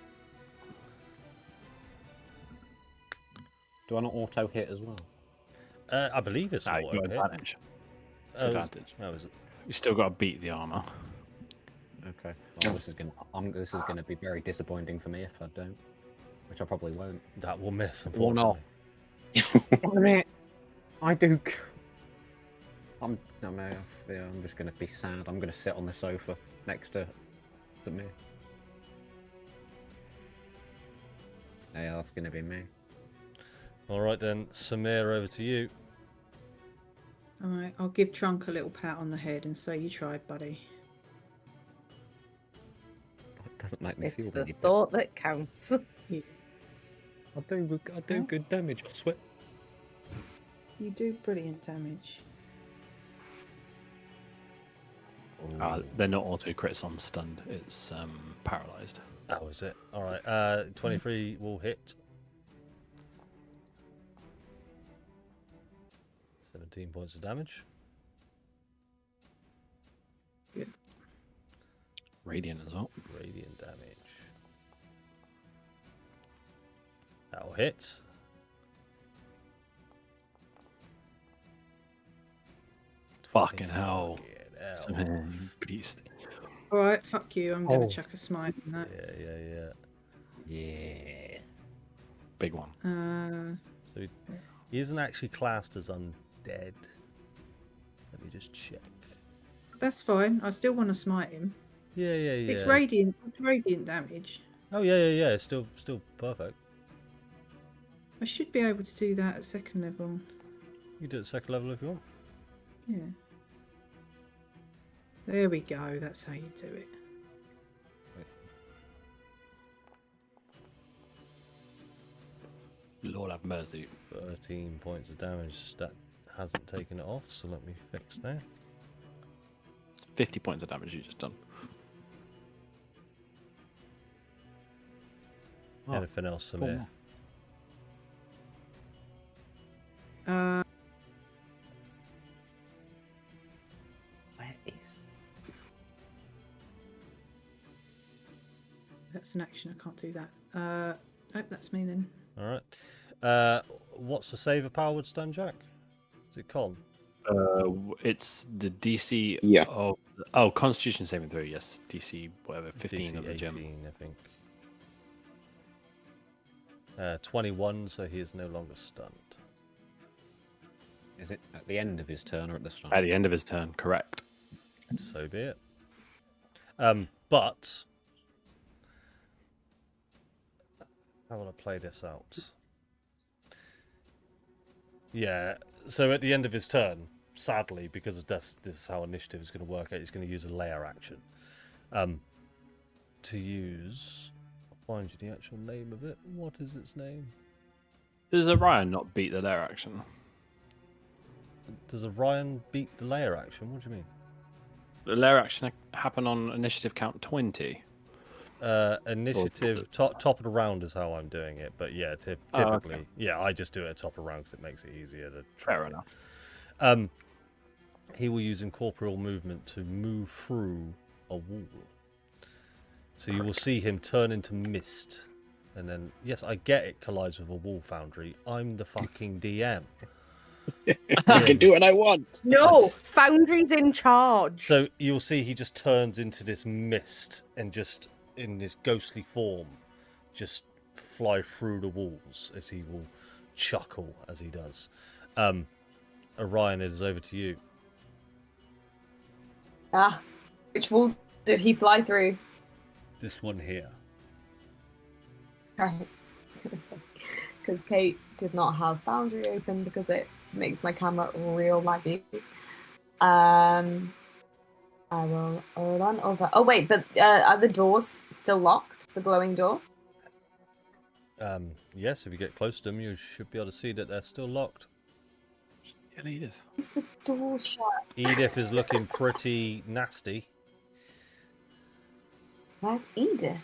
Do I not auto hit as well? I believe it's Nah, an you auto got hit. advantage. It's Oh, advantage. Oh, is it? You still got to beat the armor. Okay. Well, this is gonna be very disappointing for me if I don't, which I probably won't. That will miss, Oh, no. unfortunately. Damn it! I do. I'm just gonna be sad. I'm gonna sit on the sofa next to me. Yeah, that's gonna be me. All right then, Samir, over to you. All right, I'll give Trunk a little pat on the head and say, "You tried, buddy." That doesn't make me It's feel the any better. thought that counts. I do good damage. I swear. You do brilliant damage. They're not auto crits on stunned. It's paralyzed. Oh, is it? All right. 23 will hit. 17 points of damage. Radiant as well. Radiant damage. That will hit. Fucking hell. Fucking hell. Beast. All right, fuck you. I'm gonna Oh. chuck a smite on that. Yeah. Big one. So he isn't actually classed as undead. Let me just check. That's fine. I still want to smite him. Yeah. It's radiant. It's radiant damage. Oh yeah. It's still perfect. I should be able to do that at second level. You do it at second level if you want. Yeah. There we go. That's how you do it. Lord have mercy. 13 points of damage. That hasn't taken it off, so let me fix that. 50 points of damage you just done. Anything else, Samir? Uh, Where is? that's an action. I can't do that. Oh, that's me then. All right. What's the saver powered stun, Jack? Is it con? It's the DC. Yeah. Oh, Constitution saving throw. Yes, DC whatever 15 DC of the 18, gem. I think. 21, so he is no longer stunned. Is it at the end of his turn or at the start? At the end of his turn, correct. So be it. But how will I play this out? Yeah, so at the end of his turn, sadly, because this is how initiative is going to work out, he's going to use a layer action. To use... I'll find you the actual name of it. What is its name? Does Orion not beat the lair action? Does Orion beat the layer action? What do you mean? The lair action happen on initiative count 20. Initiative, top of the round is how I'm doing it, but yeah, typically, okay. yeah, I just do it at top of round because it makes it easier to track Fair it. enough. He will use incorporeal movement to move through a wall. So you will see him turn into mist. And then, yes, I get it collides with a wall foundry. I'm the fucking DM. I can do what I want. No, Foundry's in charge. So you'll see he just turns into this mist and just in this ghostly form just fly through the walls as he will chuckle as he does. Orion, it is over to you. Which wall did he fly through? This one here. Right. Because Kate did not have Foundry open because it makes my camera real laggy. I will run over. Oh wait, but are the doors still locked? The glowing doors? Yes, if you get close to them, you should be able to see that they're still locked. Yeah, Edith. Is the door shut? Edith is looking pretty nasty Where's Edith?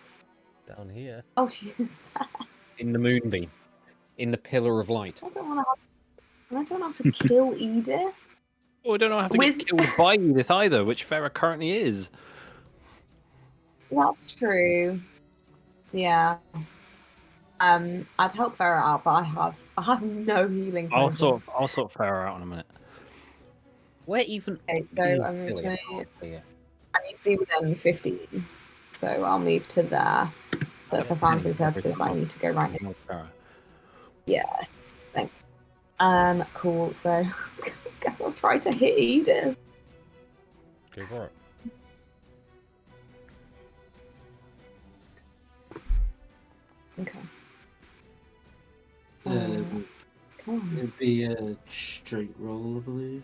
down here. Oh, she is there. In the moonbeam. In the pillar of light. I don't have to kill Edith. Oh, I don't know how to get killed by Edith either, which Farah currently is. That's true. Yeah. I'd help Farah out, but I have no healing. I'll sort Farah out in a minute. Where even? Okay, so I'm Really? going to. I need to be within 15, so I'll move to there. But for Foundry purposes, I need to go right now. Yeah, thanks. Cool. So, I guess I'll try to hit Edith. Go for it. Okay. It'd Come on. be a straight roll, I believe,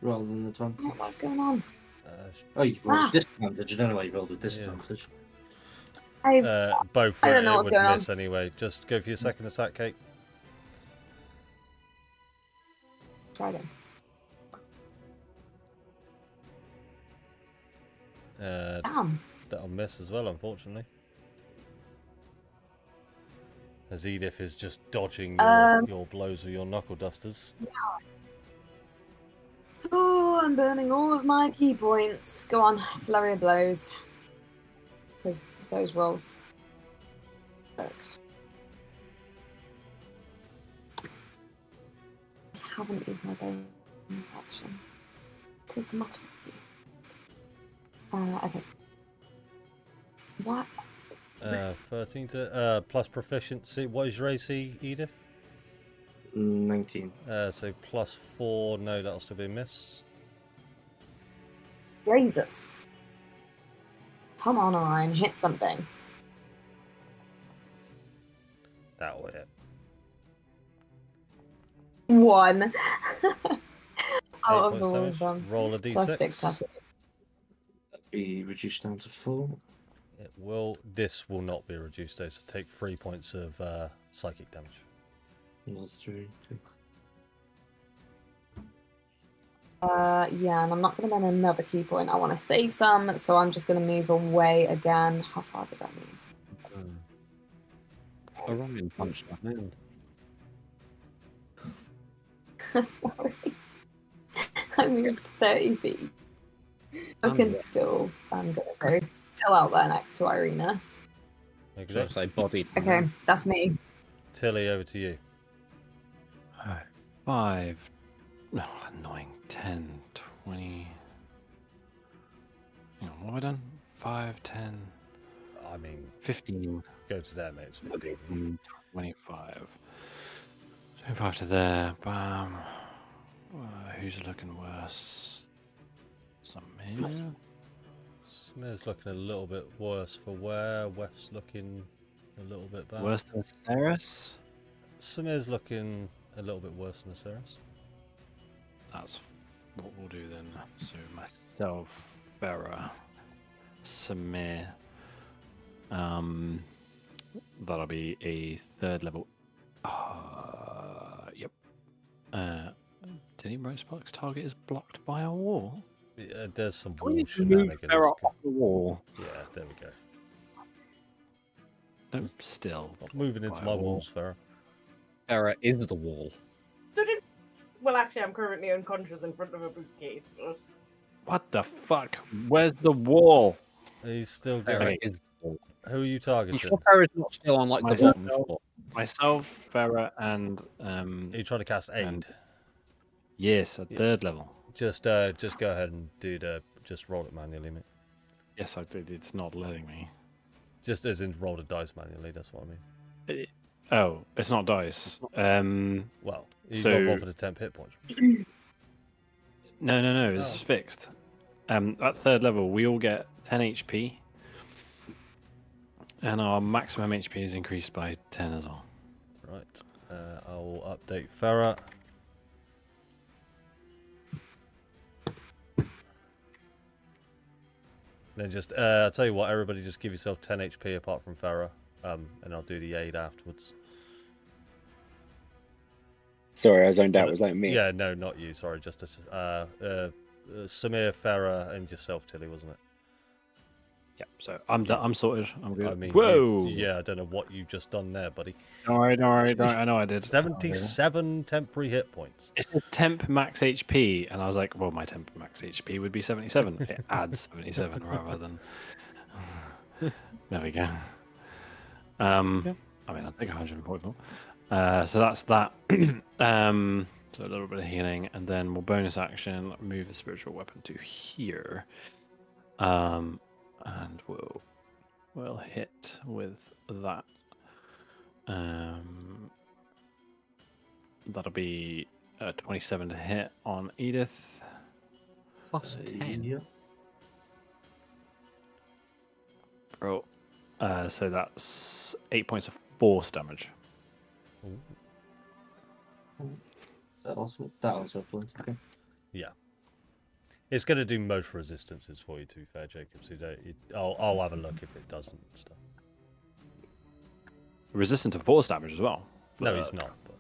rather than advantage. What's going on? Oh, you've rolled disadvantage. I don't know why you rolled with disadvantage. Both I don't know it what's would going miss on. anyway. Just go for your second attack, Kate. Try them. Damn. That'll miss as well, unfortunately. As Edith is just dodging your blows with your knuckle dusters. Oh, I'm burning all of my key points. Go on, flurry of blows. Because those rolls worked. I haven't used my bonus action. Tis the matter with you? Okay. What? 13 to plus proficiency. What is your AC, Edith? 19. So plus 4. No, that'll still be a miss. Jesus. Come on, Orion, hit something. That'll hit. 1. 8 Out of points all damage. of them. Roll a Plus stick d6. tattoo. Be reduced down to 4. It will. This will not be reduced though. So take 3 points of psychic damage. Roll through. Yeah, and I'm not going to spend another key point. I want to save some, so I'm just going to move away again. How far did I move? Orion punched my hand. Sorry. I moved 30 feet. I can still, I'm going to go still out there next to Irina. Should I say bodied? Okay, that's me. Tilly, over to you. 5, no, annoying, 10, 20. Hang on, what have I done? 5, 10, I mean, 15, go to there, mate. It's 15. 25. 25 to there, bam. Who's looking worse? Samir? Smear's looking a little bit worse for wear. Wef's looking a little bit bad. Worse than Ceres? Samir's looking a little bit worse than Aceres. That's what we'll do then. So myself, Farah, Samir. That'll be a 3rd level. Yep. Did he Rosepark's target is blocked by a wall? Yeah, there's some Can we wall move shenanigans. Farah off the wall? Yeah, there we go. No, still. Stop moving into By my a wall. walls, Farah. Farah is the wall. So did. Well, actually, I'm currently unconscious in front of a bookcase, but. What the fuck? Where's the wall? He's still Farah going. is the wall. Who are you I'm targeting? sure Farah's not still on like the Myself. bottom floor. Myself, Farah, and Are you trying to cast aid? and- yes, at 3rd level. Just go ahead and do the. Just roll it manually, mate. Yes, I did. It's not letting me. Just as in roll the dice manually. That's what I mean. Oh, it's not dice. Well, you got So- roll for the temp hit points. No. It's Oh. fixed. At 3rd level, we all get 10 HP, and our maximum HP is increased by 10 as well. Right. I will update Farah. Then just, I'll tell you what, everybody just give yourself 10 HP apart from Farah, and I'll do the aid afterwards. Sorry, I zoned out. Was that me? Yeah, no, not you, sorry, just Samir, Farah, and yourself, Tilly, wasn't it? Yep. So I'm done. I'm sorted. I'm good. I mean, Whoa. yeah, I don't know what you just done there, buddy. Don't worry. I know I did. 77 temporary hit points. It says temp max HP, and I was like, well, my temp max HP would be 77. It adds 77 rather than. There we go. I mean, I think 144. So that's that. So a little bit of healing, and then we'll bonus action move the spiritual weapon to here. And we'll hit with that. That'll be 27 to hit on Edith. Plus 10. Yeah. Bro. So that's 8 points of force damage. That also applies. Okay. Yeah. It's going to do most resistances for you, to be fair, Jacob. So I'll have a look if it doesn't and stuff. Resistant to force damage as well. No, he's not. But...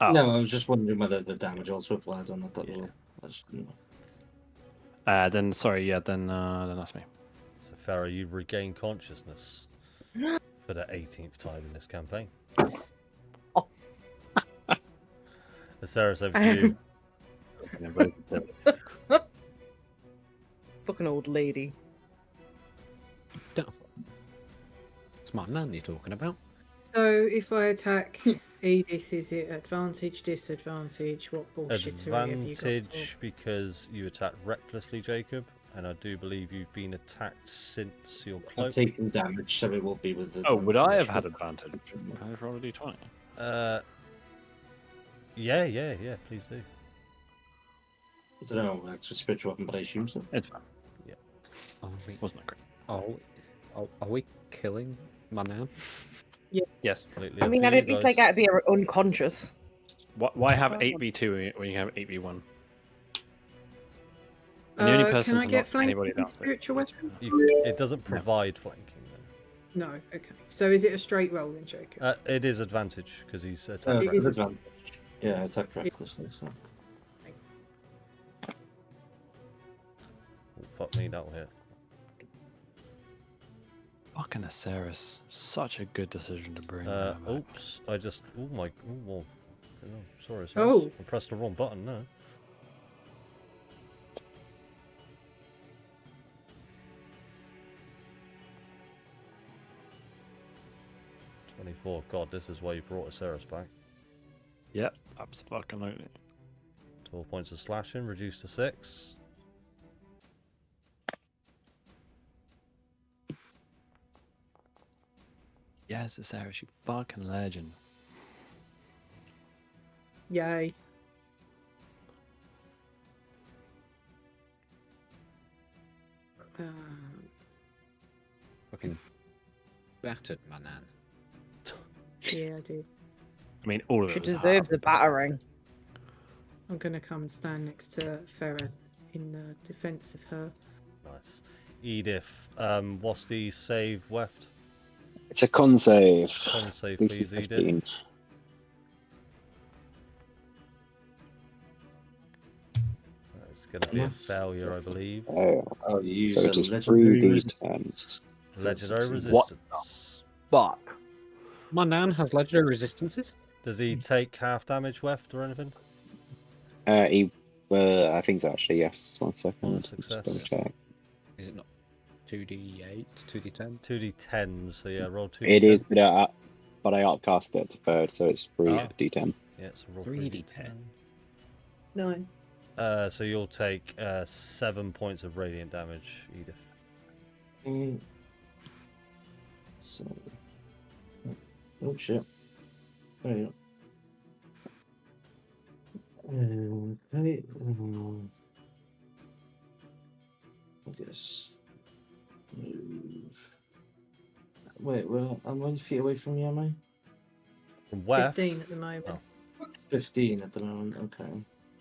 Oh. No, I was just wondering whether the damage also applied on that level. I just didn't know. Then sorry, yeah, then that's me. So, Farah, you've regained consciousness for the 18th time in this campaign. Sarah's over to you. Fucking old lady. Smart man you're talking about. So if I attack Edith, is it advantage, disadvantage? What bullshittery have you got? Advantage because you attacked recklessly, Jacob, and I do believe you've been attacked since your cloak. I've taken damage, so it will be with the. Oh, would I have damage. had advantage? Can I just roll a d20? Yeah, please do. I don't know, actually spiritual weapon, but I assume so. It's fine. Wasn't that great? Are we killing my man? Yes. Completely I up mean, to I'd you at least guys. like be unconscious. Why have 8v2 when you can have 8v1? And the only person Can I to get knock flanked anybody with down. spiritual weapon? It doesn't provide flanking, though. No. Okay. So is it a straight roll then, Jacob? It is advantage because he's attack. It is Advantage. Yeah, attack recklessly. So. Oh, fuck me, that'll hit. Fucking Aceris. Such a good decision to bring her back. Oops, I just. Oh my. Oh, sorry. Oh. I pressed the wrong button. No. God, this is why you brought Aceris back. Yep, absolutely. 12 points of slashing, reduced to 6. Yes, Aceris, you fucking legend. Yay. Fucking battered, my nan. Yeah, I do. I mean, all of She it was deserves hard. a battering. I'm going to come and stand next to Farah in defense of her. Nice. Edith, what's the save left? It's a con save. Con save, DC please, 15. Edith. That's going to be a failure, I believe. Oh, you use so a it is legendary 3d10. Legendary What? resistance. Fuck. My nan has legendary resistances. Does he take half damage left or anything? I think so, actually, yes. 1 second. On a Just success. double check. Is it not 2d8, 2d10? 2d10, so yeah, roll 2d10. It is, but I outcast it to third, so it's 3d10. Yeah, so roll 3d10. 9. So you'll take 7 points of radiant damage, Edith. So, oh shit. There you go. Okay. Yes. Move. Wait, well, I'm 1 feet away from you, am I? From left. 15 at the moment. Oh. 15 at the moment, okay.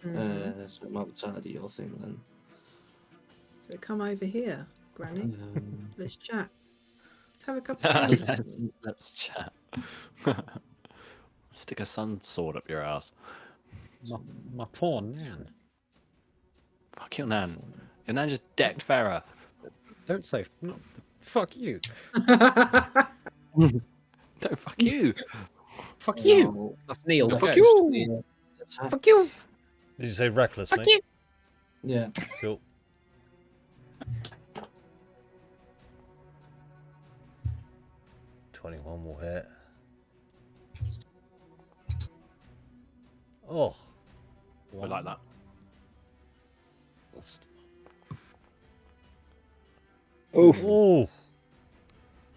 Mhm. So I'm outside of your thing then. So come over here, Granny. Um, Let's chat. Let's have a cup of tea. Let's chat. Stick a sun sword up your ass. My poor nan. Fuck your nan. Your nan just decked Farah. Don't say. No, fuck you. No, fuck you. Fuck you. well, That's Neil's fuck ghost. you. Attack. Fuck you. Did you say reckless, Fuck mate? you. Yeah. Cool. .21 will hit. Oh. I like that. Oof. Oh.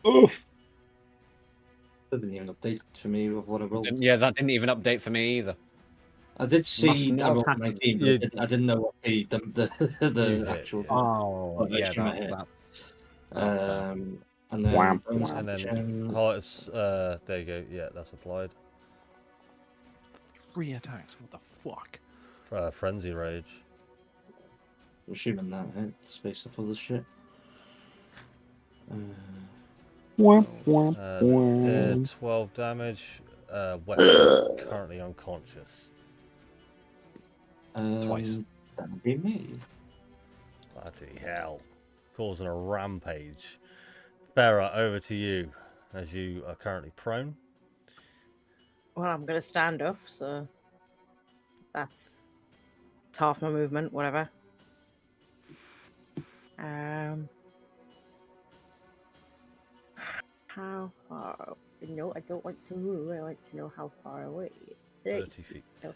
Oof. That didn't even update for me with what I rolled. Yeah, that didn't even update for me either. I did see Must not I rolled have 19, but Yeah. I didn't know what the You hit, actual yeah. thing. Oh, Well, yeah, extra that's hit. that. And then Wham, bonus wham. And then action. hearts, there you go. Yeah, that's applied. 3 attacks. What the fuck? Frenzy Rage. I'm assuming that hits based off of this shit. Wham, wham, wham. 12 damage. Weapon's currently unconscious. Twice. That'd be me. Bloody hell. Causing a rampage. Farah, over to you, as you are currently prone. Well, I'm gonna stand up, so that's half my movement, whatever. How far? No, I don't want to move. I like to know how far away. It's 30 feet. Okay.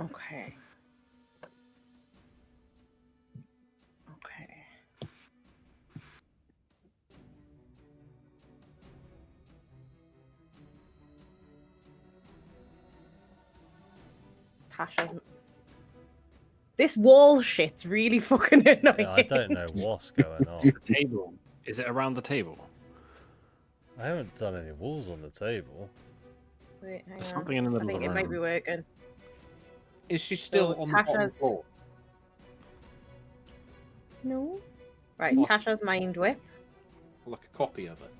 Okay. Okay. Tasha's... This wall shit's really fucking annoying. Yeah, I don't know what's going on. Table. Is it around the table? I haven't done any walls on the table. Wait, hang There's on. something in the I middle think of the it room. might be working. Is she still So on the bottom Tasha's- floor? No. Right, What? Tasha's mind whip. Like a copy of it?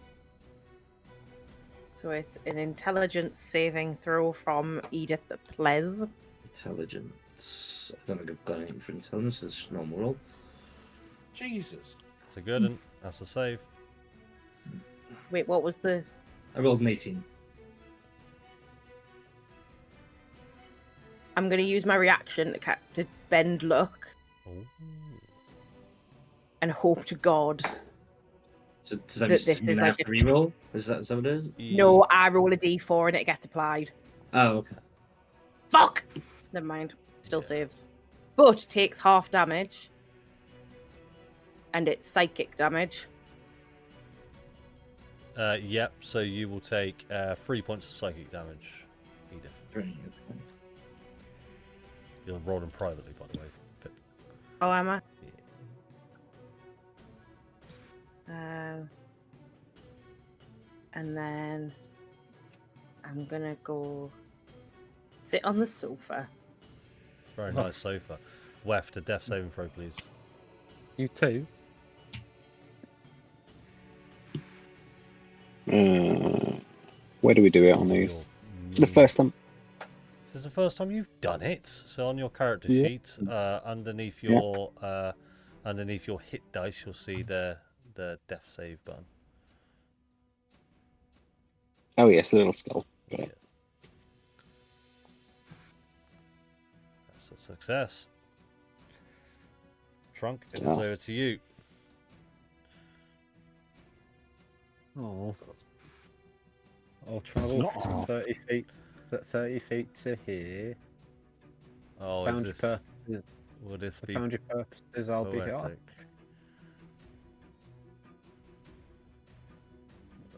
So it's an intelligence saving throw from Edith, please. Intelligence. I don't think I've got anything for intelligence. It's just normal roll. Jesus. It's a good one. That's a save. Wait, what was the... I rolled an 18. I'm going to use my reaction to bend luck Ooh. and hope to God. So does that This mean is I like have to a- reroll? Is that what it is? No, I roll a d4 and it gets applied. Oh, okay. Fuck! Never mind. Still saves. But takes half damage. And it's psychic damage. Yep, so you will take 3 points of psychic damage, Edith. Right. You're rolling privately, by the way, Pip. Oh, am I? Yeah. And then I'm gonna go sit on the sofa. It's a very nice sofa. Weft, a death saving throw, please. You too? Where do we do it on these? It's the first time. This is the first time you've done it. So on your character Yeah. sheet, underneath your hit dice, you'll see the death save button. Oh yes, the little skull. Got it. Yes. That's a success. Trunk, it is Oh. over to you. Oh. I'll travel 30 feet to here. Oh, Found is your this? purposes. Will this be Found your purposes. I'll be here. poetic?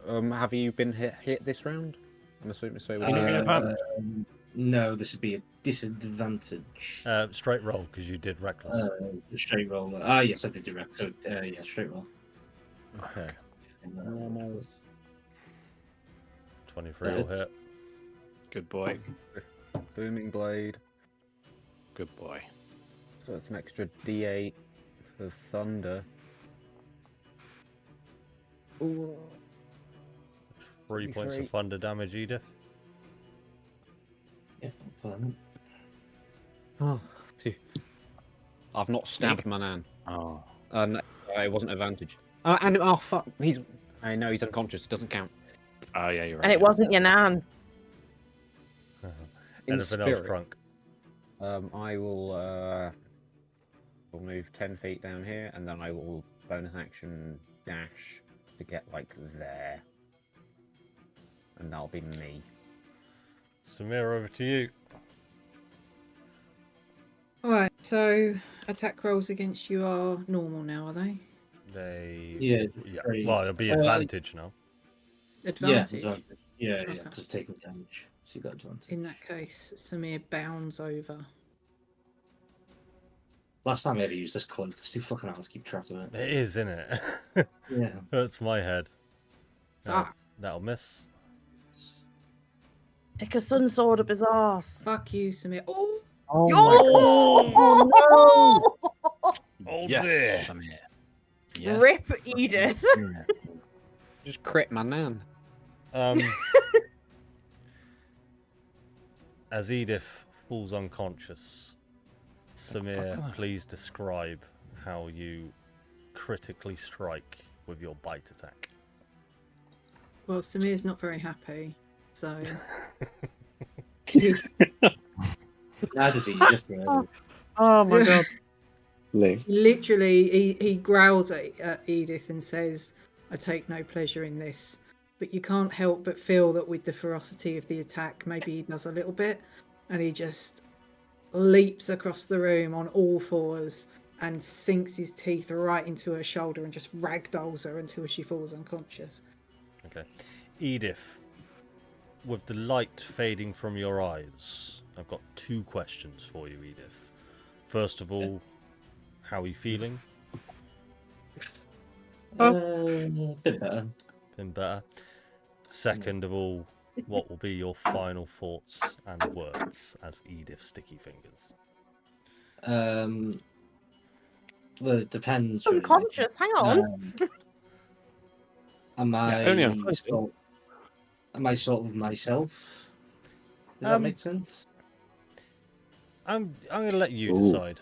Have you been hit this round? I'm assuming so. Can you give me an advantage? No, this would be a disadvantage. Straight roll because you did reckless. Straight roll. Ah, yes, I did direct. So, yeah, straight roll. Okay. Normal. 23 will hit. Good boy. Booming blade. Good boy. So it's an extra D8 of thunder. Ooh. 3 points 23. of thunder damage, Edith. Yeah, I'll plan it. Oh, phew. I've not stabbed my nan. Oh. No, it wasn't advantage. And oh fuck, I know he's unconscious. It doesn't count. Oh, yeah, you're right. And it wasn't your nan. In Anything else, spirit. Trunk? I will move 10 feet down here, and then I will bonus action dash to get like there, and that'll be me. Samir, over to you. Alright, so attack rolls against you are normal now, are they? Yeah, great. Well, it'll be advantage now. Advantage? Yeah, yeah, Okay. because of taking damage. So you got advantage. In that case, Samir bounds over. Last time I ever used this cloak, it's too fucking hard to keep track of it. It is, isn't it? Yeah. Hurts my head. Fuck. That'll miss. Stick a sun sword up his arse. Fuck you, Samir. Oh! Oh, no! Oh Yes, dear. Samir. Yes. Rip Edith. Just crit my nan. As Edith falls unconscious, Samir, please describe how you critically strike with your bite attack. Well, Samir's not very happy, so That is easy. Just Oh my god. Lee. literally he growls at Edith and says, I take no pleasure in this. But you can't help but feel that with the ferocity of the attack, maybe he does a little bit, and he just leaps across the room on all fours and sinks his teeth right into her shoulder and just ragdolls her until she falls unconscious. Okay. Edith, with the light fading from your eyes, I've got 2 questions for you, Edith. First of all, how are you feeling? a bit better. Been better. Second of all, what will be your final thoughts and words as Edith Sticky Fingers? Well, it depends. Really. Unconscious. Hang on. Am I? only unconscious. am I sort of myself? Does that make sense? I'm going to let you Ooh. decide.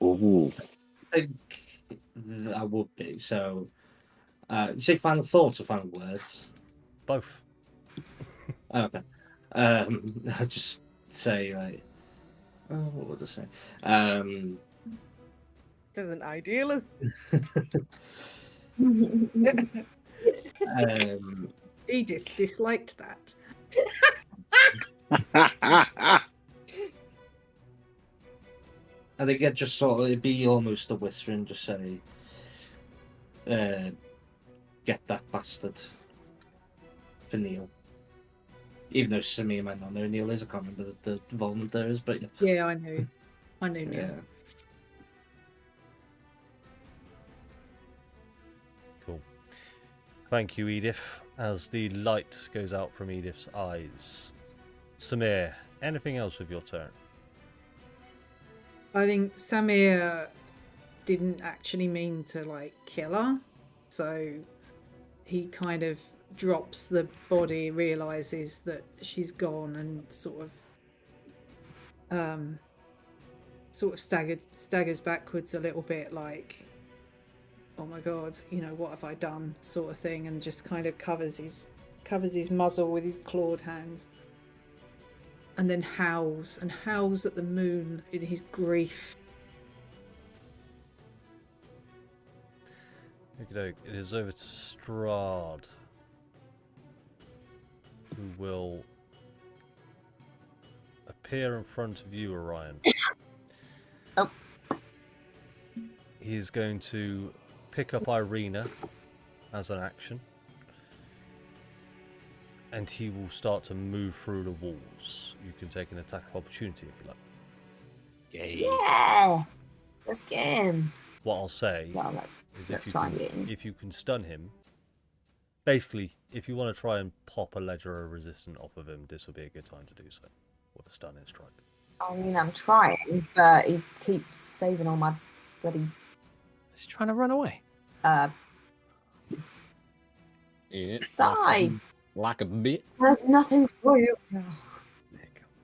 Ooh. I think I would be. So, you say final thoughts or final words? Both. Oh, okay. I just say like, oh, what would I say? This isn't ideal. Is Edith disliked that. I think I'd just sort of it'd be almost a whisper and just say, "Get that bastard for Neil." Even though Samir might not know who Neil is, I can't remember the involvement there is, but yeah. Yeah, I knew Neil. Yeah. Cool. Thank you, Edith. As the light goes out from Edith's eyes. Samir, anything else with your turn? I think Samir didn't actually mean to like kill her, so he kind of drops the body, realizes that she's gone, and sort of staggers backwards a little bit, like, oh my god, what have I done, sort of thing, and just kind of covers his muzzle with his clawed hands, and then howls at the moon in his grief. It is over to Strahd, who will appear in front of you, Orion. Oh. He is going to pick up Irina as an action, and he will start to move through the walls. You can take an attack of opportunity if you like. Yay. Yeah, let's get him. What I'll say Well, let's try and get him. if you can stun him, basically, if you want to try and pop a ledger of resistance off of him, this would be a good time to do so with a stunning strike. I mean, I'm trying, but he keeps saving all my bloody. Is he trying to run away? Yeah. Die. Like a bit. There's nothing for you.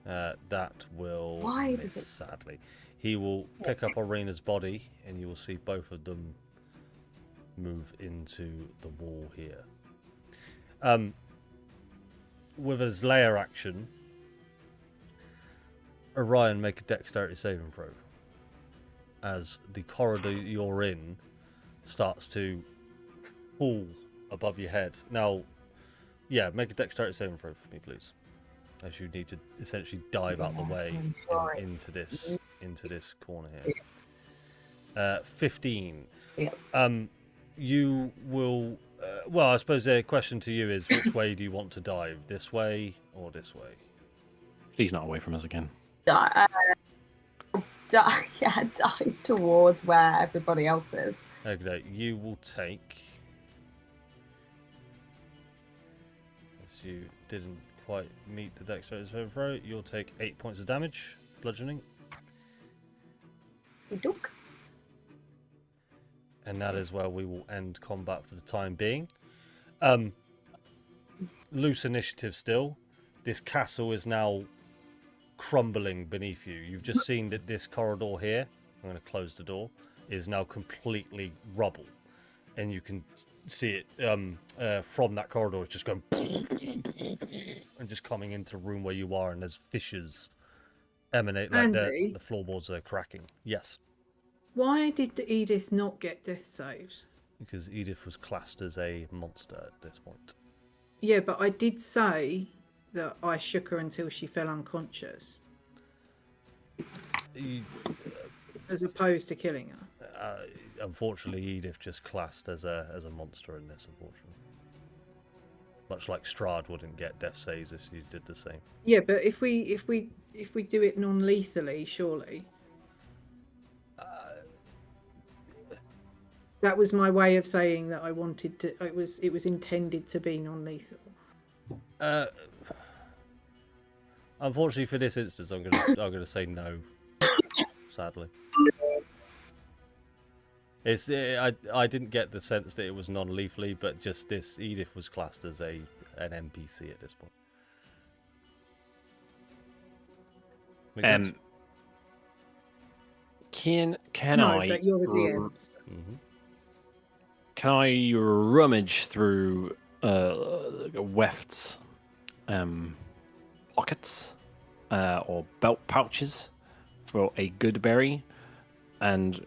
That will Why miss, does it- sadly. He will pick up Irina's body, and you will see both of them move into the wall here. With his layer action, Orion, make a dexterity saving throw. As the corridor you're in starts to fall above your head. Now, yeah, make a dexterity saving throw for me, please. As you need to essentially dive out the way I'm sure into this corner here. 15. Yep. You will. Well, I suppose the question to you is, which way do you want to dive? This way or this way? Please not away from us again. Dive towards where everybody else is. Okay, you will take. As you didn't quite meet the dexterity saving throw, you'll take 8 points of damage, bludgeoning. Duke. And that is where we will end combat for the time being. Loose initiative still. This castle is now crumbling beneath you. You've just seen that this corridor here, I'm going to close the door, is now completely rubble. And you can see it from that corridor. It's just going and just coming into the room where you are, and there's fissures emanate like Andy? the floorboards are cracking. Yes. Why did Edith not get death saves? Because Edith was classed as a monster at this point. Yeah, but I did say that I shook her until she fell unconscious, as opposed to killing her. Unfortunately, Edith just classed as a monster in this. Unfortunately, much like Strahd wouldn't get death saves if she did the same. Yeah, but if we do it non-lethally, surely. That was my way of saying that I wanted to. It was intended to be non-lethal. Unfortunately, for this instance, I'm gonna say no. Sadly. It's I didn't get the sense that it was non-lethally, but just this Edith was classed as an NPC at this point. Make sense? Can No, I? but you're the DM. Mm-hmm. Can I rummage through Weft's pockets or belt pouches for a good berry and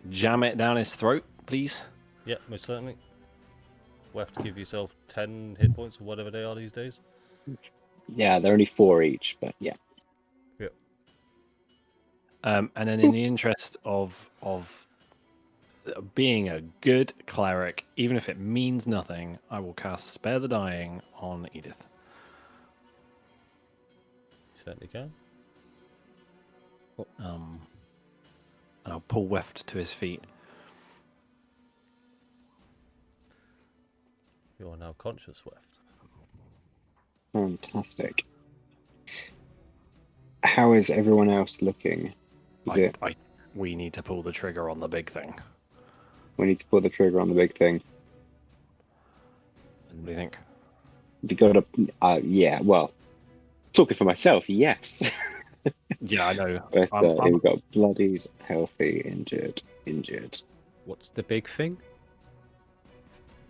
jam it down his throat, please? Yeah, most certainly. We'll have to give yourself 10 hit points or whatever they are these days. Yeah, they're only 4 each, but yeah. Yep. And then, in the interest of being a good cleric, even if it means nothing, I will cast Spare the Dying on Edith. Certainly can. And I'll pull Weft to his feet. You are now conscious, Weft. Fantastic. How is everyone else looking? We need to pull the trigger on the big thing. We need to pull the trigger on the big thing. What do you think? You got to, yeah. Well, talking for myself, yes. Yeah, I know. But we've got bloodied, healthy, injured. What's the big thing?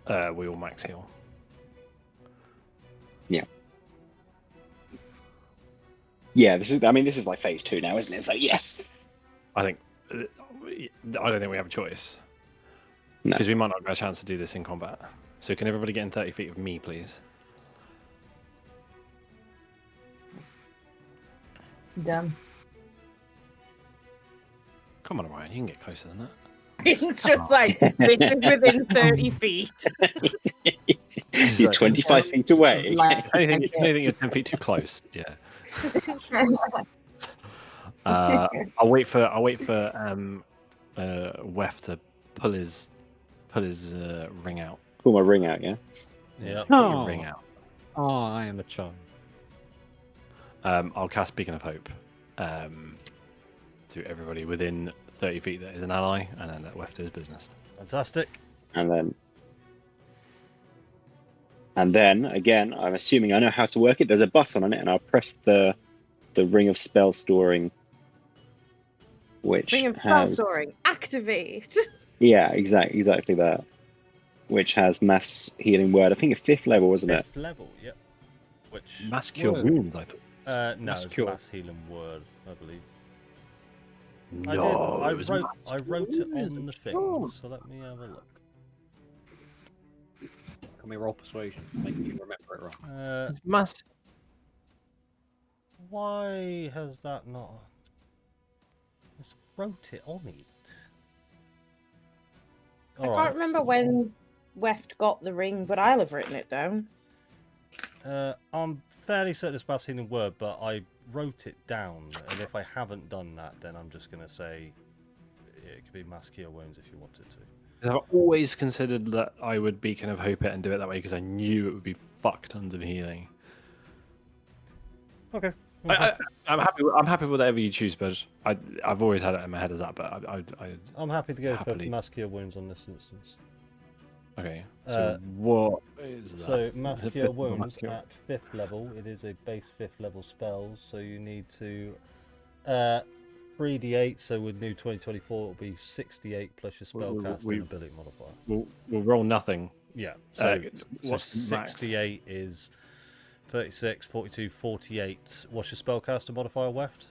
We all max heal. Yeah. Yeah, this is like phase 2 now, isn't it? So yes. I don't think we have a choice. No. Because we might not get a chance to do this in combat. So can everybody get in 30 feet of me, please? Done. Come on, Ryan, you can get closer than that. It's just like, this is within 30 feet. He's 25 feet away. Anything you're 10 feet too close. Yeah. I'll wait for Wef to pull his ring out. Pull my ring out, yeah? Yeah. Pull your ring out. Oh, I am a child. I'll cast Beacon of Hope to everybody within 30 feet that is an ally, and then let Wef do his business. Fantastic. And then again, I'm assuming I know how to work it. There's a button on it, and I'll press the ring of spell storing, which Ring of spell has storing. Activate. yeah, exactly that, which has mass healing word. I think at 5th level, wasn't it? 5th level, yep. Which Mass Cure Wounds, I thought. no, Mass it's cure. mass healing word, I believe. No, I it was wrote it on the thing, so let me have a look. Can we roll persuasion? Make me remember it right. mass. Why has that not? Just wrote it on it. I can't remember when Weft got the ring, but I'll have written it down. I'm fairly certain it's mass healing word, but I wrote it down, and if I haven't done that, then I'm just going to say it could be mass cure wounds if you wanted to. I've always considered that I would Beacon of Hope it and do it that way because I knew it would be fuck tons of healing. Okay. I'm happy. I'm happy with whatever you choose, but I've always had it in my head as that. But I'm happy to go happily. for mass cure wounds on this instance. Okay. So what is that? So mass Is it cure fifth level wounds mass cure? at 5th level. It is a base 5th level spell, so you need to 3d8. So with new 2024, it'll be 68 plus your spellcasting ability modifier. We'll roll nothing. Yeah. So, what's the max? 68 is 36, 42, 48. What's your spellcaster modifier left?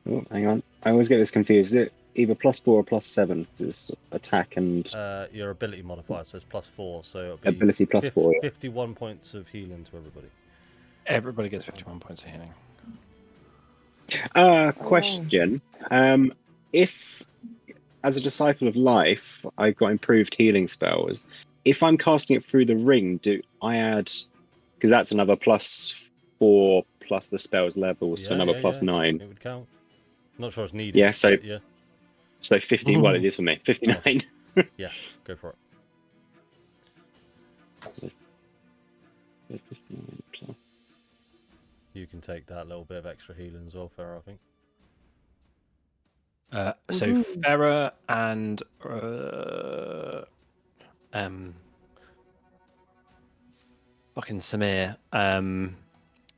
Oh, hang on. I always get this confused. Is it either +4 or +7? Because it's attack and Your ability modifier says +4, so it'll be ability +4. Yeah. 51 points of healing to everybody. Everybody gets 51 points of healing. Question. If, as a disciple of life, I've got improved healing spells, if I'm casting it through the ring, do I add... Because that's another +4 plus the spell's level, so another +9. It would count. Not sure it's needed. Yeah, so but yeah. So 50, well, it is for me. 59. Yeah, go for it. You can take that little bit of extra healing as well, Farah, I think. So Woohoo. Farah and fucking Samir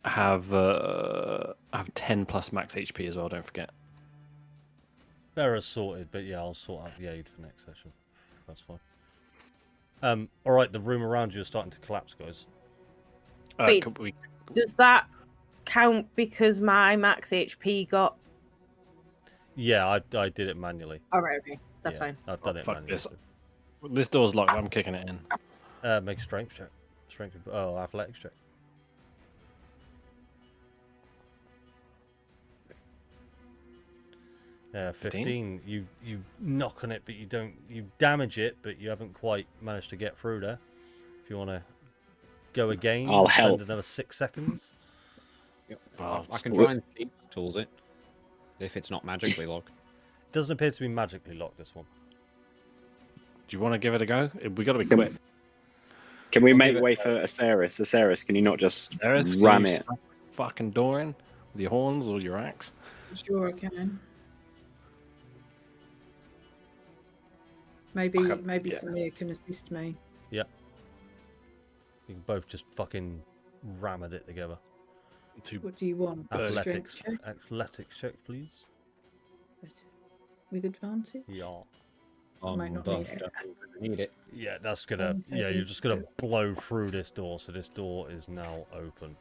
have 10 plus max HP as well. Don't forget. Farah's sorted, but yeah, I'll sort out the aid for next session. That's fine. All right, the room around you is starting to collapse, guys. Wait. Could we... Does that count because my max HP got? Yeah, I did it manually. All right, okay, that's Yeah, fine. I've done it fuck manually. this. This door's locked. I'm kicking it in. Make a strength check. Athletics check. Yeah, 15. You knock on it, but you don't. You damage it, but you haven't quite managed to get through there. If you want to go again, I'll spend help. another 6 seconds. Yep. Oh, I can try and see tools it if it's not magically locked. Doesn't appear to be magically locked, this one. Do you want to give it a go? We got to be quick. Can we I'll make give it- way for Aceris? Aceris, can you not just Eris, ram can you it? smack the fucking door in with your horns or your axe? Sure, I can. Maybe Okay, maybe yeah. Samir can assist me. You can both just fucking ram at it together. What do you want? Athletics. Strength check? Athletics check, please. With advantage? Yeah. Might not But need it. need it. Yeah, that's gonna. Yeah, you're just gonna blow through this door. So this door is now open.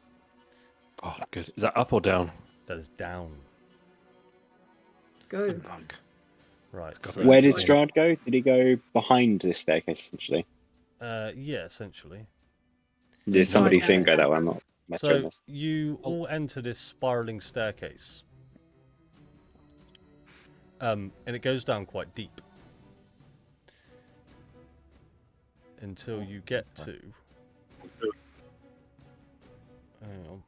Oh, good. Is that up or down? That is down. Go. Fuck. Right. Got So it. Where did Same. Strahd go? Did he go behind this staircase, essentially? yeah, essentially. Did somebody Right. see him go that way? I'm not messing with So this. you all enter this spiraling staircase. And it goes down quite deep. Until you get to... Hang on.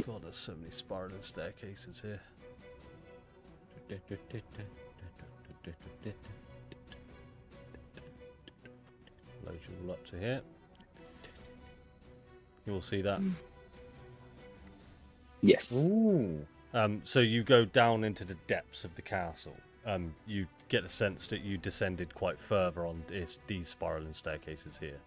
God, there's so many spiraling staircases here. Load you all up to here. You will see that. Yes. Ooh. So you go down into the depths of the castle. You get a sense that you descended quite further on these spiraling staircases here.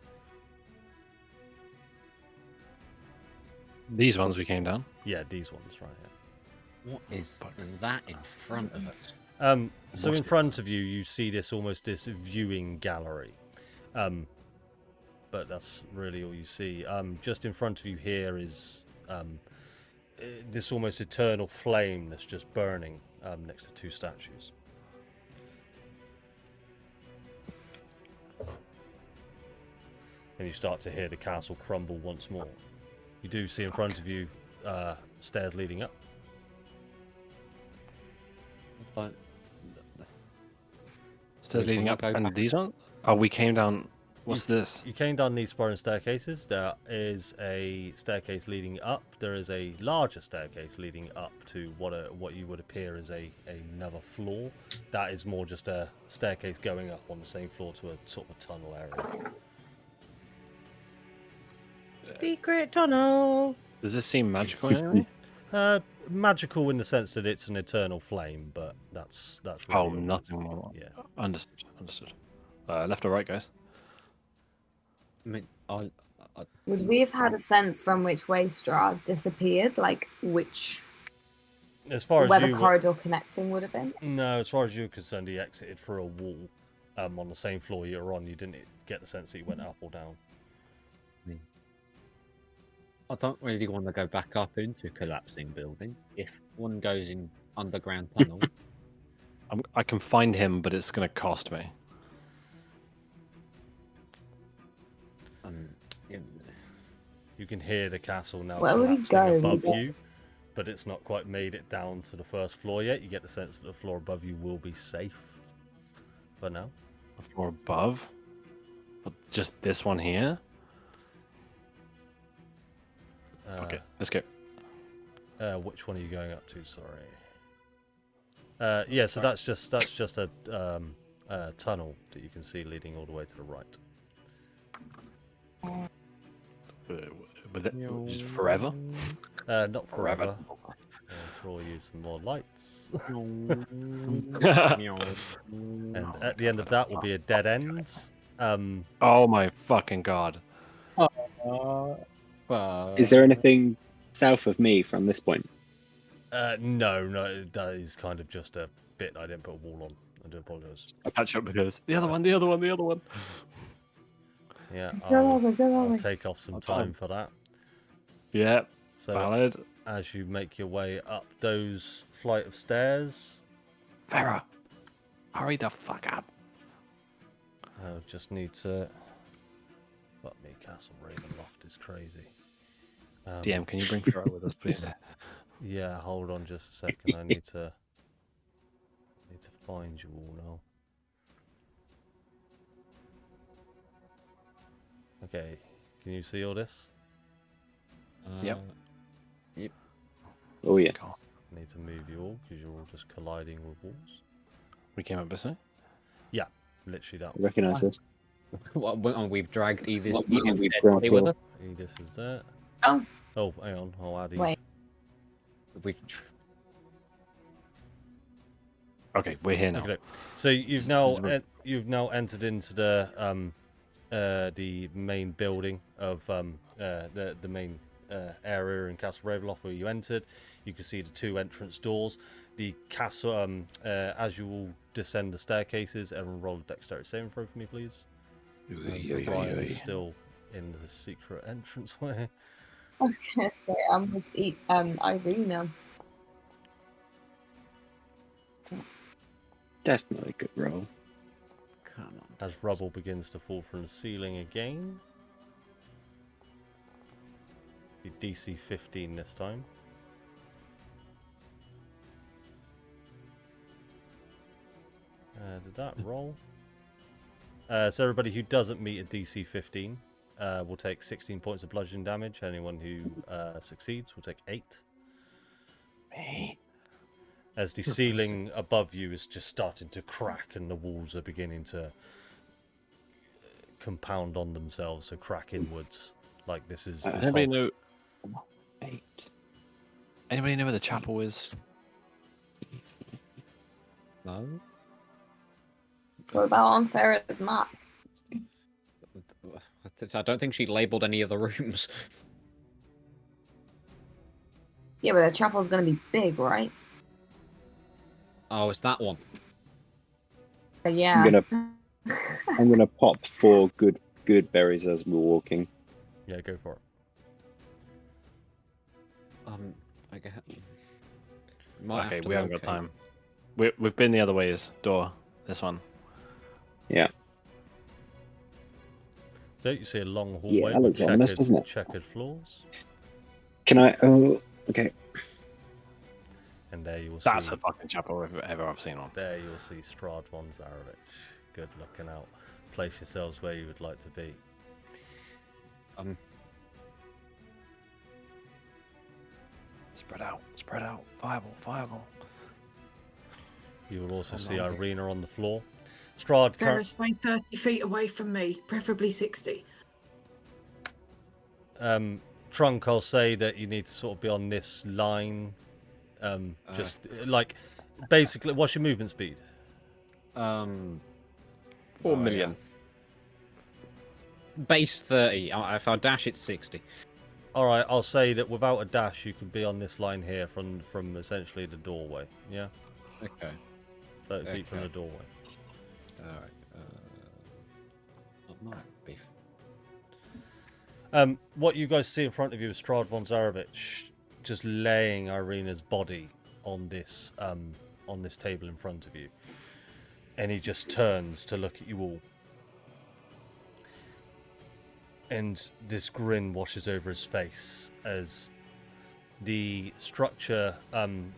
These ones we came down. Yeah, these ones right here. What is that in front of us? So in front of you, you see this viewing gallery. But that's really all you see. Just in front of you here is this almost eternal flame that's just burning next to two statues. And you start to hear the castle crumble once more. You do see in front of you stairs leading up. But Stairs leading up. And these ones? Oh, we came down. What's this? You came down these spiraling staircases. There is a staircase leading up. There is a larger staircase leading up to what you would appear as another floor. That is more just a staircase going up on the same floor to a sort of a tunnel area. Secret tunnel. Does this seem magical in any way? Magical in the sense that it's an eternal flame, but that's really Oh, all. nothing more. Yeah. Understood. Understood. Left or right, guys? I mean, I Would we have had a sense from which way Strahd disappeared? Like which As far as where the you corridor connecting would have been? no, as far as you're concerned, he exited through a wall on the same floor you were on. You didn't get the sense that he went up or down. don't really want to go back up into collapsing building. If one goes in underground tunnel, I can find him, but it's going to cost me. yeah, You can hear the castle now Where would he collapsing go? above you, but it's not quite made it down to the first floor yet. You get the sense that the floor above you will be safe for now. The floor above? But just this one here? Fuck it. Let's go. Which one are you going up to? Sorry. Yeah, so that's just a tunnel that you can see leading all the way to the right. But just forever? Not forever. I'll draw you some more lights. And And at the end of that will be a dead end. Oh my fucking god. Is there anything south of me from this point? No, that is kind of just a bit I didn't put a wall on. I do apologize. I'll catch up with this. The other one, the other one, the other one. Yeah, Go I'll over, go over. take off some time for that. Yeah, So valid. as you make your way up those flight of stairs, Vera, hurry the fuck up. I'll just need to. Fuck me, Castle Ravenloft is crazy. DM, can you bring Vera with us, please? Yeah, hold on just a second. I need to find you all now. Okay, can you see all this? Yep. Oh yeah. God. I need to move you all because you're all just colliding with walls. We came up this way. Yeah, literally that. I recognise this. and we've dragged Edith's We've dead dragged body with her. us. Edith is there. Oh. Oh, hang on. I'll add Edith. Wait. We've Okay, we're here now. Okay, so you've now entered into the main building of the main area in Castle Ravenloft where you entered. You can see the two entrance doors. The castle, as you all descend the staircases, everyone roll a dexterity saving throw for me, please. Brian is still in the secret entranceway. I was gonna say I'm with Irina. That's not a good roll. come on. As rubble begins to fall from the ceiling again. Be DC 15 this time. Did that roll? So everybody who doesn't meet a DC 15 will take 16 points of bludgeoning damage. Anyone who succeeds will take 8. Me. As the ceiling above you is just starting to crack and the walls are beginning to compound on themselves, so crack inwards. Like this is. Does This anybody whole... know? 8. Anybody know where the chapel is? No? What about on Farrah's map? I don't think she labelled any of the rooms. Yeah, but the chapel's gonna be big, right? Oh, it's that one. Yeah. I'm gonna pop 4 good berries as we're walking. Yeah, go for it. I guess. Okay, we haven't got time. We've been the other ways. Door. This one. Yeah. Don't you see a long hallway that with looks ominous, doesn't it? checkered floors? Can I? Oh, okay. And there you will That's see. a fucking chapel if ever I've seen one. There you will see Strahd von Zarovich. Good looking out. Place yourselves where you would like to be. Spread out. Spread out. Fireball. Fireball. You will also see Irina on the floor. Strahd, Farrah, stay 30 feet away from me, preferably 60. Trunk, I'll say that you need to sort of be on this line. Just like basically, what's your movement speed? 4 Oh, million. Base 30. If I dash, it's 60. All right, I'll say that without a dash, you can be on this line here from essentially the doorway. Yeah, Okay. 30 feet from the doorway. Alright. That might be. What you guys see in front of you is Strahd von Zarovich just laying Irina's body on this table in front of you, and he just turns to look at you all, and this grin washes over his face as the structure,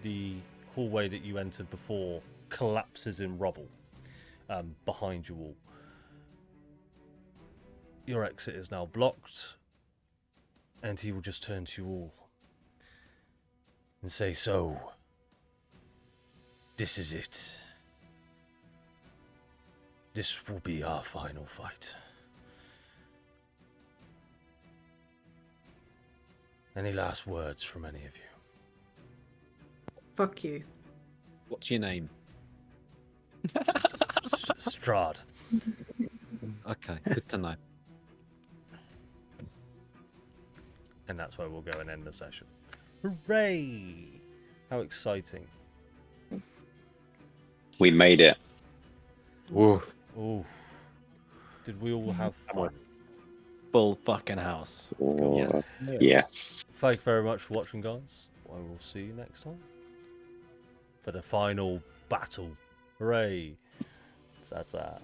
the hallway that you entered before, collapses in rubble behind you all. Your exit is now blocked, and he will just turn to you all and say, "So, this is it. This will be our final fight. Any last words from any of you?" Fuck you. What's your name? Strahd. Okay, good to know. And that's where we'll go and end the session. Hooray! How exciting. We made it. Woo. Ooh. Did we all have fun? Full fucking house. Oh, Yes. yes. Thank you very much for watching, guys. I will see you next time for the final battle. Hooray! Ta-ta.